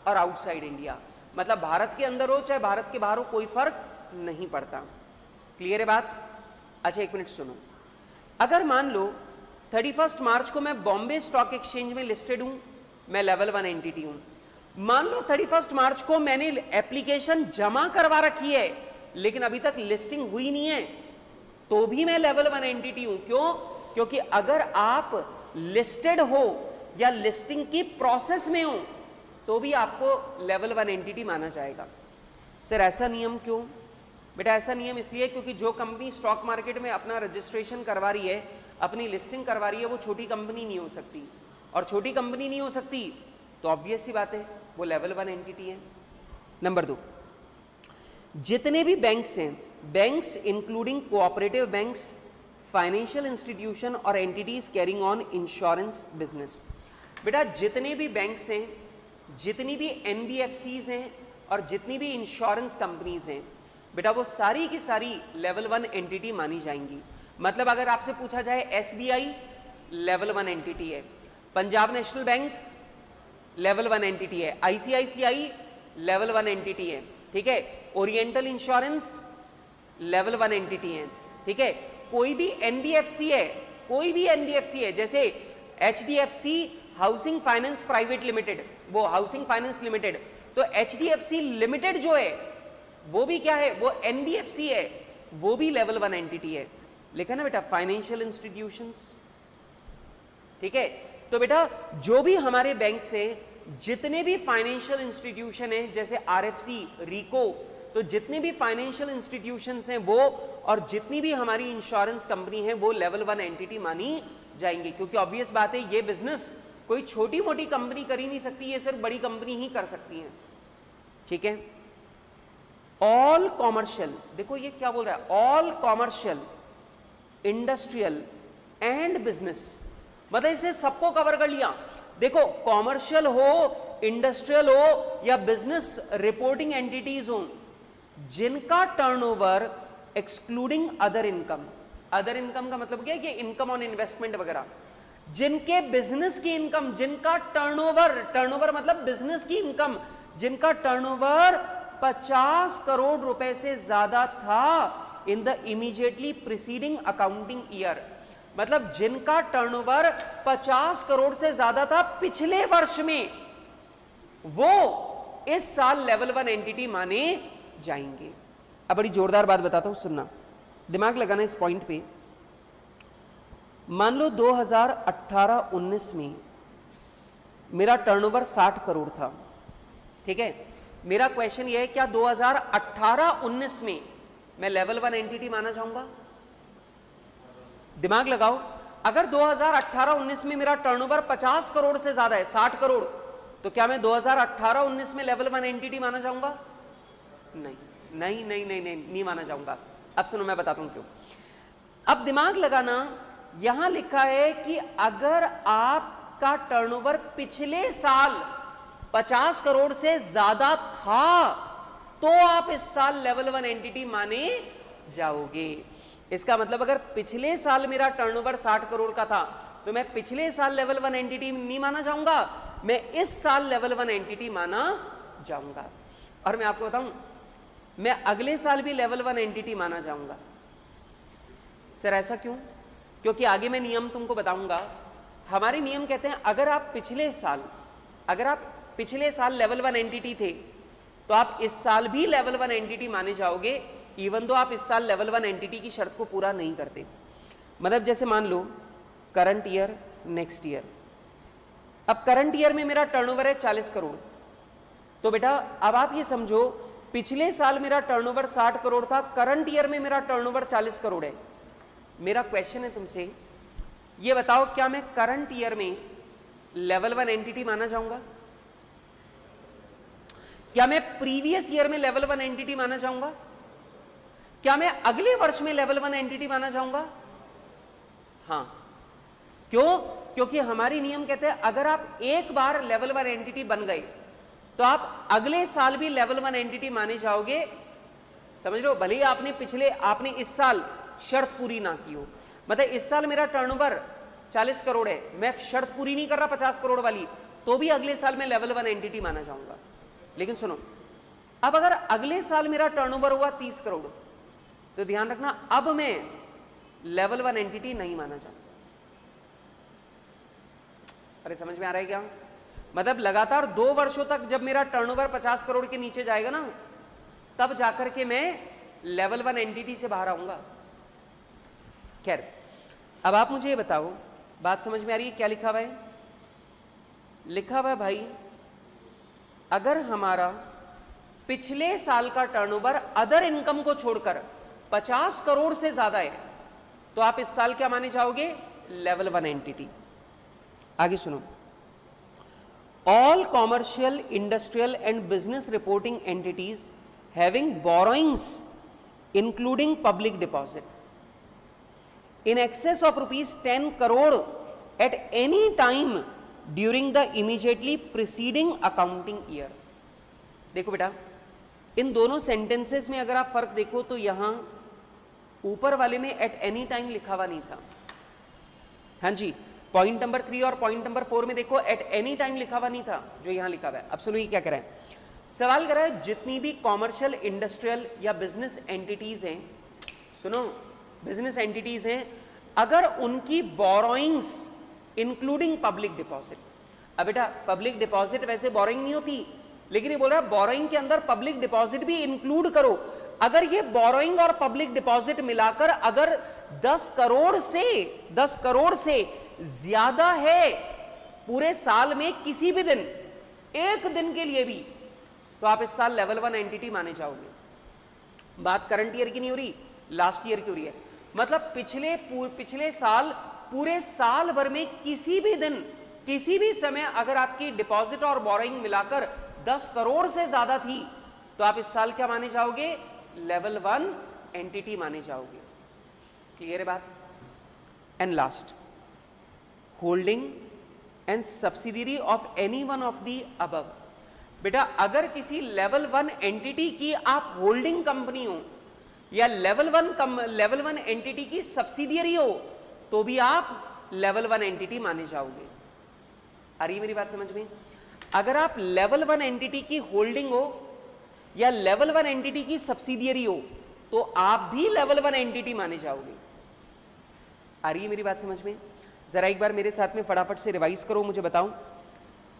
और आउटसाइड इंडिया, मतलब भारत के अंदर हो चाहे भारत के बाहर हो, कोई फर्क नहीं पड़ता। क्लियर है बात? अच्छा एक मिनट सुनो, अगर मान लो 31 मार्च को मैं बॉम्बे स्टॉक एक्सचेंज में लिस्टेड हूं, मैं लेवल 1 एंटिटी हूं। मान लो 31 मार्च को मैंने एप्लीकेशन जमा करवा रखी है लेकिन अभी तक लिस्टिंग हुई नहीं है, तो भी मैं लेवल 1 एंटिटी हूं। क्यों? क्योंकि अगर आप लिस्टेड हो या लिस्टिंग की प्रोसेस में हो तो भी आपको लेवल 1 एंटिटी माना जाएगा। सर ऐसा नियम क्यों? बेटा ऐसा नियम इसलिए क्योंकि जो कंपनी स्टॉक मार्केट में अपना रजिस्ट्रेशन करवा रही है, अपनी लिस्टिंग करवा रही है, वो छोटी कंपनी नहीं हो सकती, और छोटी कंपनी नहीं हो सकती तो ऑब्वियस सी बात है वो लेवल 1 एंटिटी है। नंबर 2, जितने भी बैंक्स हैं, banks including cooperative banks, financial institution or entities carrying on insurance business. बेटा जितने भी बैंक्स हैं, जितनी भी एनबीएफसीज हैं और जितनी भी इंश्योरेंस कंपनीज हैं, बेटा वो सारी की सारी लेवल 1 एंटिटी मानी जाएंगी। मतलब अगर आपसे पूछा जाए एसबीआई लेवल 1 एंटिटी है, Punjab national bank level 1 entity है, आईसीआईसीआई लेवल 1 एंटिटी है, ठीक है, ओरिएंटल इंश्योरेंस लेवल 1 एंटिटी है, ठीक है, कोई भी एनबीएफसी है, कोई भी एनबीएफसी है, जैसे HDFC housing finance private limited, वो हाउसिंग फाइनेंस लिमिटेड, तो एचडीएफसी लिमिटेड जो है वो भी क्या है, वो एनबीएफसी है, वो भी लेवल 1 एंटिटी है। लिखा ना बेटा फाइनेंशियल इंस्टीट्यूशंस, ठीक है। तो बेटा जो भी हमारे बैंक से जितने भी फाइनेंशियल इंस्टीट्यूशन हैं, जैसे आरएफसी, रिको, तो जितने भी फाइनेंशियल इंस्टीट्यूशंस हैं वो, और जितनी भी हमारी इंश्योरेंस कंपनी है वो लेवल 1 एंटिटी मानी जाएंगी, क्योंकि ऑब्वियस बात है ये बिजनेस कोई छोटी मोटी कंपनी कर ही नहीं सकती, ये सिर्फ बड़ी कंपनी ही कर सकती है, ठीक है। ऑल कॉमर्शियल, देखो ये क्या बोल रहा है, all commercial, industrial and business, मतलब इसने सबको कवर कर लिया। देखो कॉमर्शियल हो, इंडस्ट्रियल हो या बिजनेस रिपोर्टिंग एंटिटीज हो, जिनका turnover excluding other income, other income का मतलब क्या है कि इनकम ऑन इन्वेस्टमेंट वगैरह, जिनके बिजनेस की इनकम, जिनका टर्नओवर, टर्नओवर मतलब बिजनेस की इनकम, जिनका टर्नओवर 50 करोड़ रुपए से ज्यादा था in the immediately preceding accounting year, मतलब जिनका टर्नओवर 50 करोड़ से ज्यादा था पिछले वर्ष में, वो इस साल लेवल 1 एंटिटी माने जाएंगे। अब बड़ी जोरदार बात बताता हूं, सुनना, दिमाग लगाना इस पॉइंट पे। मान लो 2018-19 में मेरा टर्नओवर 60 करोड़ था, ठीक है। मेरा क्वेश्चन यह है क्या 2018-19 में मैं लेवल 1 एंटिटी माना जाऊंगा? दिमाग लगाओ, अगर 2018-19 में मेरा टर्नओवर 50 करोड़ से ज्यादा है, 60 करोड़, तो क्या मैं 2018-19 में लेवल 1 एंटिटी माना जाऊंगा? नहीं नहीं नहीं नहीं नहीं, नहीं माना जाऊंगा। अब सुनो मैं बताता हूं क्यों। अब दिमाग लगाना, यहां लिखा है कि अगर आपका टर्नओवर पिछले साल 50 करोड़ से ज्यादा था तो आप इस साल लेवल 1 एंटिटी माने जाओगे। इसका मतलब अगर पिछले साल मेरा टर्नओवर 60 करोड़ का था तो मैं पिछले साल लेवल 1 एंटिटी नहीं माना जाऊंगा, मैं इस साल लेवल 1 एंटिटी माना जाऊंगा। और मैं आपको बताऊं, मैं अगले साल भी लेवल 1 एंटिटी माना जाऊंगा। सर ऐसा क्यों? क्योंकि आगे मैं नियम तुमको बताऊंगा। हमारे नियम कहते हैं अगर आप पिछले साल लेवल 1 एंटिटी थे तो आप इस साल भी लेवल 1 एंटिटी माने जाओगे, इवन दो आप इस साल लेवल 1 एंटिटी की शर्त को पूरा नहीं करते। मतलब जैसे मान लो करंट ईयर, नेक्स्ट ईयर, अब करंट ईयर में मेरा टर्नओवर है 40 करोड़, तो बेटा अब आप ये समझो पिछले साल मेरा टर्नओवर 60 करोड़ था, करंट ईयर में मेरा टर्नओवर 40 करोड़ है। मेरा क्वेश्चन है तुमसे, ये बताओ क्या मैं करंट ईयर में लेवल 1 एंटिटी माना जाऊंगा? क्या मैं प्रीवियस ईयर में लेवल 1 एंटिटी माना जाऊंगा? क्या मैं अगले वर्ष में लेवल 1 एंटिटी माना जाऊंगा? हां। क्यों? क्योंकि हमारी नियम कहते हैं अगर आप एक बार लेवल 1 एंटिटी बन गए तो आप अगले साल भी लेवल 1 एंटिटी माने जाओगे। समझ लो, भले ही आपने इस साल शर्त पूरी ना की हो। मतलब इस साल मेरा टर्नओवर 40 करोड़ है, मैं शर्त पूरी नहीं कर रहा 50 करोड़ वाली, तो भी अगले साल मैं लेवल 1 एंटिटी माना जाऊंगा। लेकिन सुनो, अब अगर अगले साल मेरा टर्नओवर हुआ 30 करोड़ तो ध्यान रखना अब मैं लेवल 1 एंटिटी नहीं माना जाऊंगा। अरे समझ में आ रहा है क्या? मतलब लगातार 2 वर्षों तक जब मेरा टर्नओवर 50 करोड़ के नीचे जाएगा ना, तब जाकर के मैं लेवल 1 एंटिटी से बाहर आऊंगा। खैर, अब आप मुझे ये बताओ, बात समझ में आ रही है? क्या लिखा हुआ है? लिखा हुआ है भाई, अगर हमारा पिछले साल का टर्नओवर अदर इनकम को छोड़कर 50 करोड़ से ज्यादा है तो आप इस साल क्या माने जाओगे? Level 1 entity. आगे सुनो, all commercial, industrial and business reporting entities having borrowings including public deposit in excess of rupees 10 crore at any time during the immediately preceding accounting year। देखो बेटा, इन दोनों सेंटेंसेस में अगर आप फर्क देखो तो यहां ऊपर वाले में एट एनी टाइम लिखा हुआ नहीं था। हाँ जी, पॉइंट नंबर 3 और पॉइंट नंबर 4 में देखो एट एनी टाइम लिखा हुआ नहीं था, जो यहां लिखा हुआ है। अब सुनो ये क्या कह रहा है, सवाल कर रहा है जितनी भी कॉमर्शियल, इंडस्ट्रियल या बिजनेस एंटिटीज हैं, सुनो बिजनेस एंटिटीज हैं, अगर उनकी बोरोइंग्स इंक्लूडिंग पब्लिक डिपॉजिट, अब बेटा पब्लिक डिपॉजिट वैसे बोरोइंग नहीं होती, लेकिन ये बोल रहा है बोरोइंग के अंदर पब्लिक डिपॉजिट भी इंक्लूड करो। अगर ये बोरोइंग और पब्लिक डिपॉजिट मिलाकर अगर 10 करोड़ से ज्यादा है पूरे साल में किसी भी दिन, एक दिन के लिए भी, तो आप इस साल लेवल 1 एंटिटी माने जाओगे। बात करंट ईयर की नहीं हो रही, लास्ट ईयर की हो रही है। मतलब पिछले साल, पूरे साल भर में किसी भी दिन, किसी भी समय अगर आपकी डिपॉजिट और बोरोइंग मिलाकर 10 करोड़ से ज्यादा थी, तो आप इस साल क्या माने जाओगे, लेवल 1 एंटिटी माने जाओगे। क्लियर है बात? And last, holding and subsidiary of any one of the above. बेटा अगर किसी लेवल 1 एंटिटी की आप होल्डिंग कंपनी हो या लेवल 1 एंटिटी की सब्सिडियरी हो, तो भी आप लेवल 1 एंटिटी माने जाओगे। आ रही है मेरी बात समझ में? अगर आप लेवल 1 एंटिटी की होल्डिंग हो या लेवल 1 एंटिटी की सब्सिडियरी हो, तो आप भी लेवल 1 एंटिटी माने जाओगे। आ रही है मेरी बात समझ में? जरा एक बार मेरे साथ में फटाफट से रिवाइज करो, मुझे बताओ।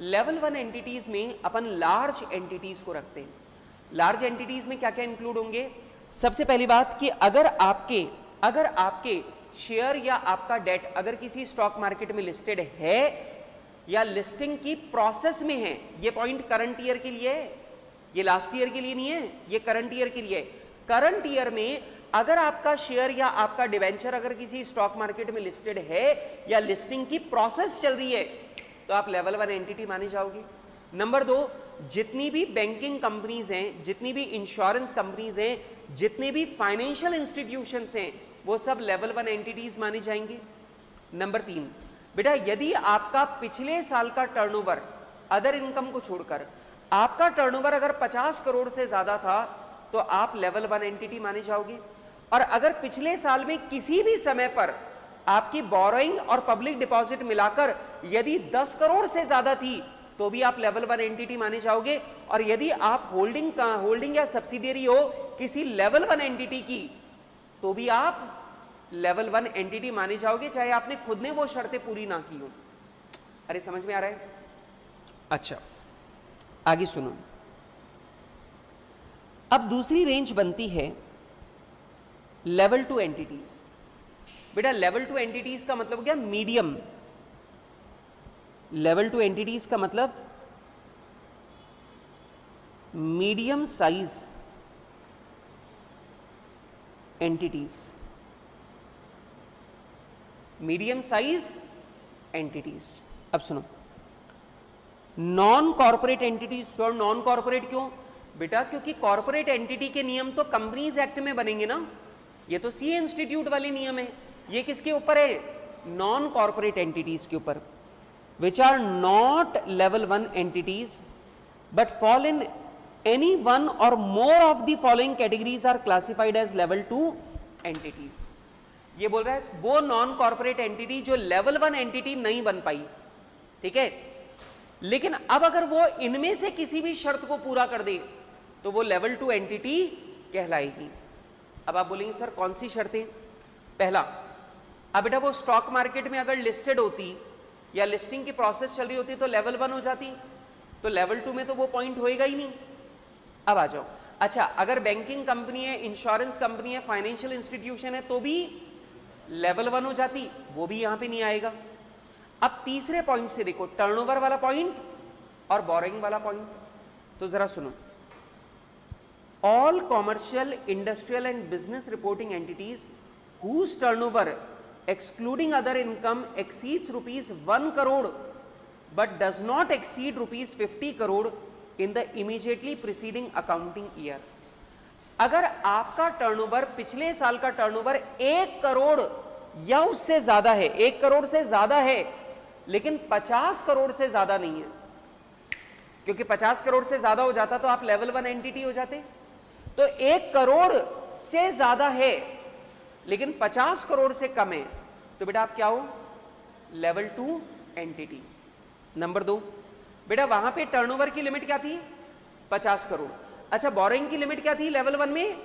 लेवल 1 एंटिटीज में अपन लार्ज एंटिटीज को रखते हैं। लार्ज एंटिटीज में क्या क्या इंक्लूड होंगे? सबसे पहली बात कि अगर आपके शेयर या आपका डेट अगर किसी स्टॉक मार्केट में लिस्टेड है या लिस्टिंग की प्रोसेस में है, ये पॉइंट करंट ईयर के लिए है, ये लास्ट ईयर के लिए नहीं है, ये करंट ईयर के लिए है। करंट ईयर में अगर आपका शेयर या आपका डिवेंचर अगर किसी स्टॉक मार्केट में लिस्टेड है या लिस्टिंग की प्रोसेस चल रही है, तो आप लेवल 1 एंटिटी माने जाओगे। नंबर 2, जितनी भी बैंकिंग कंपनीज हैं, जितनी भी इंश्योरेंस कंपनीज हैं, जितने भी फाइनेंशियल इंस्टीट्यूशंस हैं, वो सब लेवल 1 एंटिटीज माने जाएंगे। नंबर 3, बेटा यदि आपका पिछले साल का टर्नओवर, अदर इनकम को छोड़कर आपका टर्नओवर अगर 50 करोड़ से ज्यादा था, तो आप लेवल 1 एंटिटी माने जाओगे। और अगर पिछले साल में किसी भी समय पर आपकी बोरोइंग और पब्लिक डिपॉजिट मिलाकर यदि 10 करोड़ से ज्यादा थी, तो भी आप लेवल 1 एंटिटी माने जाओगे। और यदि आप होल्डिंग या सब्सिडियरी हो किसी लेवल 1 एंटिटी की, तो भी आप लेवल 1 एंटिटी माने जाओगे, चाहे आपने खुद ने वो शर्तें पूरी ना की हो। अरे समझ में आ रहा है? अच्छा आगे सुनो। अब दूसरी रेंज बनती है लेवल 2 एंटिटीज। बेटा लेवल 2 एंटिटीज का मतलब क्या? मीडियम। लेवल 2 एंटिटीज का मतलब medium size entities. Medium size entities. अब सुनो, नॉन कॉर्पोरेट एंटिटीज। और नॉन कॉर्पोरेट क्यों? बेटा क्योंकि कॉर्पोरेट एंटिटी के नियम तो कंपनीज एक्ट में बनेंगे ना, ये तो सीए इंस्टीट्यूट वाले नियम है। ये किसके ऊपर है? नॉन कॉर्पोरेट एंटिटीज के ऊपर। Which are not level 1 entities but fall in any one or more of the following categories are classified as level 2 entities. ये बोल रहा है वो नॉन कॉर्पोरेट एंटिटी जो लेवल 1 एंटिटी नहीं बन पाई, ठीक है, लेकिन अब अगर वो इनमें से किसी भी शर्त को पूरा कर दे, तो वो लेवल 2 एंटिटी कहलाएगी। अब आप बोलेंगे सर कौन सी शर्तें? पहला, अब बेटा वो स्टॉक मार्केट में अगर लिस्टेड होती या लिस्टिंग की प्रोसेस चल रही होती तो लेवल 1 हो जाती, तो लेवल 2 में तो वो पॉइंट होएगा ही नहीं। अब आ जाओ, अच्छा अगर बैंकिंग कंपनी है, इंश्योरेंस कंपनी है, फाइनेंशियल इंस्टीट्यूशन है, तो भी लेवल 1 हो जाती, वो भी यहां पे नहीं आएगा। अब तीसरे पॉइंट से देखो, टर्नओवर वाला पॉइंट और बोरोइंग वाला पॉइंट, तो जरा सुनो। All commercial, industrial and business reporting entities whose turnover excluding other income exceeds rupees 1 crore but does not exceed rupees 50 crore in the immediately preceding accounting year। अगर आपका turnover पिछले साल का टर्नओवर 1 करोड़ या उससे ज्यादा है, 1 करोड़ से ज्यादा है, लेकिन 50 करोड़ से ज्यादा नहीं है, क्योंकि 50 करोड़ से ज्यादा हो जाता तो आप लेवल 1 एंटिटी हो जाते, तो 1 करोड़ से ज्यादा है लेकिन 50 करोड़ से कम है, तो बेटा आप क्या हो, लेवल 2 एंटिटी। नंबर 2, बेटा वहां पे टर्नओवर की लिमिट क्या थी, 50 करोड़। अच्छा, बोरोइंग की लिमिट क्या थी लेवल 1 में,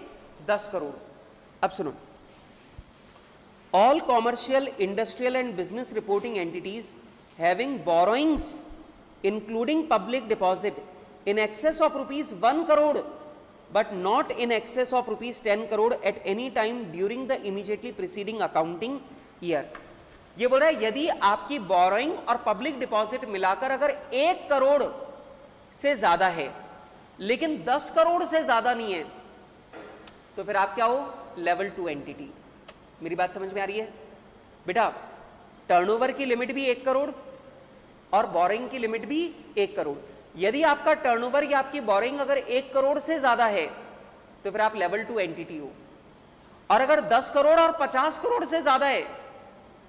10 करोड़। अब सुनो, all commercial, industrial and business reporting entities having borrowings including public deposit in excess of rupees 1 crore but not in excess of rupees 10 crore at any time during the immediately preceding accounting year। ये बोल रहा है यदि आपकी borrowing और public deposit मिलाकर अगर 1 करोड़ से ज्यादा है लेकिन 10 करोड़ से ज्यादा नहीं है, तो फिर आप क्या हो, लेवल 2 एंटिटी। मेरी बात समझ में आ रही है बेटा? टर्नओवर की लिमिट भी 1 करोड़ और बोरोइंग की लिमिट भी 1 करोड़। यदि आपका टर्नओवर या आपकी बोरोइंग अगर 1 करोड़ से ज्यादा है तो फिर आप लेवल 2 एंटिटी हो, और अगर 10 करोड़ और 50 करोड़ से ज्यादा है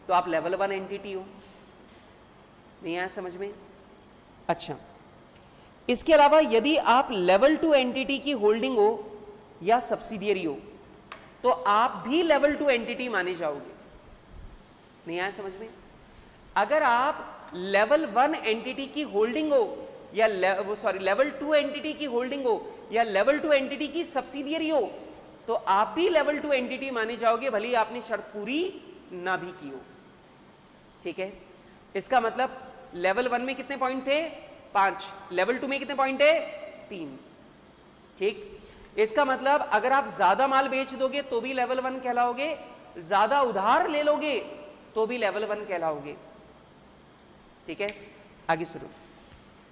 तो आप लेवल 1 एंटिटी हो। नहीं आया समझ में? अच्छा, इसके अलावा यदि आप लेवल 2 एंटिटी की होल्डिंग हो या सब्सिडियरी हो तो आप भी लेवल 2 एंटिटी माने जाओगे। नहीं आया समझ में? अगर आप लेवल 1 एंटिटी की होल्डिंग हो या लेवल 2 एंटिटी की होल्डिंग हो या लेवल 2 एंटिटी की सब्सिडियरी हो तो आप भी लेवल 2 एंटिटी माने जाओगे, भले ही आपने शर्त पूरी ना भी की हो। ठीक है, इसका मतलब लेवल 1 में कितने पॉइंट थे, 5, लेवल 2 में कितने पॉइंट है, 3। ठीक, इसका मतलब अगर आप ज्यादा माल बेच दोगे तो भी लेवल 1 कहलाओगे, ज्यादा उधार ले लोगे तो भी लेवल 1 कहलाओगे। ठीक है, आगे सुनो।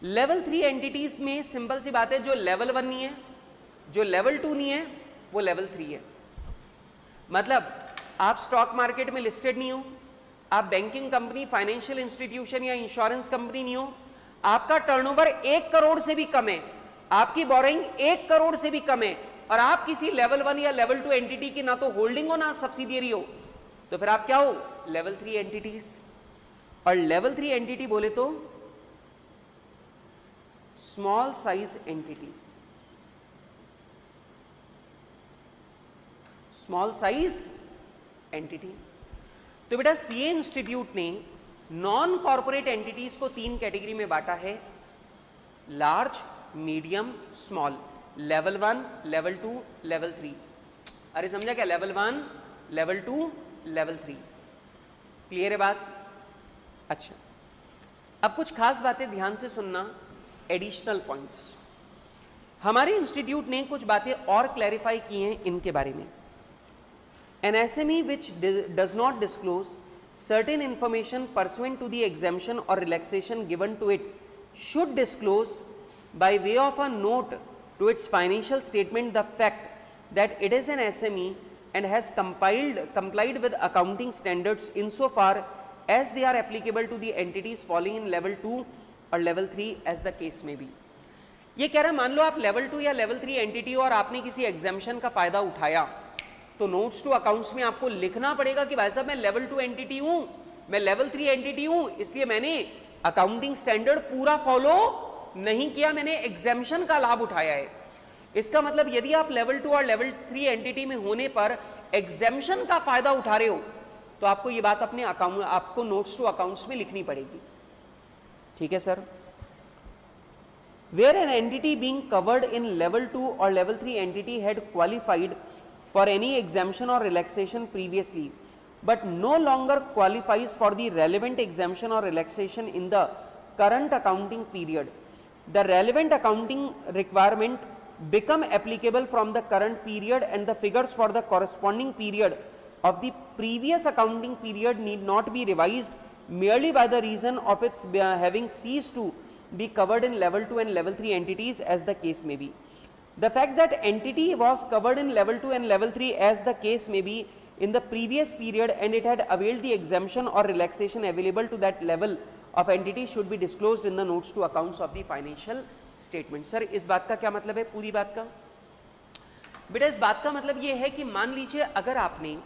लेवल 3 एंटिटीज में सिंपल सी बात है, जो लेवल 1 नहीं है, जो लेवल 2 नहीं है, वो लेवल 3 है। मतलब आप स्टॉक मार्केट में लिस्टेड नहीं हो, आप बैंकिंग कंपनी, फाइनेंशियल इंस्टीट्यूशन या इंश्योरेंस कंपनी नहीं हो, आपका टर्नओवर 1 करोड़ से भी कम है, आपकी बोरोइंग 1 करोड़ से भी कम है, और आप किसी लेवल 1 या लेवल 2 एंटिटी की ना तो होल्डिंग हो ना सब्सिडियरी हो, तो फिर आप क्या हो, लेवल 3 एंटिटीज। और लेवल 3 एंटिटी बोले तो small size entity, small size entity. तो बेटा सीए इंस्टीट्यूट ने नॉन कॉर्पोरेट एंटिटीज को 3 कैटेगरी में बांटा है, large, medium, small, level 1, level 2, level 3। अरे समझा क्या, लेवल 1, लेवल 2, लेवल 3। क्लियर है बात? अच्छा, अब कुछ खास बातें ध्यान से सुनना, एडिशनल पॉइंट्स। हमारे इंस्टीट्यूट ने कुछ बातें और क्लैरिफाई की हैं इनके बारे में। An SME which does not disclose certain information pursuant to the exemption or relaxation given to it should disclose by way of a note to its financial statement the fact that it is an SME and has complied with accounting standards insofar as they are applicable to the entities falling in level 2 or level 3 as the case may be। ये कह रहा है, मान लो आप level 2 या level 3 entity हो और आपने किसी एग्जाम्पशन का फायदा उठाया, तो नोट्स टू अकाउंट्स में आपको लिखना पड़ेगा कि भाई साहब मैं लेवल 2 एंटिटी हूं, मैं लेवल 3 एंटिटी हूं, इसलिए मैंने अकाउंटिंग स्टैंडर्ड पूरा फॉलो नहीं किया, मैंने एग्जाम्पशन का लाभ उठाया है। इसका मतलब यदि आप लेवल 2 और लेवल 3 एंटिटी में होने पर एग्जाम्पशन का फायदा उठा रहे हो तो आपको ये बात अपने अकाउंट, आपको नोट्स टू अकाउंट्स में लिखनी पड़ेगी। ठीक है sir? Where an entity being covered in level 2 or level 3 entity had qualified for any exemption or relaxation previously but no longer qualifies for the relevant exemption or relaxation in the current accounting period, the relevant accounting requirement become applicable from the current period and the figures for the corresponding period of the previous accounting period need not be revised merely by the reason of its having ceased to be covered in level 2 and level 3 entities as the case may be. The fact that entity was covered in level 2 and level 3 as the case may be in the previous period and it had availed the exemption or relaxation available to that level of entity should be disclosed in the notes to accounts of the financial statement। Sir इस बात का क्या मतलब है, पूरी बात का? बेटा इस बात का मतलब ये है कि मान लीजिए अगर आपने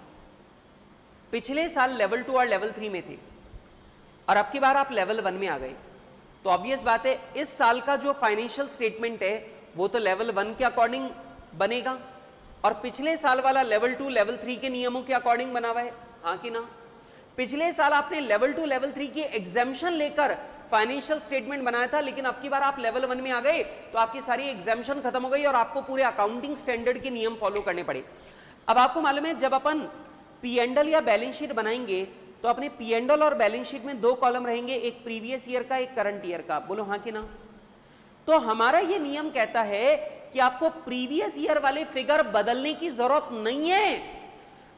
पिछले साल लेवल 2 और लेवल 3 में थे और अब की बार आप लेवल 1 में आ गए, तो ऑब्वियस बात है इस साल का जो फाइनेंशियल स्टेटमेंट है वो तो लेवल 1 के अकॉर्डिंग बनेगा, और पिछले साल वाला लेवल 2 लेवल 3 के नियमों के अकॉर्डिंग बना हुआ है, हाँ कि ना? पिछले साल आपने लेवल 2 लेवल 3 की एग्जाम्शन लेकर फाइनेंशियल स्टेटमेंट बनाया था, लेकिन अब की बार आप लेवल 1 में आ गए तो आपकी सारी एग्जाम्शन खत्म हो गई और आपको पूरे अकाउंटिंग स्टैंडर्ड के नियम फॉलो करने पड़े। अब आपको मालूम है जब अपन P&L या बैलेंस शीट बनाएंगे तो अपने P&L और बैलेंस शीट में दो कॉलम रहेंगे, एक प्रीवियस ईयर का, एक करंट ईयर का। बोलो हाँ कि ना? तो हमारा ये नियम कहता है कि आपको प्रीवियस ईयर वाले फिगर बदलने की जरूरत नहीं है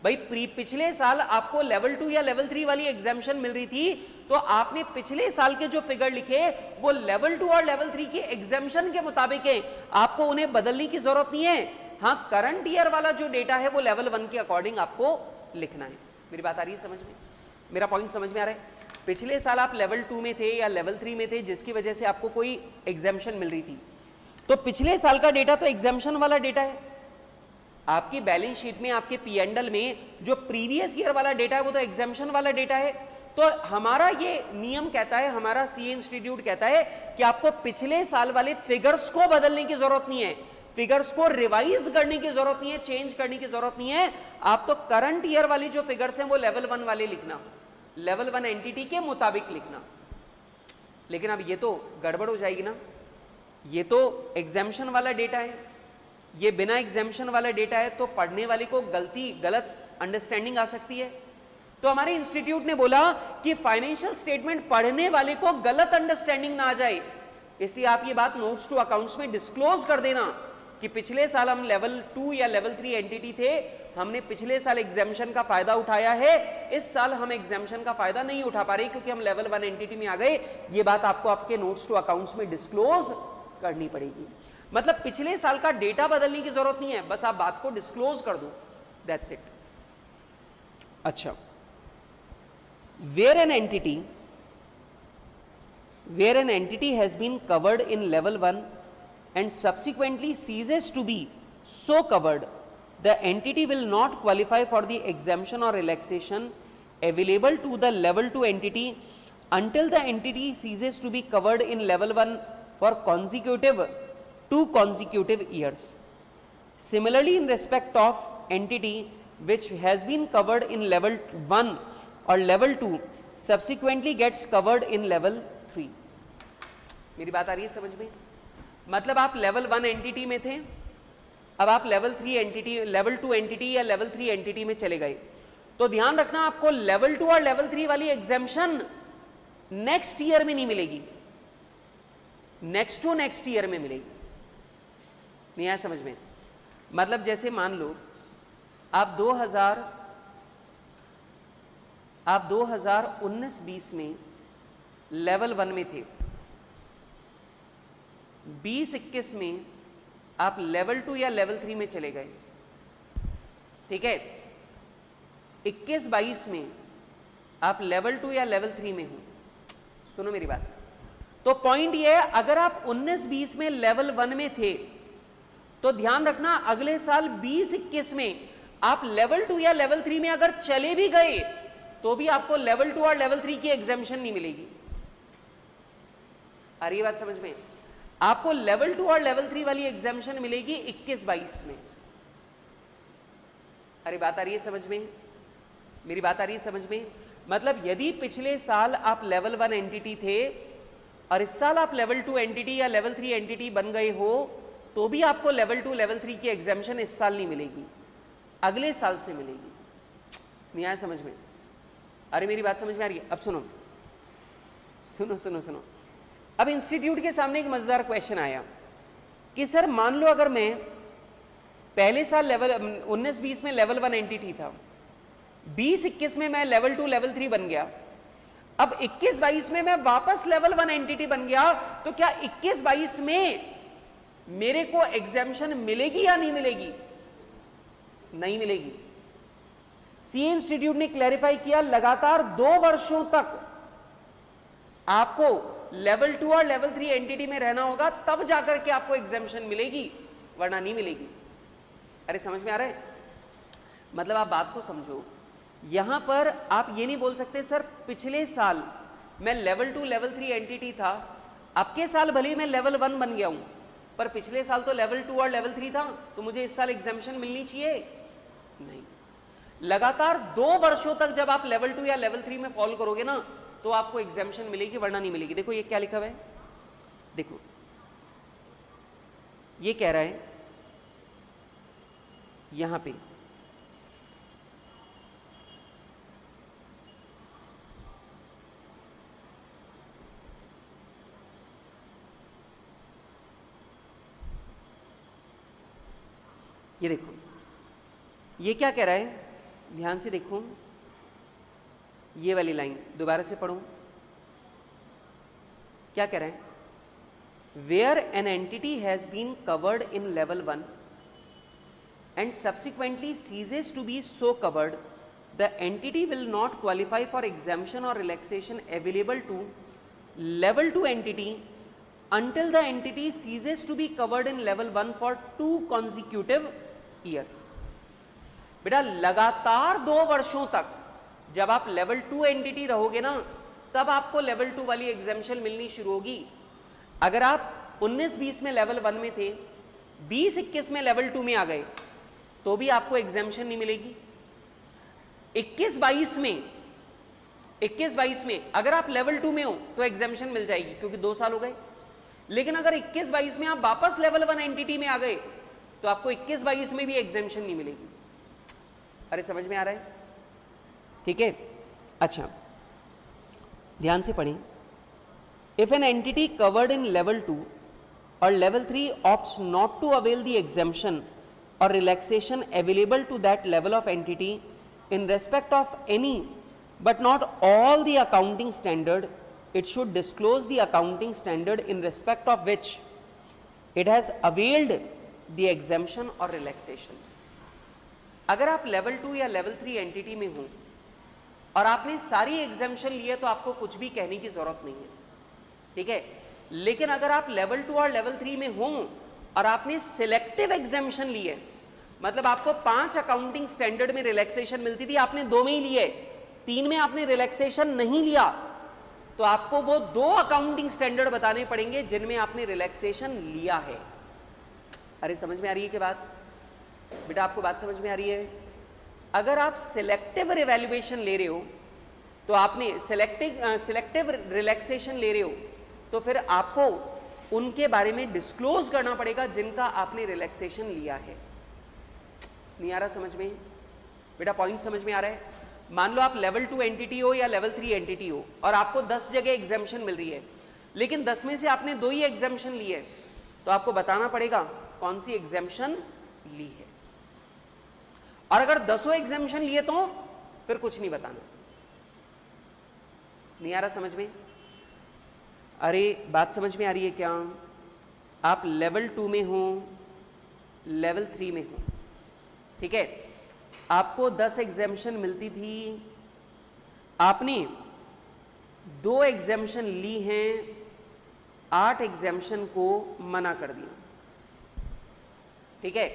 भाई। पिछले साल आपको लेवल 2 या लेवल 3 वाली एग्जाम्शन मिल रही थी तो आपने पिछले साल के जो फिगर लिखे वो लेवल 2 और लेवल 3 की एग्जाम्शन के मुताबिक है, आपको उन्हें बदलने की जरूरत नहीं है। हाँ, करंट ईयर वाला जो डेटा है वो लेवल 1 के अकॉर्डिंग आपको लिखना है। मेरी बात आ रही है समझ में? मेरा पॉइंट समझ में आ रहा है? पिछले साल आप लेवल 2 में थे या लेवल 3 में थे जिसकी वजह से आपको कोई एग्जाम्शन मिल रही थी, तो पिछले साल का डेटा तो एग्जाम्शन वाला डेटा है। आपकी बैलेंस शीट में, आपके P&L में जो प्रीवियस ईयर वाला डेटा है वो तो एग्जाम्शन वाला डेटा है। तो हमारा ये नियम कहता है, हमारा CA इंस्टीट्यूट कहता है कि आपको पिछले साल वाले फिगर्स को बदलने की जरूरत नहीं है, फिगर्स को रिवाइज करने की जरूरत नहीं है, चेंज करने की जरूरत नहीं है। आप तो करंट ईयर वाली जो फिगर्स हैं वो लेवल 1 वाले लिखना, लेवल 1 एंटिटी के मुताबिक लिखना। लेकिन अब ये तो गड़बड़ हो जाएगी ना, ये तो एग्जाम्शन वाला डेटा है, ये बिना एग्जाम्शन वाला डेटा है, तो पढ़ने वाले को गलत अंडरस्टैंडिंग आ सकती है। तो हमारे इंस्टीट्यूट ने बोला कि फाइनेंशियल स्टेटमेंट पढ़ने वाले को गलत अंडरस्टैंडिंग ना आ जाए, इसलिए आप ये बात नोट्स टू अकाउंट्स में डिस्क्लोज कर देना कि पिछले साल हम लेवल 2 या लेवल 3 एंटिटी थे, हमने पिछले साल एग्जाम्शन का फायदा उठाया है, इस साल हम एग्जाम्शन का फायदा नहीं उठा पा रहे क्योंकि हम लेवल 1 एंटिटी में आ गए। ये बात आपको आपके नोट्स टू अकाउंट्स में डिस्क्लोज करनी पड़ेगी। मतलब पिछले साल का डेटा बदलने की जरूरत नहीं है, बस आप बात को डिस्क्लोज कर दो, दैट्स इट। अच्छा, where an entity has been covered in level 1 and subsequently ceases to be so covered, the entity will not qualify for the exemption or relaxation available to the level 2 entity until the entity ceases to be covered in level 1 for 2 consecutive years. Similarly, in respect of entity which has been covered in level 1 or level 2 subsequently gets covered in level 3. मेरी बात आ रही है समझ में? मतलब आप level 1 entity में थे, अब आप लेवल 2 एंटिटी या लेवल 3 एंटिटी में चले गए, तो ध्यान रखना आपको लेवल 2 और लेवल 3 वाली एग्जाम्शन नेक्स्ट ईयर में नहीं मिलेगी, नेक्स्ट टू नेक्स्ट ईयर में मिलेगी। नहीं आया समझ में? मतलब जैसे मान लो आप 2019-20 में लेवल 1 में थे, 2021 में आप लेवल 2 या लेवल 3 में चले गए, ठीक है? 21-22 में आप लेवल 2 या लेवल 3 में हो। सुनो मेरी बात, तो पॉइंट ये है, अगर आप 19-20 में लेवल 1 में थे तो ध्यान रखना अगले साल 20-21 में आप लेवल 2 या लेवल 3 में अगर चले भी गए तो भी आपको लेवल 2 और लेवल 3 की एग्जाम्शन नहीं मिलेगी। आ रही बात समझ में? आपको लेवल 2 और लेवल 3 वाली एग्जाम्शन मिलेगी 21-22 में। अरे बात आ रही है समझ में? मेरी बात आ रही है समझ में? मतलब यदि पिछले साल आप लेवल 1 एंटिटी थे और इस साल आप लेवल 2 एंटिटी या लेवल 3 एंटिटी बन गए हो तो भी आपको लेवल 2 लेवल 3 की एग्जाम्शन इस साल नहीं मिलेगी, अगले साल से मिलेगी। नहीं आया समझ में? अरे मेरी बात समझ में आ रही है? अब सुनो सुनो सुनो सुनो, अब इंस्टीट्यूट के सामने एक मजेदार क्वेश्चन आया कि सर मान लो अगर मैं पहले साल लेवल 19-20 में लेवल 1 एंटिटी था, 20-21 में मैं लेवल 2 लेवल 3 बन गया, अब 21-22 में मैं वापस लेवल 1 एंटिटी बन गया, तो क्या 21-22 में मेरे को एग्जाम्शन मिलेगी या नहीं मिलेगी? नहीं मिलेगी। सीए इंस्टीट्यूट ने क्लैरिफाई किया, लगातार 2 वर्षों तक आपको लेवल 2 और लेवल 3 एंटिटी में रहना होगा, तब जाकर के आपको एग्जाम्शन मिलेगी, वरना नहीं मिलेगी। अरे समझ में आ रहा है? मतलब आप बात को समझो, यहां पर आप ये नहीं बोल सकते सर पिछले साल मैं लेवल 2 लेवल 3 एंटिटी था, अब के साल भले ही मैं लेवल 1 बन गया हूं, पर पिछले साल तो लेवल 2 और लेवल 3 था, तो मुझे इस साल एग्जामिशन मिलनी चाहिए नहीं। लगातार 2 वर्षों तक जब आप लेवल 2 या लेवल 3 में फॉल करोगे ना, तो आपको एग्जामिशन मिलेगी, वरना नहीं मिलेगी। देखो ये क्या लिखा हुआ है, देखो ये कह रहा है यहां पे ये देखो, ये क्या कह रहा है, ध्यान से देखो, ये वाली लाइन दोबारा से पढ़ो, क्या कह रहा है, where an entity has been covered in level 1 and subsequently ceases to be so covered, the entity will not qualify for exemption or relaxation available to level 2 entity until the entity ceases to be covered in level 1 for 2 consecutive years। बेटा लगातार 2 वर्षों तक जब आप level 2 entity रहोगे ना, तब आपको लेवल 2 वाली एग्जामिशन मिलनी शुरू होगी। अगर आप 19-20 में लेवल 1 में थे, 20-21 में लेवल 2 में आ गए, तो भी आपको एग्जामिशन नहीं मिलेगी। 21-22 में अगर आप लेवल 2 में हो तो एग्जामिशन मिल जाएगी, क्योंकि 2 साल हो गए। लेकिन अगर 21-22 में आप वापस लेवल 1 एंटिटी में आ गए, तो आपको 21-22 में भी एग्जामिशन नहीं मिलेगी। अरे समझ में आ रहा है? ठीक है, अच्छा ध्यान से पढ़ें। If an entity covered in level 2 or level 3 opts not to avail the exemption or relaxation available to that level of entity in respect of any but not all the accounting standard, it should disclose the accounting standard in respect of which it has availed the exemption or relaxation। अगर आप level 2 या level 3 entity में हो और आपने सारी exemption ली है, तो आपको कुछ भी कहने की जरूरत नहीं है, ठीक है। लेकिन अगर आप लेवल 2 और लेवल 3 में हो और आपने सिलेक्टिव एग्जाम्पशन ली है, मतलब आपको 5 अकाउंटिंग स्टैंडर्ड में रिलैक्सेशन मिलती थी, आपने 2 में ही लिए, 3 में आपने रिलैक्सेशन नहीं लिया, तो आपको वो 2 अकाउंटिंग स्टैंडर्ड बताने पड़ेंगे जिनमें आपने रिलैक्सेशन लिया है। अरे समझ में आ रही है कि बात? बेटा आपको बात समझ में आ रही है? अगर आप सिलेक्टिव रिवैल्यूएशन ले रहे हो, तो आपने सिलेक्टिव रिलैक्सेशन ले रहे हो, तो फिर आपको उनके बारे में डिस्क्लोज करना पड़ेगा जिनका आपने रिलैक्सेशन लिया है। नहीं आ रहा समझ में? बेटा पॉइंट समझ में आ रहा है? मान लो आप लेवल 2 एंटिटी हो या लेवल 3 एंटिटी हो और आपको 10 जगह एग्जाम्पशन मिल रही है, लेकिन 10 में से आपने 2 ही एग्जाम्पशन ली है, तो आपको बताना पड़ेगा कौन सी एग्जाम्पशन ली है। और अगर 10 एग्जाम्पशन लिए तो फिर कुछ नहीं बताना। नहीं आ रहा समझ में? अरे बात समझ में आ रही है क्या? आप लेवल 2 में हो, लेवल 3 में हो, ठीक है, आपको 10 एग्जाम्पशन मिलती थी, आपने 2 एग्जाम्पशन ली हैं, 8 एग्जाम्पशन को मना कर दिया, ठीक है।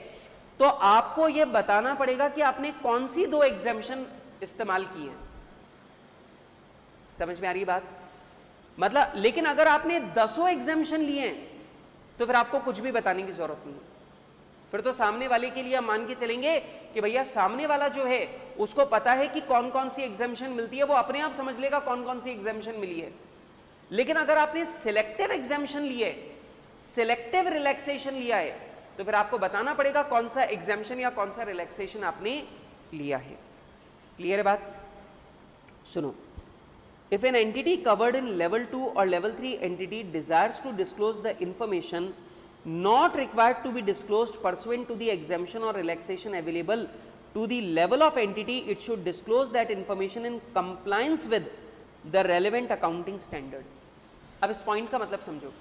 तो आपको यह बताना पड़ेगा कि आपने कौन सी 2 एग्जाम्पशन इस्तेमाल की हैं। समझ में आ रही है बात? मतलब लेकिन अगर आपने 10 एग्जाम्पशन लिए हैं, तो फिर आपको कुछ भी बताने की जरूरत नहीं है। फिर तो सामने वाले के लिए हम मान के चलेंगे कि भैया सामने वाला जो है उसको पता है कि कौन कौन सी एग्जाम्पशन मिलती है, वो अपने आप समझ लेगा कौन कौन सी एग्जाम्पशन मिली है। लेकिन अगर आपने सिलेक्टिव एग्जाम्पशन लिए, सिलेक्टिव रिलैक्सेशन लिया है, तो फिर आपको बताना पड़ेगा कौन सा एग्जाम्पशन या कौन सा रिलैक्सेशन आपने लिया है। क्लियर है बात? सुनो, if an entity covered in level 2 or level 3 entity desires to disclose the information not required to be disclosed pursuant to the exemption or relaxation available to the level of entity, it should disclose that information in compliance with the relevant accounting standard। अब इस point का मतलब समझो।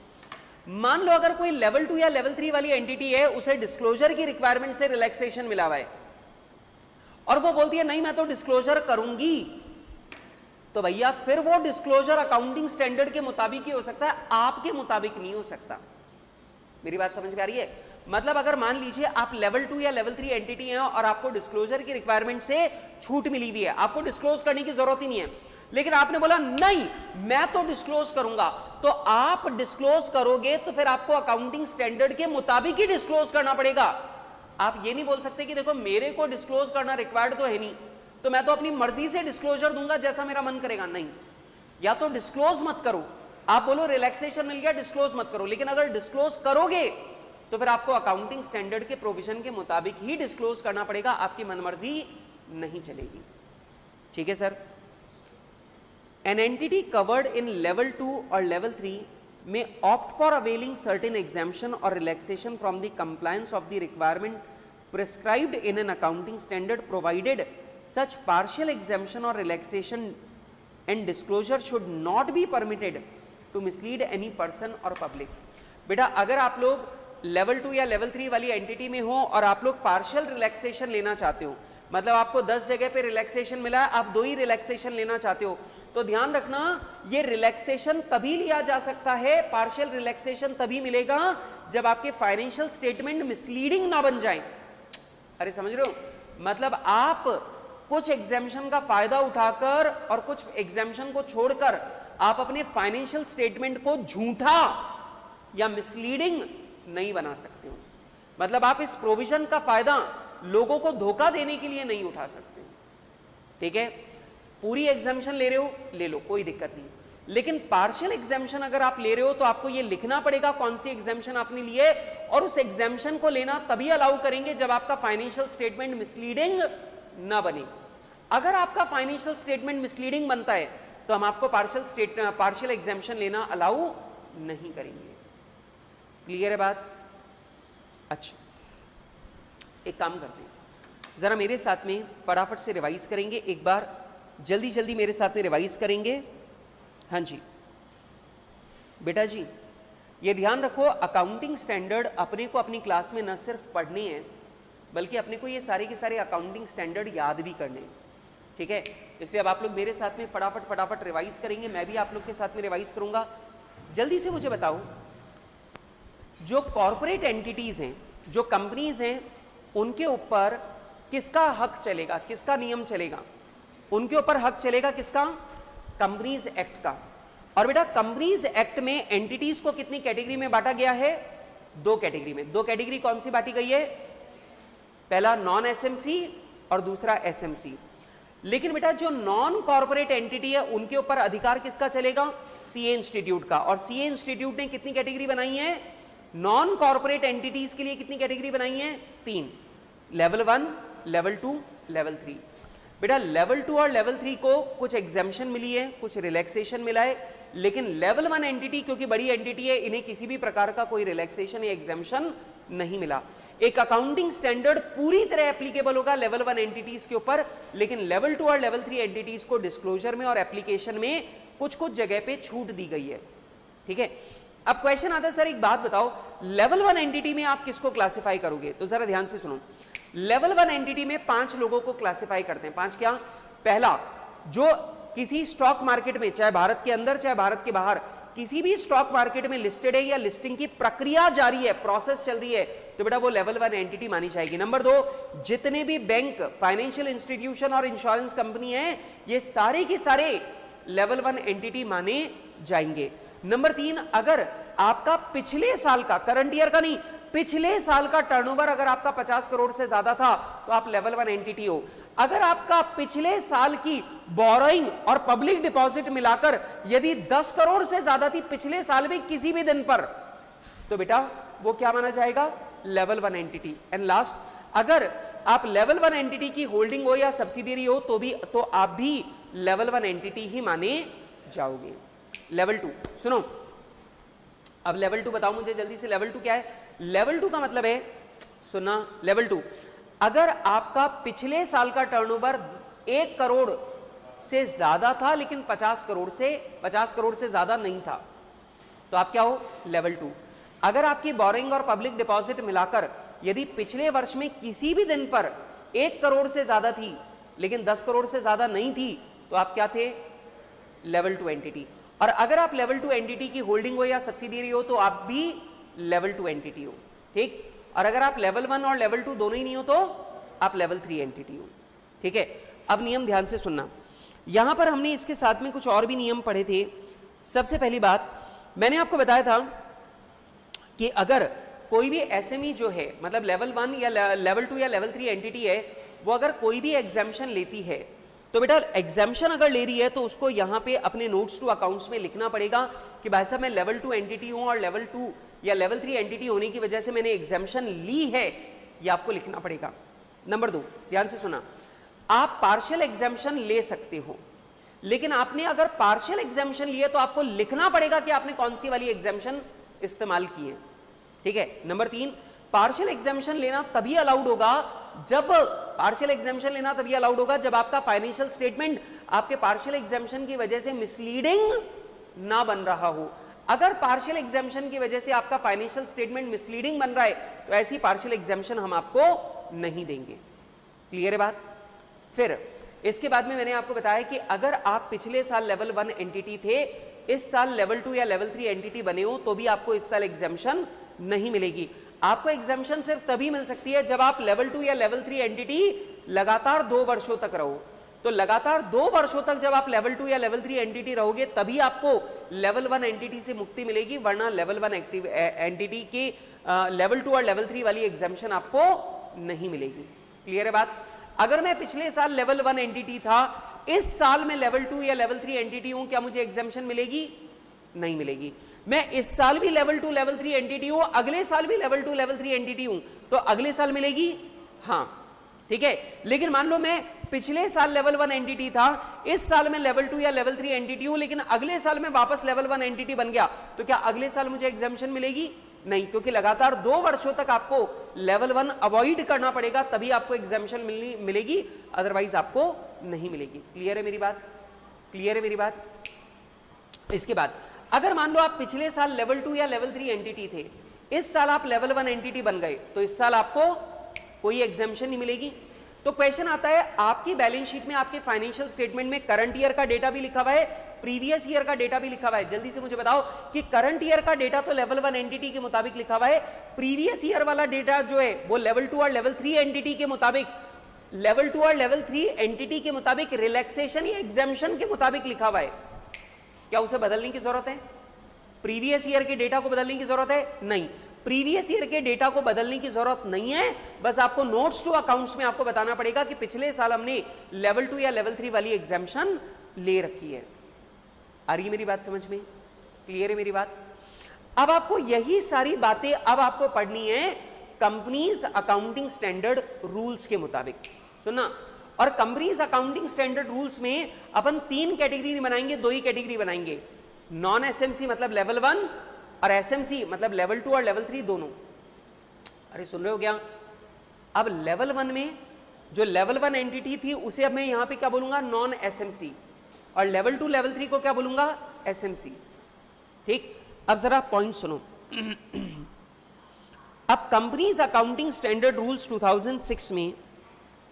मान लो अगर कोई level 2 या level 3 वाली एंटिटी है, उसे डिस्क्लोजर की रिक्वायरमेंट से रिलैक्सेशन मिला हुआ है और वो बोलती है नहीं मैं तो डिस्क्लोजर करूंगी, तो भैया फिर वो डिस्क्लोजर अकाउंटिंग स्टैंडर्ड के मुताबिक ही हो सकता है, आपके मुताबिक नहीं हो सकता। मेरी बात समझ में आ रही है? मतलब अगर मान लीजिए आप लेवल 2 या लेवल 3 एंटिटी हैं और आपको डिस्क्लोजर की रिक्वायरमेंट से छूट मिली हुई है, आपको डिस्क्लोज करने की जरूरत ही नहीं है, लेकिन आपने बोला नहीं मैं तो डिस्क्लोज करूंगा, तो आप डिस्क्लोज करोगे तो फिर आपको अकाउंटिंग स्टैंडर्ड के मुताबिक ही डिस्क्लोज करना पड़ेगा। आप ये नहीं बोल सकते कि देखो मेरे को डिस्क्लोज करना रिक्वायर्ड तो है नहीं, तो मैं तो अपनी मर्जी से डिस्क्लोजर दूंगा जैसा मेरा मन करेगा। नहीं, या तो डिस्क्लोज मत करो, आप बोलो रिलैक्सेशन मिल गया डिस्क्लोज मत करो, लेकिन अगर डिस्क्लोज करोगे तो फिर आपको अकाउंटिंग स्टैंडर्ड के प्रोविजन के मुताबिक ही डिस्क्लोज करना पड़ेगा, आपकी मनमर्जी नहीं चलेगी। ठीक है sir. An entity covered in level 2 or level 3 may opt for availing certain exemption or relaxation from the compliance of the requirement prescribed in an accounting standard, provided such partial exemption or relaxation and disclosure should not be permitted to mislead any person or public। बेटा अगर आप लोग level 2 या level 3 वाली entity में हो और आप लोग पार्शियल रिलैक्सेशन लेना चाहते हो, मतलब आपको 10 जगह पे रिलैक्सेशन मिला है, आप 2 ही रिलैक्सेशन लेना चाहते हो, तो ध्यान रखना ये रिलैक्सेशन तभी लिया जा सकता है, पार्शियल रिलैक्सेशन तभी मिलेगा जब आपके फाइनेंशियल स्टेटमेंट मिसलीडिंग ना बन जाए। अरे समझ रहे हो, मतलब आप कुछ एग्जेम्पशन का फायदा उठाकर और कुछ एग्जेम्पशन को छोड़कर आप अपने फाइनेंशियल स्टेटमेंट को झूठा या मिसलीडिंग नहीं बना सकते हो। मतलब आप इस प्रोविजन का फायदा लोगों को धोखा देने के लिए नहीं उठा सकते। ठीक है, पूरी एग्जामिशन ले रहे हो ले लो, कोई दिक्कत नहीं, लेकिन पार्शियल एग्जामिशन अगर आप ले रहे हो तो आपको ये लिखना पड़ेगा कौन सी एग्जामिशन आपने ली है, और उस एग्जामिशन को लेना तभी अलाउ करेंगे जब आपका फाइनेंशियल स्टेटमेंट मिसलीडिंग ना बने। अगर आपका फाइनेंशियल स्टेटमेंट मिसलीडिंग बनता है तो हम आपको पार्शियल एग्जामिशन लेना अलाउ नहीं करेंगे। क्लियर है बात? अच्छा, एक काम करते हैं, जरा मेरे साथ में फटाफट से रिवाइज करेंगे, एक बार जल्दी जल्दी मेरे साथ में रिवाइज करेंगे। हाँ जी बेटा जी, ये ध्यान रखो अकाउंटिंग स्टैंडर्ड अपने को अपनी क्लास में न सिर्फ पढ़ने हैं बल्कि अपने को ये सारे के सारे अकाउंटिंग स्टैंडर्ड याद भी करने हैं। ठीक है, इसलिए अब आप लोग मेरे साथ में फटाफट रिवाइज करेंगे, मैं भी आप लोग के साथ में रिवाइज करूंगा। जल्दी से मुझे बताओ, जो कॉर्पोरेट एंटिटीज हैं, जो कंपनीज हैं, उनके ऊपर किसका हक चलेगा, किसका नियम चलेगा? उनके ऊपर हक चलेगा किसका? कंपनीज एक्ट का। और बेटा कंपनीज एक्ट में एंटिटीज को कितनी कैटेगरी में बांटा गया है? 2 कैटेगरी में। 2 कैटेगरी कौन सी बांटी गई है? पहला नॉन एसएमसी और दूसरा एसएमसी। लेकिन बेटा जो नॉन कॉर्पोरेट एंटिटी है उनके ऊपर अधिकार किसका चलेगा? सीए इंस्टीट्यूट का। और सीए इंस्टीट्यूट ने कितनी कैटेगरी बनाई है? नॉन कॉर्पोरेट एंटिटीज के लिए कितनी कैटेगरी बनाई है? 3, लेवल 1, लेवल 2, लेवल 3। बेटा लेवल 2 और लेवल 3 को कुछ एग्जेम्पशन मिली है, कुछ रिलैक्सेशन मिला है, लेकिन लेवल 1 एंटिटी क्योंकि बड़ी एंटिटी है, इन्हें किसी भी प्रकार का कोई रिलैक्सेशन या एग्जेम्पशन नहीं मिला। एक अकाउंटिंग स्टैंडर्ड पूरी तरह एप्लीकेबल होगा लेवल 1 एंटिटीज के ऊपर, लेकिन लेवल 2 और लेवल 3 एंटिटीज को डिस्क्लोजर में और एप्लीकेशन में कुछ कुछ जगह पे छूट दी गई है। ठीक है, अब क्वेश्चन आता है सर एक बात बताओ, लेवल 1 एंटिटी में आप किसको क्लासिफाई करोगे? तो जरा ध्यान से सुनो, लेवल 1 एंटिटी में 5 लोगों को क्लासिफाई करते हैं। 5 क्या? पहला, जो किसी स्टॉक मार्केट में, चाहे भारत के अंदर चाहे भारत के बाहर, किसी भी स्टॉक मार्केट में लिस्टेड है या लिस्टिंग की प्रक्रिया जारी है, प्रोसेस चल रही है, तो बेटा वो लेवल 1 एंटिटी मानी जाएगी। नंबर 2, जितने भी बैंक, फाइनेंशियल इंस्टीट्यूशन और इंश्योरेंस कंपनी है, ये सारे के सारे लेवल 1 एंटिटी माने जाएंगे। नंबर 3, अगर आपका पिछले साल का, करंट ईयर का नहीं, पिछले साल का टर्नओवर अगर आपका 50 करोड़ से ज्यादा था तो आप लेवल 1 एंटिटी हो। अगर आपका पिछले साल की बोरोइंग और पब्लिक डिपॉजिट मिलाकर यदि 10 करोड़ से ज्यादा थी पिछले साल में किसी भी दिन पर, तो बेटा वो क्या माना जाएगा? Level 1 entity. एंड लास्ट, अगर आप लेवल 1 एंटिटी की होल्डिंग हो या सब्सिडियरी हो तो आप भी लेवल 1 एंटिटी ही माने जाओगे। लेवल 2 सुनो, अब लेवल 2 बताओ मुझे जल्दी से, लेवल 2 क्या है? लेवल 2 का मतलब है, सुना, लेवल 2, अगर आपका पिछले साल का टर्नओवर 1 करोड़ से ज्यादा था लेकिन 50 करोड़ से ज्यादा नहीं था, तो आप क्या हो? लेवल 2। अगर आपकी बोरिंग और पब्लिक डिपॉजिट मिलाकर यदि पिछले वर्ष में किसी भी दिन पर 1 करोड़ से ज्यादा थी लेकिन 10 करोड़ से ज्यादा नहीं थी, तो आप क्या थे? Level 2 entity. और अगर आप लेवल 2 एंटिटी की होल्डिंग हो या सब्सिडियरी हो तो आप भी लेवल 2 एंटिटी हो। ठीक, और अगर आप लेवल 1 और लेवल 2 दोनों ही नहीं हो तो आप लेवल 3 एंटिटी हो। ठीक है, अब नियम ध्यान से सुनना, यहां पर हमने इसके साथ में कुछ और भी नियम पढ़े थे। सबसे पहली बात मैंने आपको बताया था कि अगर कोई भी एसएमई जो है, मतलब लेवल 1 या लेवल 2 या लेवल 3 एंटिटी है, वो अगर कोई भी एग्जाम्शन लेती है तो बेटा एग्जाम्शन अगर ले रही है तो उसको यहां पे अपने नोट्स टू अकाउंट्स में लिखना पड़ेगा कि भाई साहब मैं लेवल 2 एंटिटी हूं और लेवल 2 या लेवल 3 एंटिटी होने की वजह से मैंने एग्जाम्शन ली है, ये आपको लिखना पड़ेगा। नंबर 2, ध्यान से सुना, आप पार्शियल एग्जाम्शन ले सकते हो, लेकिन आपने अगर पार्शियल एग्जाम्शन लिए तो आपको लिखना पड़ेगा कि आपने कौन सी वाली एग्जाम्शन इस्तेमाल की है, ठीक है। नंबर 3, पार्शियल एग्जाम्शन लेना तभी अलाउड होगा जब आपका फाइनेंशियल स्टेटमेंट आपके पार्शियल एग्जाम्शन की वजह से मिसलीडिंग ना बन रहा हो। अगर पार्शियल एग्जाम्शन की वजह से आपका फाइनेंशियल स्टेटमेंट मिसलीडिंग बन रहा है तो ऐसी पार्शियल एग्जाम्शन हम आपको नहीं देंगे। क्लियर है बात? फिर इसके बाद में मैंने आपको बताया कि अगर आप पिछले साल लेवल 1 एंटिटी थे, इस साल लेवल 2 या लेवल 3 एंटिटी बने हो, तो भी आपको इस साल एग्जाम्शन नहीं मिलेगी। आपको एग्जाम्शन सिर्फ तभी मिल सकती है जब आप लेवल 2 या लेवल 3 एंटिटी लगातार 2 वर्षों तक रहो। तो लगातार 2 वर्षों तक जब आप लेवल 2 या लेवल 3 एंटिटी रहोगे तभी आपको लेवल 1 एंटिटी से मुक्ति मिलेगी, वरना लेवल 1 एंटिटी के लेवल 2 और लेवल 3 वाली एग्जाम्शन आपको नहीं मिलेगी। क्लियर है बात? अगर मैं पिछले साल लेवल 1 एंटिटी था, इस साल में लेवल 2 या लेवल 3 एंटिटी हूं, क्या मुझे एग्जाम्शन मिलेगी? नहीं मिलेगी। मैं इस साल भी लेवल 2 लेवल 3 एंटिटी हूं, अगले साल भी लेवल 2 लेवल 3 एंटिटी हूं, तो अगले साल मिलेगी, हां, ठीक है। लेकिन मान लो मैं पिछले साल लेवल 1 एंटिटी था, इस साल में लेवल 2 या लेवल 3 एंटिटी हूं, लेकिन अगले साल में वापस लेवल 1 एंटिटी बन गया, तो क्या अगले साल मुझे एग्जाम्शन मिलेगी? नहीं, क्योंकि लगातार 2 वर्षों तक आपको लेवल 1 अवॉइड करना पड़ेगा, तभी आपको एग्जाम्शन मिलेगी, अदरवाइज आपको नहीं मिलेगी। क्लियर है मेरी बात? क्लियर है मेरी बात? इसके बाद अगर मान लो आप पिछले साल लेवल 2 या लेवल 3 एंटिटी थे, इस साल आप लेवल 1 एंटिटी बन गए, तो इस साल आपको कोई एग्जाम्शन नहीं मिलेगी। तो क्वेश्चन आता है, आपकी बैलेंस शीट में, आपके फाइनेंशियल स्टेटमेंट में करंट ईयर का डेटा भी लिखा हुआ है, प्रीवियस ईयर का डेटा भी लिखा हुआ है। जल्दी से मुझे बताओ कि करंट ईयर का डेटा तो लेवल 1 एंटिटी के मुताबिक लिखा हुआ है, प्रीवियस ईयर वाला डेटा जो है वो लेवल 2 और लेवल 3 एंटिटी के मुताबिक, लेवल 2 और लेवल 3 एंटिटी के मुताबिक रिलैक्सेशन या एग्जाम्शन के मुताबिक लिखा हुआ है। क्या उसे बदलने की जरूरत है? प्रीवियस ईयर के डेटा को बदलने की जरूरत है? नहीं, प्रीवियस ईयर के डेटा को बदलने की जरूरत नहीं है। बस आपको नोट्स टू अकाउंट्स में आपको बताना पड़ेगा कि पिछले साल हमने लेवल 2 या लेवल 3 वाली एग्जाम्शन ले रखी है। आ रही है मेरी बात समझ में? क्लियर है मेरी बात? अब आपको यही सारी बातें अब आपको पढ़नी है कंपनीज अकाउंटिंग स्टैंडर्ड रूल्स के मुताबिक। सुनना, और कंपनीज अकाउंटिंग स्टैंडर्ड रूल्स में अपन 3 कैटेगरी नहीं बनाएंगे, 2 ही कैटेगरी बनाएंगे। नॉन एसएमसी मतलब लेवल 1 और एसएमसी मतलब लेवल 2 और लेवल 3 दोनों। अरे सुन रहे हो क्या? अब लेवल 1 में जो लेवल 1 एंटिटी थी उसे अब मैं यहां पे क्या बोलूंगा? नॉन एसएमसी, और लेवल 2 लेवल 3 को क्या बोलूंगा? एसएमसी। ठीक, अब जरा पॉइंट सुनो। अब कंपनीज अकाउंटिंग स्टैंडर्ड रूल्स 2006 में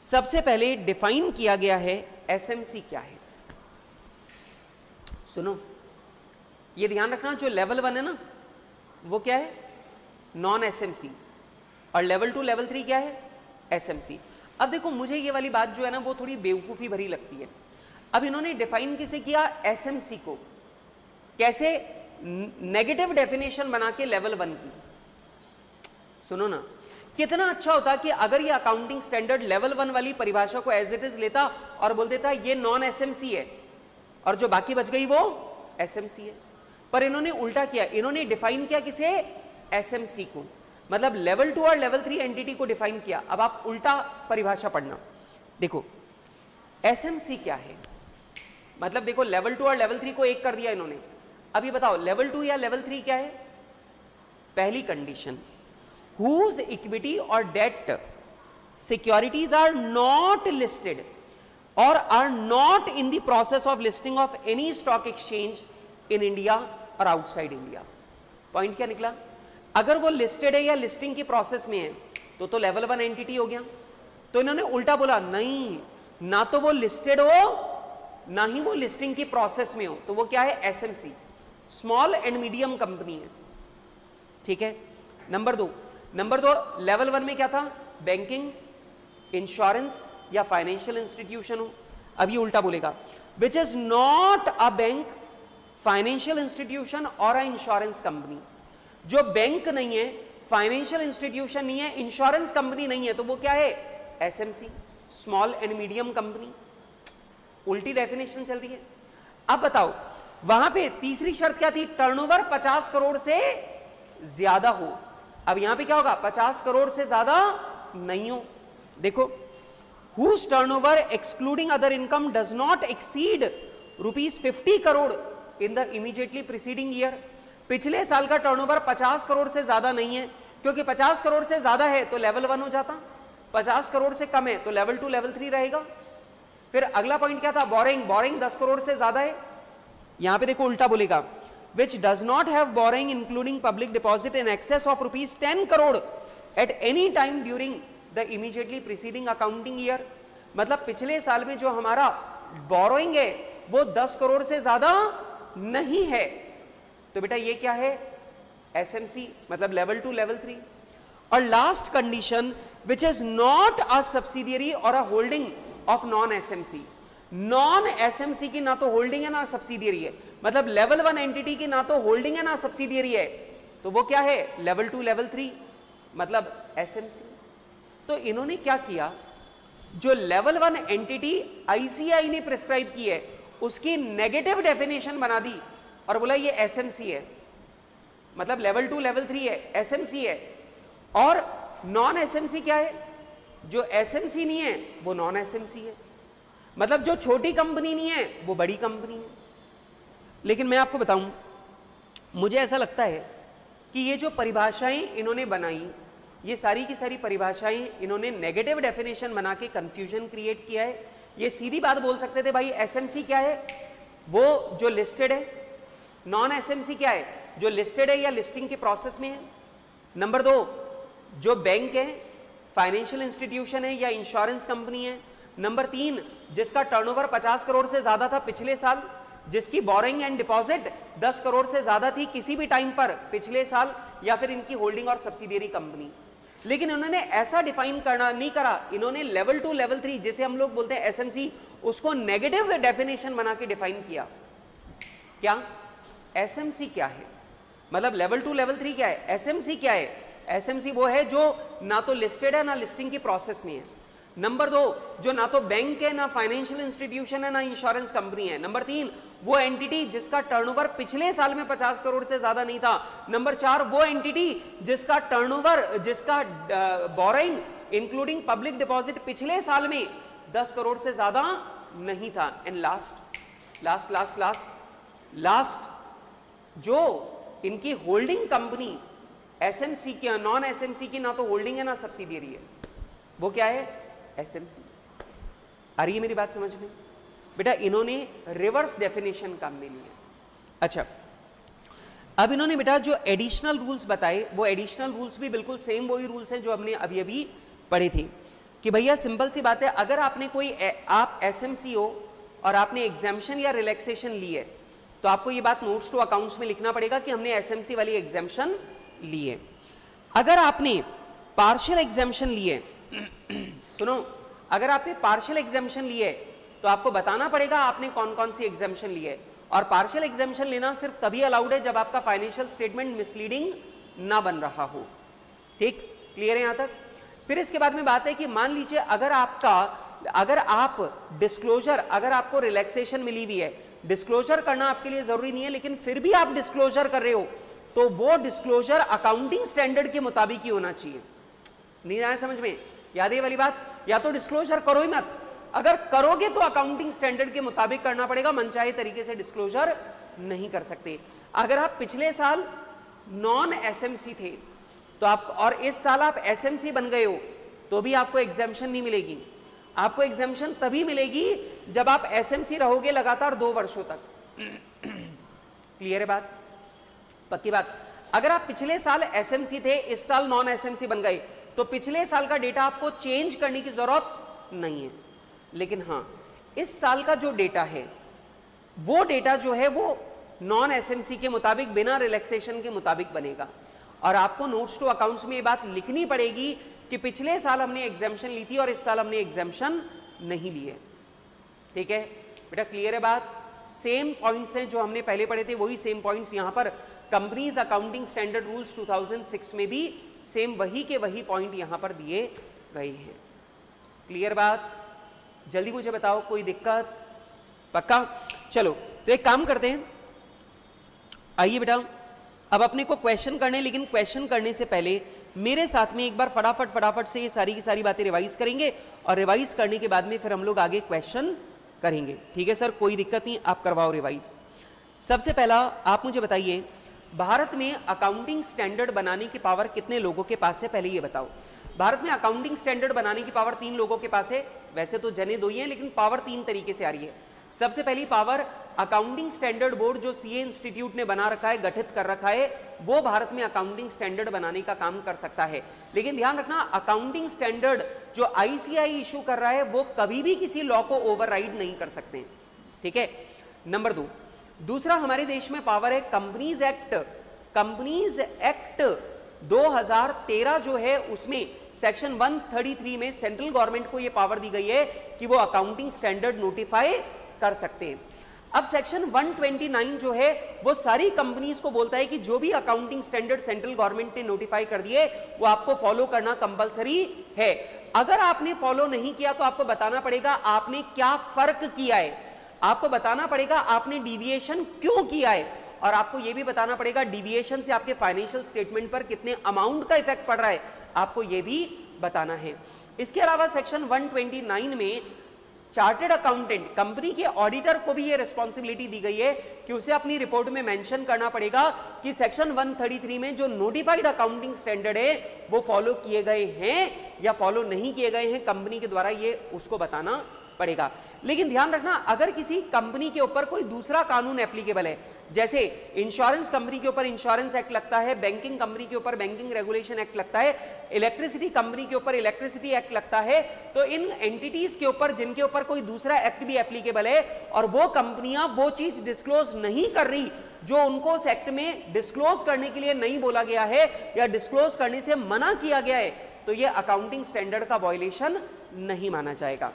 सबसे पहले डिफाइन किया गया है एसएमसी क्या है। सुनो, ये ध्यान रखना, जो लेवल 1 है ना वो क्या है? नॉन एसएमसी, और लेवल 2 लेवल 3 क्या है? एसएमसी। अब देखो, मुझे ये वाली बात जो है ना वो थोड़ी बेवकूफी भरी लगती है। अब इन्होंने डिफाइन किसे किया? एसएमसी को। कैसे? नेगेटिव डेफिनेशन बना के लेवल 1 की। सुनो ना, कितना अच्छा होता कि अगर ये अकाउंटिंग स्टैंडर्ड लेवल 1 वाली परिभाषा को एज इट इज लेता और बोल देता ये नॉन एसएमसी है, और जो बाकी बच गई वो एसएमसी है। पर इन्होंने उल्टा किया, इन्होंने डिफाइन किया किसे? एसएमसी को। मतलब लेवल 2 और लेवल 3 एंटिटी को डिफाइन किया। अब आप उल्टा परिभाषा पढ़ना। देखो एसएमसी क्या है, मतलब देखो लेवल 2 और लेवल 3 को एक कर दिया इन्होंने। अब ये बताओ लेवल 2 या लेवल 3 क्या है? पहली condition, whose equity or debt securities are not listed or are not in the process of listing of any stock exchange in India or outside India। Point क्या निकला? अगर वो लिस्टेड है या लिस्टिंग की प्रोसेस में है तो लेवल 1 एंटिटी हो गया। तो इन्होंने उल्टा बोला, नहीं, ना तो वो लिस्टेड हो ना ही वो लिस्टिंग की प्रोसेस में हो, तो वो क्या है? SMC, small and medium company है। ठीक है। नंबर 2, लेवल 1 में क्या था? बैंकिंग, इंश्योरेंस या फाइनेंशियल इंस्टीट्यूशन हो। अब ये उल्टा बोलेगा, विच is not a bank, financial institution और अ इंश्योरेंस कंपनी। जो बैंक नहीं है, फाइनेंशियल इंस्टीट्यूशन नहीं है, इंश्योरेंस कंपनी नहीं है, तो वो क्या है? SMC, small and medium company. उल्टी डेफिनेशन चल रही है। अब बताओ वहां पे तीसरी शर्त क्या थी? टर्नओवर 50 करोड़ से ज्यादा हो। अब यहां पे क्या होगा? 50 करोड़ से ज्यादा नहीं हो। देखो, whose turnover excluding other income does not exceed ₹50 crore in the immediately preceding year। पिछले साल का टर्नओवर 50 करोड़ से ज्यादा नहीं है, क्योंकि 50 करोड़ से ज्यादा है तो लेवल 1 हो जाता, 50 करोड़ से कम है तो लेवल 2 लेवल 3 रहेगा। फिर अगला पॉइंट क्या था? बोरिंग। बोरिंग 10 करोड़ से ज्यादा है। यहां पे देखो उल्टा बोलेगा, which does not have borrowing including public deposit in excess of ₹10 crore at any time during the immediately preceding accounting year। मतलब पिछले साल में जो हमारा बोरोइंग है वो 10 करोड़ से ज्यादा नहीं है, तो बेटा ये क्या है? एसएमसी, मतलब लेवल 2 लेवल 3। और last condition, which is not a subsidiary or a holding of non SMC. Non SMC की ना तो होल्डिंग है ना सब्सिडियरी है, मतलब लेवल 1 एंटिटी की ना तो होल्डिंग है ना सब्सिडियरी है, तो वो क्या है? लेवल 2 लेवल 3, मतलब एसएमसी। तो इन्होंने क्या किया? जो लेवल 1 एंटिटी आईसीआई ने प्रिस्क्राइब की है उसकी नेगेटिव डेफिनेशन बना दी और बोला ये एसएमसी है, मतलब लेवल 2 लेवल 3 है, एसएमसी है। और नॉन एसएमसी क्या है? जो एसएमसी नहीं है वो नॉन एसएमसी है, मतलब जो छोटी कंपनी नहीं है वो बड़ी कंपनी है। लेकिन मैं आपको बताऊं, मुझे ऐसा लगता है कि ये जो परिभाषाएं इन्होंने बनाई, ये सारी की सारी परिभाषाएं इन्होंने नेगेटिव डेफिनेशन बना के कंफ्यूजन क्रिएट किया है। ये सीधी बात बोल सकते थे, भाई एसएमसी क्या है? वो जो लिस्टेड है। नॉन एसएमसी क्या है? जो लिस्टेड है या लिस्टिंग के प्रोसेस में है। नंबर 2, जो बैंक है, फाइनेंशियल इंस्टीट्यूशन है या इंश्योरेंस कंपनी है। नंबर 3, जिसका टर्नओवर 50 करोड़ से ज्यादा था पिछले साल, जिसकी बोरिंग एंड डिपॉजिट 10 करोड़ से ज्यादा थी किसी भी टाइम पर पिछले साल, या फिर इनकी होल्डिंग और सब्सिडियरी कंपनी। लेकिन उन्होंने ऐसा डिफाइन करना नहीं करा, इन्होंने लेवल 2 लेवल 3 जिसे हम लोग बोलते हैं एसएमसी, उसको नेगेटिव डेफिनेशन बना के डिफाइन किया। क्या एसएमसी क्या है? मतलब लेवल 2 लेवल 3 क्या है? एसएमसी क्या है? एसएमसी वो है जो ना तो लिस्टेड है ना लिस्टिंग की प्रोसेस में है। नंबर 2, जो ना तो बैंक है ना फाइनेंशियल इंस्टीट्यूशन है ना इंश्योरेंस कंपनी है। नंबर 3, वो एंटिटी जिसका टर्नओवर पिछले साल में 50 करोड़ से ज्यादा नहीं था। नंबर 4, वो एंटिटी जिसका टर्नओवर, जिसका बोरिंग इंक्लूडिंग पब्लिक डिपॉजिट पिछले साल में 10 करोड़ से ज्यादा नहीं था। And last last last last last जो इनकी होल्डिंग कंपनी एसएमसी की, नॉन एसएमसी की ना तो होल्डिंग है ना सब्सिडियरी है, वो क्या है? एसएमसी। आ रही है मेरी बात समझ में? बेटा इन्होंने रिवर्स डेफिनेशन काम में लिया। अच्छा, अब इन्होंने बेटा जो एडिशनल रूल्स बताए, वो एडिशनल रूल्स भी बिल्कुल सेम वही रूल्स हैं जो हमने अभी अभी पढ़े थे। कि भैया सिंपल सी बात है, अगर आपने कोई आप एसएमसी हो और आपने एग्जाम्शन या रिलैक्सेशन ली है, तो आपको ये बात नोट्स टू अकाउंट्स में लिखना पड़ेगा कि हमने एसएमसी वाली एग्जाम्शन ली है। अगर आपने पार्शियल एग्जाम्शन लिए, सुनो, अगर आपने पार्शियल एग्जाम्शन लिए तो आपको बताना पड़ेगा आपने कौन कौन सी एग्जाम्शन ली है। और पार्शियल एग्जाम्शन लेना सिर्फ तभी अलाउड है जब आपका फाइनेंशियल स्टेटमेंट मिसलीडिंग ना बन रहा हो। ठीक, क्लियर है यहां तक? फिर इसके बाद में बात है कि मान लीजिए अगर आप डिस्क्लोजर, अगर आपको रिलैक्सेशन मिली हुई है, डिस्क्लोजर करना आपके लिए जरूरी नहीं है, लेकिन फिर भी आप डिस्क्लोजर कर रहे हो, तो वो डिस्क्लोजर अकाउंटिंग स्टैंडर्ड के मुताबिक ही होना चाहिए। नहीं आया समझ में? याद है वाली बात? या तो डिस्क्लोजर करो ही मत, अगर करोगे तो अकाउंटिंग स्टैंडर्ड के मुताबिक करना पड़ेगा, मनचाहे तरीके से डिस्क्लोजर नहीं कर सकते। अगर आप पिछले साल नॉन एसएमसी थे तो आप, और इस साल आप एसएमसी बन गए हो, तो भी आपको एग्जाम्शन नहीं मिलेगी। आपको एग्जाम्शन तभी मिलेगी जब आप एसएमसी रहोगे लगातार 2 वर्षों तक। क्लियर है बात? पक्की बात? अगर आप पिछले साल एसएमसी थे, इस साल नॉन एसएमसी बन गए, तो पिछले साल का डेटा आपको चेंज करने की जरूरत नहीं है। लेकिन हां, इस साल का जो डेटा है, वो डेटा जो है वो नॉन एसएमसी के मुताबिक, बिना रिलैक्सेशन के मुताबिक बनेगा। और आपको नोट्स टू अकाउंट्स में ये बात लिखनी पड़ेगी कि पिछले साल हमने एग्जाम्शन ली थी और इस साल हमने एग्जाम्शन नहीं ली है। ठीक है? बेटा क्लियर है बात? सेम पॉइंट्स हैं जो हमने पहले पढ़े थे, वही सेम पॉइंट्स यहां पर कंपनीज अकाउंटिंग स्टैंडर्ड रूल्स 2006 में भी सेम वही के वही पॉइंट यहां पर दिए गए हैं। क्लियर बात? जल्दी मुझे बताओ, कोई दिक्कत? पक्का? चलो तो एक काम करते हैं, आइए बेटा अब अपने को क्वेश्चन करने, लेकिन क्वेश्चन करने से पहले मेरे साथ में एक बार फटाफट से ये सारी की सारी बातें रिवाइज करेंगे और रिवाइज करने के बाद में फिर हम लोग आगे क्वेश्चन करेंगे। ठीक है सर, कोई दिक्कत नहीं, आप करवाओ रिवाइज। सबसे पहला आप मुझे बताइए, भारत में अकाउंटिंग स्टैंडर्ड बनाने की पावर कितने लोगों के पास है? पहले ये बताओ। भारत में अकाउंटिंग स्टैंडर्ड बनाने की पावर 3 लोगों के पास है। वैसे तो जने 2 ही हैं, लेकिन पावर 3 तरीके से आ रही है। सबसे पहली पावर, अकाउंटिंग स्टैंडर्ड बोर्ड जो सीए इंस्टीट्यूट ने बना रखा है, गठित कर रखा है, वो भारत में अकाउंटिंग स्टैंडर्ड बनाने का काम कर सकता है। लेकिन ध्यान रखना, अकाउंटिंग स्टैंडर्ड जो आईसीआई इशू कर रहा है वो कभी भी किसी लॉ को ओवरराइड नहीं कर सकते। ठीक है, नंबर 2। दूसरा हमारे देश में पावर है कंपनीज एक्ट। कंपनीज एक्ट 2013 जो है उसमें सेक्शन 133 में सेंट्रल गवर्नमेंट को यह पावर दी गई है कि वो अकाउंटिंग स्टैंडर्ड नोटिफाई कर सकते हैं। अब सेक्शन 129 जो है वो सारी कंपनीज को बोलता है कि जो भी अकाउंटिंग स्टैंडर्ड सेंट्रल गवर्नमेंट ने नोटिफाई कर दिए वो आपको फॉलो करना कंपलसरी है। अगर आपने फॉलो नहीं किया तो आपको बताना पड़ेगा आपने क्या फर्क किया है, आपको बताना पड़ेगा आपने डिविएशन क्यों किया है, और आपको यह भी बताना पड़ेगा डिविएशन से आपके फाइनेंशियल स्टेटमेंट पर कितने अमाउंट का इफेक्ट पड़ रहा है, आपको यह भी बताना है। इसके अलावा सेक्शन 129 में चार्टर्ड अकाउंटेंट, कंपनी के ऑडिटर को भी यह रिस्पॉन्सिबिलिटी दी गई है कि उसे अपनी रिपोर्ट में मेंशन करना पड़ेगा कि सेक्शन 133 में जो नोटिफाइड अकाउंटिंग स्टैंडर्ड है वो फॉलो किए गए हैं या फॉलो नहीं किए गए हैं, कंपनी के द्वारा ये उसको बताना पड़ेगा। लेकिन ध्यान रखना, अगर किसी कंपनी के ऊपर कोई दूसरा कानून एप्लीकेबल है, जैसे इंश्योरेंस कंपनी के ऊपर इंश्योरेंस एक्ट लगता है, बैंकिंग कंपनी के ऊपर बैंकिंग रेगुलेशन एक्ट लगता है, इलेक्ट्रिसिटी कंपनी के ऊपर इलेक्ट्रिसिटी एक्ट लगता है, तो इन एंटिटीज के ऊपर जिनके ऊपर कोई दूसरा एक्ट भी एप्लीकेबल है और वो कंपनियां वो चीज डिस्क्लोज नहीं कर रही जो उनको उस एक्ट में डिस्क्लोज करने के लिए नहीं बोला गया है या डिस्क्लोज करने से मना किया गया है, तो ये अकाउंटिंग स्टैंडर्ड का वायलेशन नहीं माना जाएगा।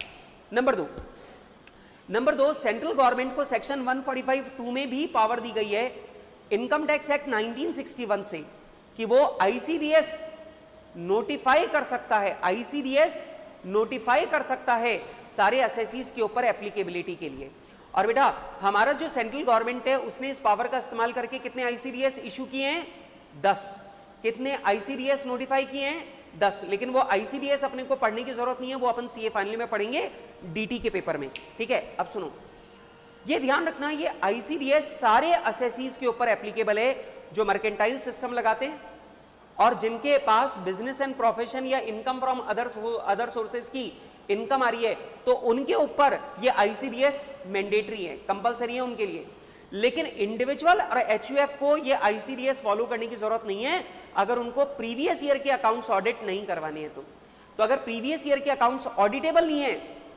नंबर 2, सेंट्रल गवर्नमेंट को सेक्शन 145(2) में भी पावर दी गई है इनकम टैक्स एक्ट 1961 से कि वो आईसीडीएस नोटिफाई कर सकता है, आईसीडीएस नोटिफाई कर सकता है सारे एसएससीज के ऊपर एप्लीकेबिलिटी के लिए। और बेटा हमारा जो सेंट्रल गवर्नमेंट है उसने इस पावर का इस्तेमाल करके कितने आईसीडीएस इशू किए हैं? 10। कितने आईसीडीएस नोटिफाई किए हैं? 10। लेकिन वो आईसीडीएस अपने को पढ़ने की जरूरत नहीं है, वो अपन सीए फाइनल में पढ़ेंगे डीटी के पेपर में। ठीक है, अब सुनो, ये ध्यान रखना, ये आईसीडीएस सारे एसएससीज के ऊपर एप्लीकेबल है जो मर्केंटाइल सिस्टम लगाते हैं और जिनके पास बिजनेस एंड प्रोफेशन या इनकम फ्रॉम अदर सोर्सेज की इनकम आ रही है, तो उनके ऊपर ये आईसीडीएस मैंडेटरी है, कंपलसरी है उनके लिए। लेकिन इंडिविजुअल और एचयूएफ को ये आईसीडीएस फॉलो करने की जरूरत नहीं है अगर उनको प्रीवियस ईयर के अकाउंट्स ऑडिट नहीं करवाने हैं तो अगर प्रीवियस ईयर के अकाउंट्स ऑडिटेबल नहीं है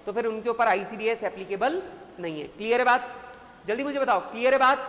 तो फिर उनके ऊपर आईसीडीएस एप्लीकेबल नहीं है। क्लियर है बात? जल्दी मुझे बताओ, क्लियर है बात?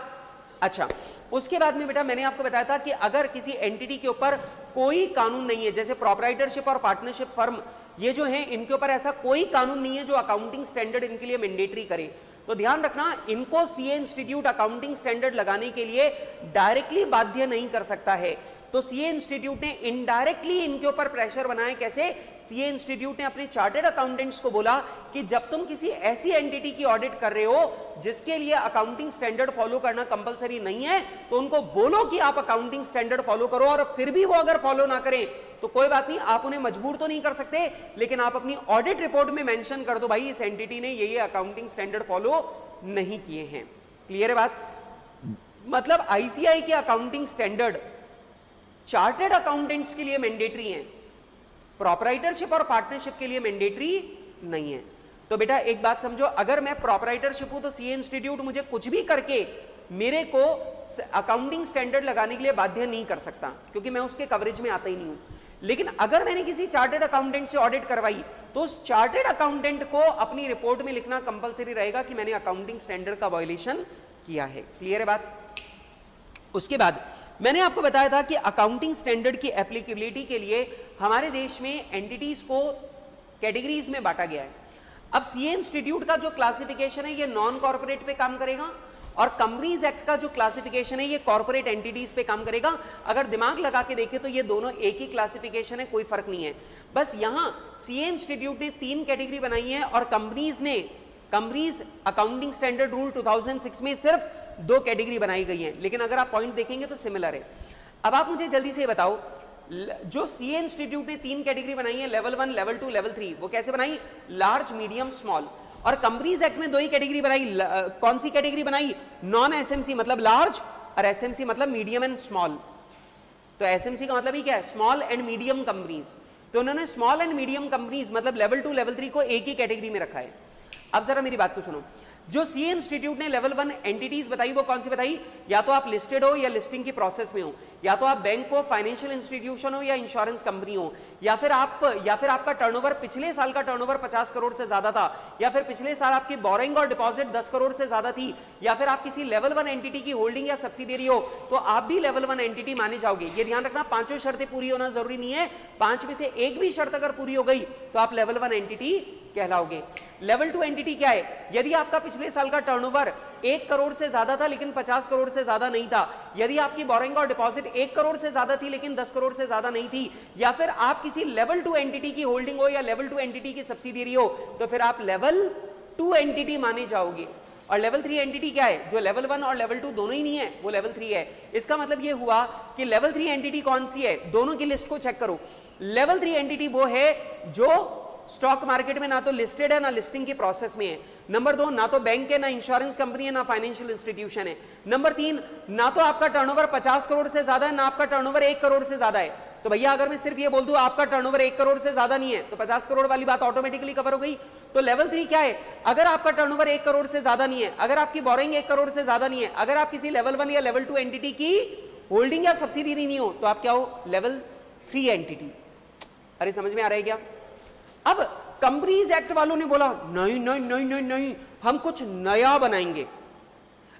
अच्छा, उसके बाद में बेटा मैंने आपको बताया था कि अगर किसी एंटिटी के ऊपर कोई कानून नहीं है, जैसे प्रोप्राइटरशिप और पार्टनरशिप फर्म, ये जो है इनके ऊपर ऐसा कोई कानून नहीं है जो अकाउंटिंग स्टैंडर्ड इनके लिए मैंडेटरी करे, तो ध्यान रखना इनको सीए इंस्टीट्यूट अकाउंटिंग स्टैंडर्ड लगाने के लिए डायरेक्टली बाध्य नहीं कर सकता है। तो सीए इंस्टीट्यूट ने इनडायरेक्टली इनके ऊपर प्रेशर बनाया। कैसे? सीए इंस्टीट्यूट ने अपने चार्टर्ड अकाउंटेंट्स को बोला कि जब तुम किसी ऐसी एंटिटी की ऑडिट कर रहे हो जिसके लिए अकाउंटिंग स्टैंडर्ड फॉलो करना कंपलसरी नहीं है, तो उनको बोलो कि आप अकाउंटिंग स्टैंडर्ड फॉलो करो, और फिर भी वो अगर फॉलो ना करें तो कोई बात नहीं, आप उन्हें मजबूर तो नहीं कर सकते, लेकिन आप अपनी ऑडिट रिपोर्ट में मेंशन कर दो भाई इस एंटिटी ने ये अकाउंटिंग स्टैंडर्ड फॉलो नहीं किए हैं। क्लियर है बात? मतलब आईसीआई के अकाउंटिंग स्टैंडर्ड चार्टर्ड अकाउंटेंट्स के लिए मैंडेटरी हैं, प्रोप्राइटरशिप और पार्टनरशिप के लिए मैंडेटरी नहीं है। तो बेटा एक बात समझो, अगर मैं प्रोप्राइटरशिप हूं तो सीए इंस्टीट्यूट मुझे कुछ भी करके मेरे को अकाउंटिंग स्टैंडर्ड लगाने के लिए बाध्य नहीं कर सकता, क्योंकि मैं उसके कवरेज में आता ही नहीं हूं। लेकिन अगर मैंने किसी चार्टर्ड अकाउंटेंट से ऑडिट करवाई तो उस चार्टर्ड अकाउंटेंट को अपनी रिपोर्ट में लिखना कंपलसरी रहेगा कि मैंने अकाउंटिंग स्टैंडर्ड का वायलेशन किया है। क्लियर है बात? उसके बाद मैंने आपको बताया था कि अकाउंटिंग स्टैंडर्ड की एप्लीकेबिलिटी के लिए हमारे देश में एंटिटीज को कैटेगरीज में बांटा गया है। अब सीए इंस्टीट्यूट का जो क्लासिफिकेशन है ये नॉन कॉर्पोरेट पे काम करेगा और कंपनीज एक्ट का जो क्लासिफिकेशन है ये कॉर्पोरेट एंटिटीज पे काम करेगा। अगर दिमाग लगा के देखें तो ये दोनों एक ही क्लासिफिकेशन है, कोई फर्क नहीं है। बस यहां सीए इंस्टीट्यूट ने 3 कैटेगरी बनाई है और कंपनीज अकाउंटिंग स्टैंडर्ड रूल 2006 में सिर्फ 2 कैटेगरी बनाई गई है, लेकिन अगर आप पॉइंट देखेंगे तो सिमिलर है। अब आप मुझे जल्दी से बताओ, जो सीए इंस्टीट्यूट ने 3 कैटेगरी बनाई है, लेवल 1, लेवल 2, लेवल 3, वो कैसे बनाई? Large, medium, small. और कंपनीज एक्ट में 2 ही कैटेगरी बनाई। कौन सी कैटेगरी बनाई? नॉन एसएमसी मतलब लार्ज और एसएमसी मतलब मीडियम एंड स्मॉल। तो एसएमसी का मतलब ही क्या है? Small and medium companies. तो उन्होंने स्मॉल एंड मीडियम कंपनीज मतलब लेवल 2, लेवल 3 को एक ही कैटेगरी में रखा है। अब जरा मेरी बात को सुनो, जो सीए इंस्टीट्यूट ने लेवल 1 एंटिटीज बताई वो कौन सी बताई? या तो आप लिस्टेड हो या लिस्टिंग की प्रोसेस में हो, या तो आप बैंक हो, फाइनेंशियल इंस्टीट्यूशन हो या इंश्योरेंस कंपनी हो, या फिर आपका टर्नओवर पिछले साल का टर्नओवर 50 करोड़ से ज्यादा था, या फिर पिछले साल आपकी बोरिंग और डिपॉजिट 10 करोड़ से ज्यादा थी, या फिर आप किसी लेवल 1 एंटिटी की होल्डिंग या सब्सिडियरी हो, तो आप भी लेवल 1 एंटिटी माने जाओगे। ये ध्यान रखना, 5 शर्तें पूरी होना जरूरी नहीं है, 5 में से एक भी शर्त अगर पूरी हो गई तो आप लेवल 1 एंटिटी कहलाओगे। लेवल 2 एंटिटी क्या है? यदि आपका पिछले साल का टर्नओवर 1 करोड़ से ज्यादा था लेकिन 50 करोड़ से ज्यादा नहीं था, यदि आपकी बोरिंग और डिपॉजिट 1 करोड़ से ज्यादा थी लेकिन 10 करोड़ से ज्यादा नहीं थी, या फिर आप किसी लेवल 2 एंटिटी की होल्डिंग हो या लेवल 2 एंटिटी की सब्सिडियरी हो, तो फिर आप लेवल 2 एंटिटी माने जाओगे। और लेवल 3 एंटिटी क्या है? जो लेवल 1 और लेवल 2 दोनों ही नहीं है, वो लेवल 3 है। इसका मतलब ये हुआ कि लेवल 3 एंटिटी कौन सी है? दोनों की लिस्ट को चेक करो। लेवल 3 एंटिटी वो है जो स्टॉक मार्केट में ना तो लिस्टेड है ना लिस्टिंग की प्रोसेस में है। नंबर 2, ना तो बैंक है, ना इंश्योरेंस कंपनी है, ना फाइनेंशियल इंस्टीट्यूशन है। नंबर 3, ना तो आपका टर्नओवर 50 करोड़ से ज्यादा है, ना आपका टर्नओवर 1 करोड़ से ज्यादा है। तो भैया अगर मैं सिर्फ ये बोल दूं आपका टर्नओवर 1 करोड़ से ज्यादा नहीं है, तो 50 करोड़ वाली बात ऑटोमेटिकली कवर हो गई। तो लेवल 3 क्या है? अगर आपका टर्नओवर 1 करोड़ से ज्यादा नहीं है, अगर आपकी बोरिंग 1 करोड़ से ज्यादा नहीं है, अगर आप किसी लेवल 1 या लेवल 2 एंटिटी की होल्डिंग या सब्सिडियरी नहीं हो, तो आप क्या हो? Level 3 entity. अरे समझ में आ रहा है क्या? अब कंपनीज एक्ट वालों ने बोला नहीं नहीं नहीं नहीं नहीं, हम कुछ नया बनाएंगे।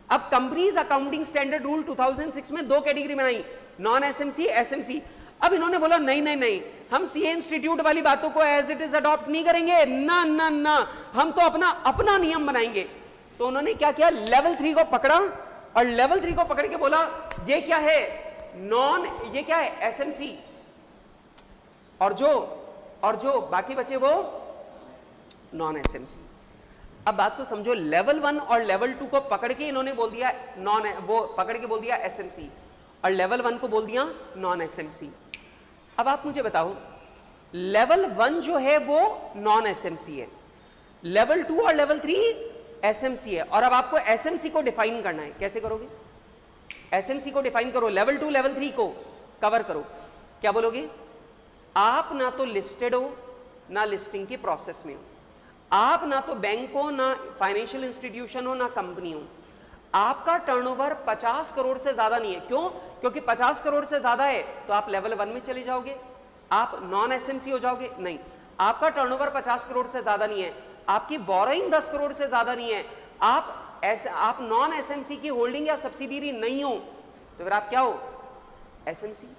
अब कंपनीज अकाउंटिंग स्टैंडर्ड रूल 2006 में 2 कैटेगरी बनाई, नॉन एसएमसी, एसएमसी। अब इन्होंने बोला नहीं नहीं नहीं, हम सीए इंस्टीट्यूट वाली बातों को एज इट इज अडॉप्ट नहीं करेंगे, ना ना ना, हम तो अपना नियम बनाएंगे। तो उन्होंने क्या किया? लेवल 3 को पकड़ा और लेवल 3 को पकड़ के बोला ये क्या है? ये क्या है? एसएमसी। और जो बाकी बचे वो नॉन एसएमसी। अब बात को समझो, लेवल 1 और लेवल 2 को पकड़ के इन्होंने बोल दिया पकड़ के बोल दिया एसएमसी, और लेवल 1 को बोल दिया नॉन एसएमसी। अब आप मुझे बताओ, लेवल 1 जो है वो नॉन एसएमसी है, लेवल 2 और लेवल 3 एसएमसी है। और अब आपको एसएमसी को डिफाइन करना है। कैसे करोगे? एसएमसी को डिफाइन करो, लेवल 2 लेवल 3 को कवर करो। क्या बोलोगे? आप ना तो लिस्टेड हो ना लिस्टिंग की प्रोसेस में हो, आप ना तो बैंक हो ना फाइनेंशियल इंस्टीट्यूशन हो ना कंपनी हो, आपका टर्नओवर 50 करोड़ से ज्यादा नहीं है। क्यों? क्योंकि 50 करोड़ से ज्यादा है तो आप लेवल 1 में चले जाओगे, आप नॉन एसएमसी हो जाओगे। नहीं, आपका टर्नओवर 50 करोड़ से ज्यादा नहीं है, आपकी बोरिंग 10 करोड़ से ज्यादा नहीं है, आप नॉन एसएमसी की होल्डिंग या सब्सिडियरी नहीं हो, तो फिर आप क्या हो? एसएमसी।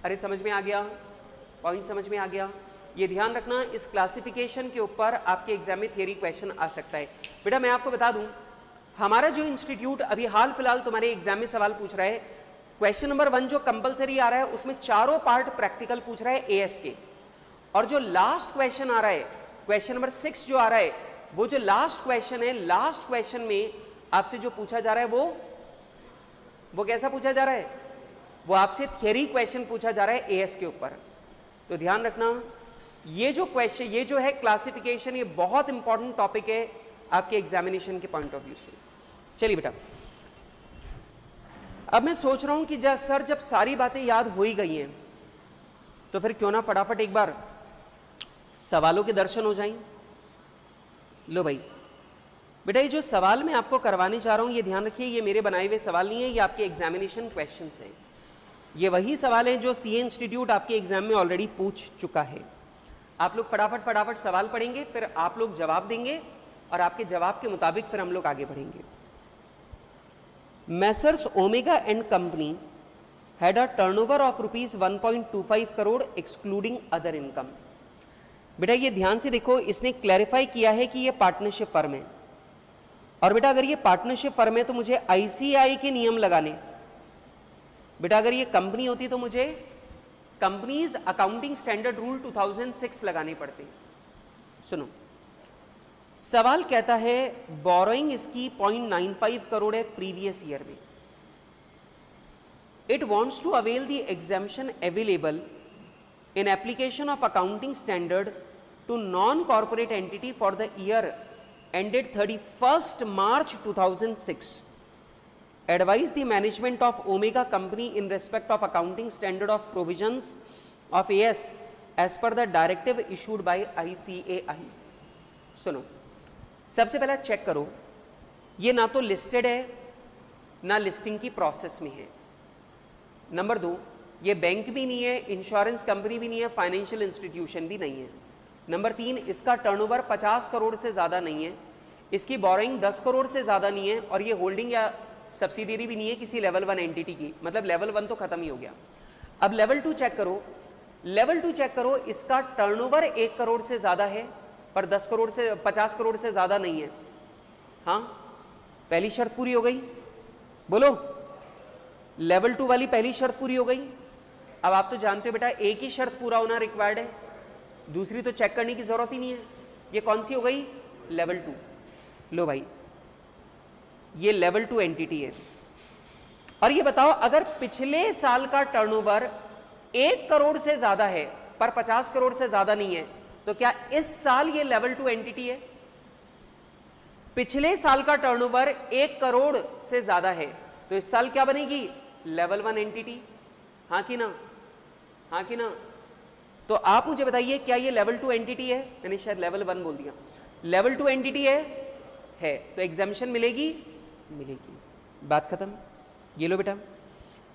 अरे समझ में आ गया? पॉइंट समझ में आ गया? ये ध्यान रखना, इस क्लासिफिकेशन के ऊपर आपके एग्जाम में थियरी क्वेश्चन आ सकता है। बेटा मैं आपको बता दूं, हमारा जो इंस्टीट्यूट अभी हाल फिलहाल तुम्हारे एग्जाम में सवाल पूछ रहा है, क्वेश्चन नंबर 1 जो कंपलसरी आ रहा है उसमें चारों पार्ट प्रैक्टिकल पूछ रहा है एएस के, और जो लास्ट क्वेश्चन आ रहा है, क्वेश्चन नंबर 6 जो आ रहा है, वो जो लास्ट क्वेश्चन है, लास्ट क्वेश्चन में आपसे जो पूछा जा रहा है वो कैसा पूछा जा रहा है? वो आपसे थियरी क्वेश्चन पूछा जा रहा है एएस के ऊपर। तो ध्यान रखना, ये जो क्वेश्चन, ये जो है क्लासिफिकेशन, ये बहुत इंपॉर्टेंट टॉपिक है आपके एग्जामिनेशन के पॉइंट ऑफ व्यू से। चलिए बेटा, अब मैं सोच रहा हूं कि सर जब सारी बातें याद हो ही गई हैं तो फिर क्यों ना फटाफट एक बार सवालों के दर्शन हो जाएं। लो भाई बेटा, ये जो सवाल मैं आपको करवाने जा रहा हूं, ये ध्यान रखिए, ये मेरे बनाए हुए सवाल नहीं है, ये आपके एग्जामिनेशन क्वेश्चंस हैं। ये वही सवाल हैं जो सीए इंस्टीट्यूट आपके एग्जाम में ऑलरेडी पूछ चुका है। आप लोग फटाफट सवाल पढ़ेंगे, फिर आप लोग जवाब देंगे और आपके जवाब के मुताबिक फिर हम लोग आगे बढ़ेंगे। Messrs omega and company had a turnover of rupees 1.25 crore excluding other income. बेटा ये ध्यान से देखो, इसने क्लैरिफाई किया है कि ये पार्टनरशिप फर्म है, और बेटा अगर ये पार्टनरशिप फर्म है तो मुझे आईसीएआई के नियम लगाने। बेटा अगर ये कंपनी होती तो मुझे कंपनीज अकाउंटिंग स्टैंडर्ड रूल 2006 लगाने पड़ते। सुनो, सवाल कहता है बोरोइंग इसकी 0.95 करोड़ है प्रीवियस ईयर में। It wants to avail the exemption available in application of accounting standard to non corporate entity for the year ended 31st March 2006. Advise the management of Omega Company in respect of accounting standard of provisions of AS as per the directive issued by ICAI. सुनो, सबसे पहला check करो, ये ना तो listed है ना listing की प्रोसेस में है। नंबर 2, ये बैंक भी नहीं है, इंश्योरेंस कंपनी भी नहीं है, फाइनेंशियल इंस्टीट्यूशन भी नहीं है। नंबर 3, इसका टर्नओवर 50 करोड़ से ज़्यादा नहीं है, इसकी बोरोइंग 10 करोड़ से ज़्यादा नहीं है, और ये होल्डिंग या सब्सिडियरी भी नहीं है किसी लेवल 1 एंटिटी की, मतलब लेवल 1 तो खत्म ही हो गया। अब लेवल 2 चेक करो, लेवल 2 चेक करो, इसका टर्नओवर 1 करोड़ से ज़्यादा है पर 50 करोड़ से ज़्यादा नहीं है। हाँ, पहली शर्त पूरी हो गई, बोलो, लेवल 2 वाली पहली शर्त पूरी हो गई। अब आप तो जानते हो बेटा एक ही शर्त पूरा होना रिक्वायर्ड है, दूसरी तो चेक करने की जरूरत ही नहीं है। ये कौन सी हो गई? लेवल 2। लो भाई, ये लेवल 2 एंटिटी है। और ये बताओ, अगर पिछले साल का टर्नओवर 1 करोड़ से ज्यादा है पर 50 करोड़ से ज्यादा नहीं है, तो क्या इस साल ये लेवल 2 एंटिटी है? पिछले साल का टर्नओवर 1 करोड़ से ज्यादा है तो इस साल क्या बनेगी? Level 1 entity. हाँ कि ना? हाँ कि ना? तो आप मुझे बताइए, क्या ये लेवल 2 एंटिटी है? मैंने शायद लेवल 1 बोल दिया। लेवल 2 एंटिटी है तो एग्जाम्पशन मिलेगी? मिलेगी। बात खत्म। ये लो बेटा,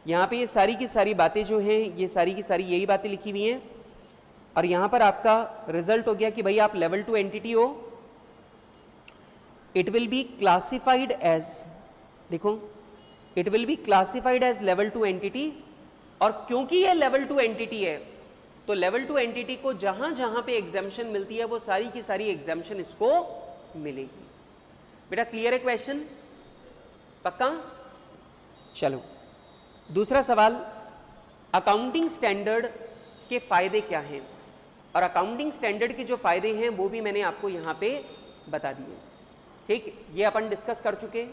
यहाँ पे ये सारी की सारी बातें जो हैं, ये सारी की सारी यही बातें लिखी हुई हैं, और यहाँ पर आपका रिजल्ट हो गया कि भाई आप लेवल 2 एंटिटी हो। It will be classified as, देखो, it will be classified as level 2 entity, और क्योंकि ये लेवल 2 एंटिटी है तो लेवल 2 एंटिटी को जहां जहां पे एग्जाम्पशन मिलती है वो सारी की सारी एग्जाम्पशन इसको मिलेगी। बेटा क्लियर है क्वेश्चन? पक्का? चलो, दूसरा सवाल, अकाउंटिंग स्टैंडर्ड के फायदे क्या हैं? और अकाउंटिंग स्टैंडर्ड के जो फायदे हैं वो भी मैंने आपको यहां पे बता दिए। ठीक, ये अपन डिस्कस कर चुके।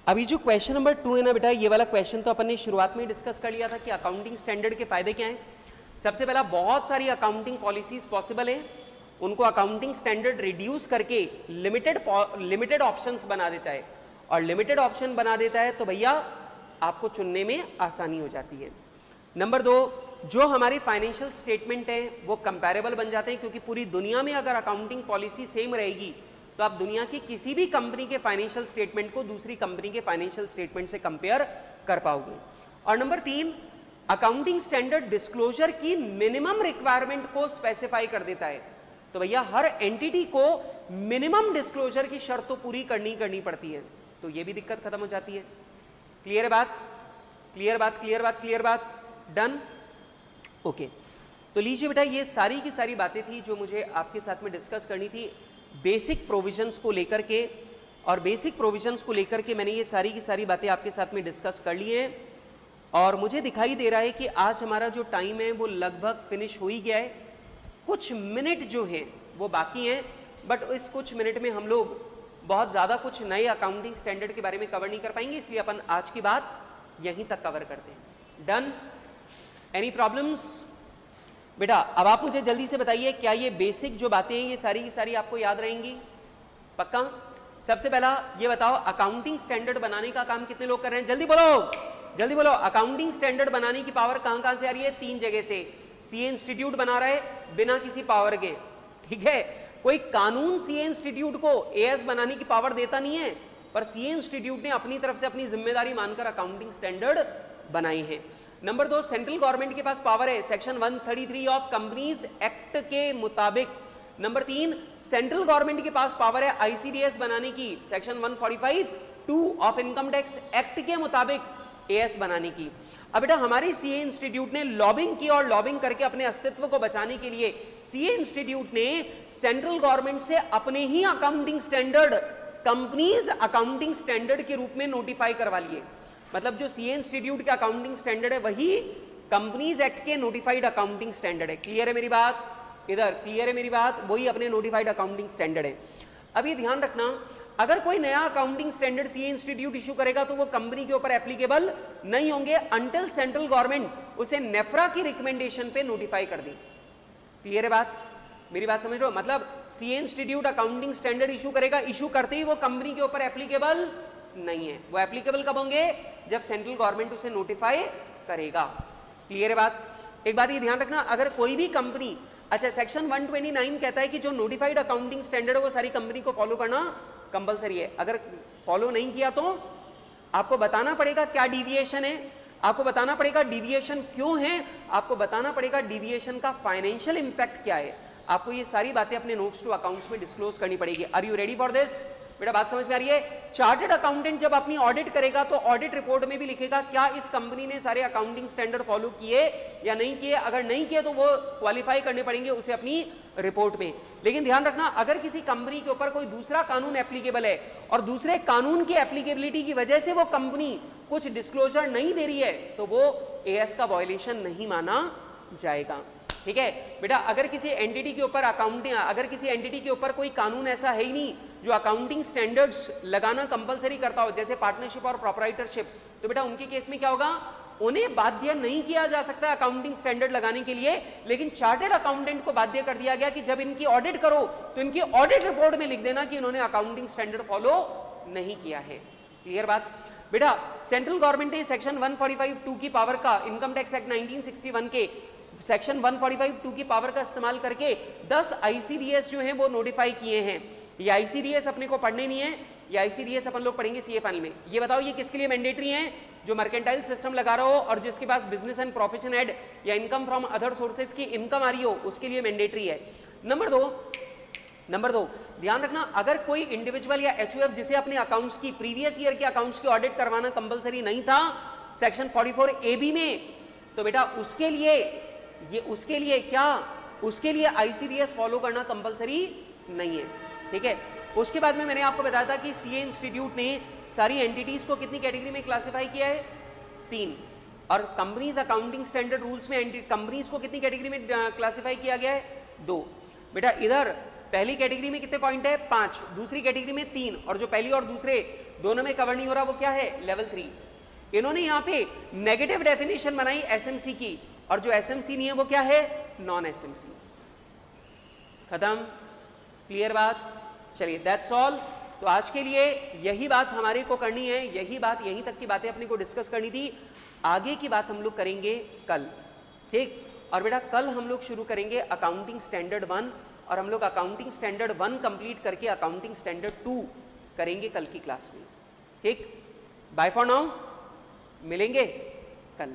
अभी जो क्वेश्चन नंबर 2 है ना बेटा, ये वाला क्वेश्चन तो अपन ने शुरुआत में डिस्कस कर लिया था कि अकाउंटिंग स्टैंडर्ड के फायदे क्या हैं। सबसे पहला, बहुत सारी अकाउंटिंग पॉलिसीज पॉसिबल है, उनको अकाउंटिंग स्टैंडर्ड रिड्यूस करके लिमिटेड ऑप्शंस बना देता है, और लिमिटेड ऑप्शन बना देता है तो भैया आपको चुनने में आसानी हो जाती है। नंबर 2, जो हमारे फाइनेंशियल स्टेटमेंट है वो कंपेरेबल बन जाते हैं, क्योंकि पूरी दुनिया में अगर अकाउंटिंग पॉलिसी सेम रहेगी तो आप दुनिया की किसी भी कंपनी के फाइनेंशियल स्टेटमेंट को दूसरी कंपनी के फाइनेंशियल स्टेटमेंट से कंपेयर कर पाओगे। और नंबर 3, अकाउंटिंग स्टैंडर्ड डिस्क्लोजर की मिनिमम रिक्वायरमेंट को स्पेसिफाई कर देता है, तो भैया हर एंटिटी को मिनिमम डिस्क्लोजर की शर्त तो पूरी करनी पड़ती है, तो ये भी दिक्कत खत्म हो जाती है। क्लियर है बात? क्लियर बात? क्लियर बात? क्लियर बात? डन? ओके, तो लीजिए बेटा, ये सारी की सारी बातें थी जो मुझे आपके साथ में डिस्कस करनी थी बेसिक प्रोविजंस को लेकर के, और बेसिक प्रोविजंस को लेकर के मैंने ये सारी की सारी बातें आपके साथ में डिस्कस कर ली है, और मुझे दिखाई दे रहा है कि आज हमारा जो टाइम है वो लगभग फिनिश हो ही गया है। कुछ मिनट जो हैं वो बाकी हैं, बट इस कुछ मिनट में हम लोग बहुत ज़्यादा कुछ नए अकाउंटिंग स्टैंडर्ड के बारे में कवर नहीं कर पाएंगे, इसलिए अपन आज की बात यहीं तक कवर करते हैं। डन? Any problems? बेटा अब आप मुझे जल्दी से बताइए, क्या ये बेसिक जो बातें हैं ये सारी की सारी आपको याद रहेंगी? पक्का? सबसे पहला ये बताओ, अकाउंटिंग स्टैंडर्ड बनाने का काम कितने लोग कर रहे हैं? जल्दी बोलो, जल्दी बोलो। अकाउंटिंग स्टैंडर्ड बनाने की पावर कहां से आ रही है? 3 जगह से। सीए इंस्टीट्यूट बना रहा है बिना किसी पावर के, ठीक है? कोई कानून सीए इंस्टीट्यूट को एएस बनाने की पावर देता नहीं है, पर सीए इंस्टीट्यूट ने अपनी तरफ से अपनी जिम्मेदारी मानकर अकाउंटिंग स्टैंडर्ड बनाई है। नंबर 2, सेंट्रल गवर्नमेंट के पास पावर है सेक्शन 133 ऑफ कंपनीज एक्ट के मुताबिक। नंबर 3, सेंट्रल गवर्नमेंट के पास पावर है आईसीडीएस बनाने की section 145(2) of income tax act के मुताबिक। एएस बनाने की। अब बेटा हमारे सीए इंस्टीट्यूट ने लॉबिंग की और लॉबिंग करके अपने अस्तित्व को बचाने के लिए सीए इंस्टीट्यूट ने सेंट्रल गवर्नमेंट से अपने ही accounting standard companies accounting standard के रूप में नोटिफाई करवा लिए। मतलब जो सीए इंस्टीट्यूट के अकाउंटिंग स्टैंडर्ड है वही कंपनीज एक्ट के नोटिफाइड अकाउंटिंग स्टैंडर्ड है। क्लियर है मेरी बात? इधर क्लियर है मेरी बात? वही अपने नोटिफाइड अकाउंटिंग स्टैंडर्ड है। अभी ध्यान रखना, अगर कोई नया accounting standard CA institute issue करेगा तो वो कंपनी के ऊपर एप्लीकेबल नहीं होंगे अंटिल सेंट्रल गवर्नमेंट उसे नेफ्रा की रिकमेंडेशन पे नोटिफाई कर दी। क्लियर है बात? मेरी बात समझ रहे हो? मतलब CA institute accounting standard issue करेगा, इशू करते ही वो कंपनी के ऊपर एप्लीकेबल नहीं है। वो एप्लीकेबल कब होंगे? जब सेंट्रल गवर्नमेंट उसे नोटिफाई करेगा। क्लियर है बात? एक बात ये ध्यान रखना, अगर कोई भी कंपनी, अच्छा सेक्शन 129 कहता है कि जो नोटिफाइड अकाउंटिंग स्टैंडर्ड है वो सारी कंपनी को फॉलो करना कंपलसरी है। अगर फॉलो नहीं किया तो आपको बताना पड़ेगा क्या डिविएशन है, आपको बताना पड़ेगा डिविएशन क्यों है, आपको बताना पड़ेगा डिविएशन का फाइनेंशियल इंपैक्ट क्या है। आपको ये सारी बातें अपने नोट्स टू अकाउंट्स में डिस्क्लोज करनी पड़ेगी। Are you ready for this? बेटा बात समझ में आ रही है? चार्टर्ड अकाउंटेंट जब अपनी ऑडिट करेगा तो ऑडिट रिपोर्ट में भी लिखेगा क्या इस कंपनी ने सारे अकाउंटिंग स्टैंडर्ड फॉलो किए या नहीं किए। अगर नहीं किए तो वो क्वालिफाई करने पड़ेंगे उसे अपनी रिपोर्ट में। लेकिन ध्यान रखना, अगर किसी कंपनी के ऊपर कोई दूसरा कानून एप्लीकेबल है और दूसरे कानून की एप्लीकेबिलिटी की वजह से वो कंपनी कुछ डिस्क्लोजर नहीं दे रही है तो वो एएस का वायलेशन नहीं माना जाएगा। ठीक है बेटा, अगर किसी एंटिटी के ऊपर अगर किसी एंटिटी के ऊपर कोई कानून ऐसा है ही नहीं जो अकाउंटिंग स्टैंडर्ड्स लगाना कंपलसरी करता हो, जैसे पार्टनरशिप और प्रोप्राइटरशिप, तो बेटा उनके केस में क्या होगा? उन्हें बाध्य नहीं किया जा सकता अकाउंटिंग स्टैंडर्ड लगाने के लिए, लेकिन चार्टर्ड अकाउंटेंट को बाध्य कर दिया गया कि जब इनकी ऑडिट करो तो इनकी ऑडिट रिपोर्ट में लिख देना कि इन्होंने अकाउंटिंग स्टैंडर्ड फॉलो नहीं किया है। क्लियर बात? बेटा सेंट्रल गवर्नमेंट ने सेक्शन 145(2) की पावर का, इनकम टैक्स एक्ट 1961 के सेक्शन 145(2) की पावर का इस्तेमाल करके 10 आईसीडीएस जो हैं वो नोटिफाई किए हैं। ये आईसीडीएस अपने को पढ़ने नहीं है, ये आईसीडीएस अपन लोग पढ़ेंगे सीए फाइनल में। ये बताओ ये किसके लिए मैंडेटरी हैं? जो मर्केंटाइल सिस्टम लगा रहा हो और जिसके पास बिजनेस एंड प्रोफेशन एड या इनकम फ्रॉम अदर सोर्सेज की इनकम आ रही हो उसके लिए मैंडेटरी है। नंबर दो ध्यान रखना, अगर कोई इंडिविजुअल या एचयूएफ जिसे अपने अकाउंट्स की प्रीवियस ईयर के अकाउंट्स की ऑडिट करवाना कंपलसरी नहीं था सेक्शन 44AB में, तो बेटा उसके लिए आईसीडीएस फॉलो करना कंपलसरी नहीं है। ठीक है, उसके बाद में मैंने आपको बताया था कि सीए इंस्टीट्यूट ने सारी एंटिटीज को कितनी कैटेगरी में क्लासिफाई किया है? 3। और कंपनीज अकाउंटिंग स्टैंडर्ड रूल्स में कंपनीज को कितनी कैटेगरी में क्लासिफाई किया गया है? 2। बेटा इधर पहली कैटेगरी में कितने पॉइंट है? 5, दूसरी कैटेगरी में 3, और जो पहली और दूसरे दोनों में कवर नहीं हो रहा वो क्या है? लेवल 3। इन्होंने यहां पे नेगेटिव डेफिनेशन बनाई एसएमसी की, और जो एसएमसी नहीं है वो क्या है? Non SMC. खत्म? क्लियर बात? चलिए दैट्स ऑल। तो आज के लिए यही बात हमारे को करनी है, यहीं तक की बातें अपने को डिस्कस करनी थी। आगे की बात हम लोग करेंगे कल। ठीक, और बेटा कल हम लोग शुरू करेंगे अकाउंटिंग स्टैंडर्ड 1, और हम लोग अकाउंटिंग स्टैंडर्ड 1 कंप्लीट करके अकाउंटिंग स्टैंडर्ड 2 करेंगे कल की क्लास में। ठीक, बाय फॉर नाउ, मिलेंगे कल।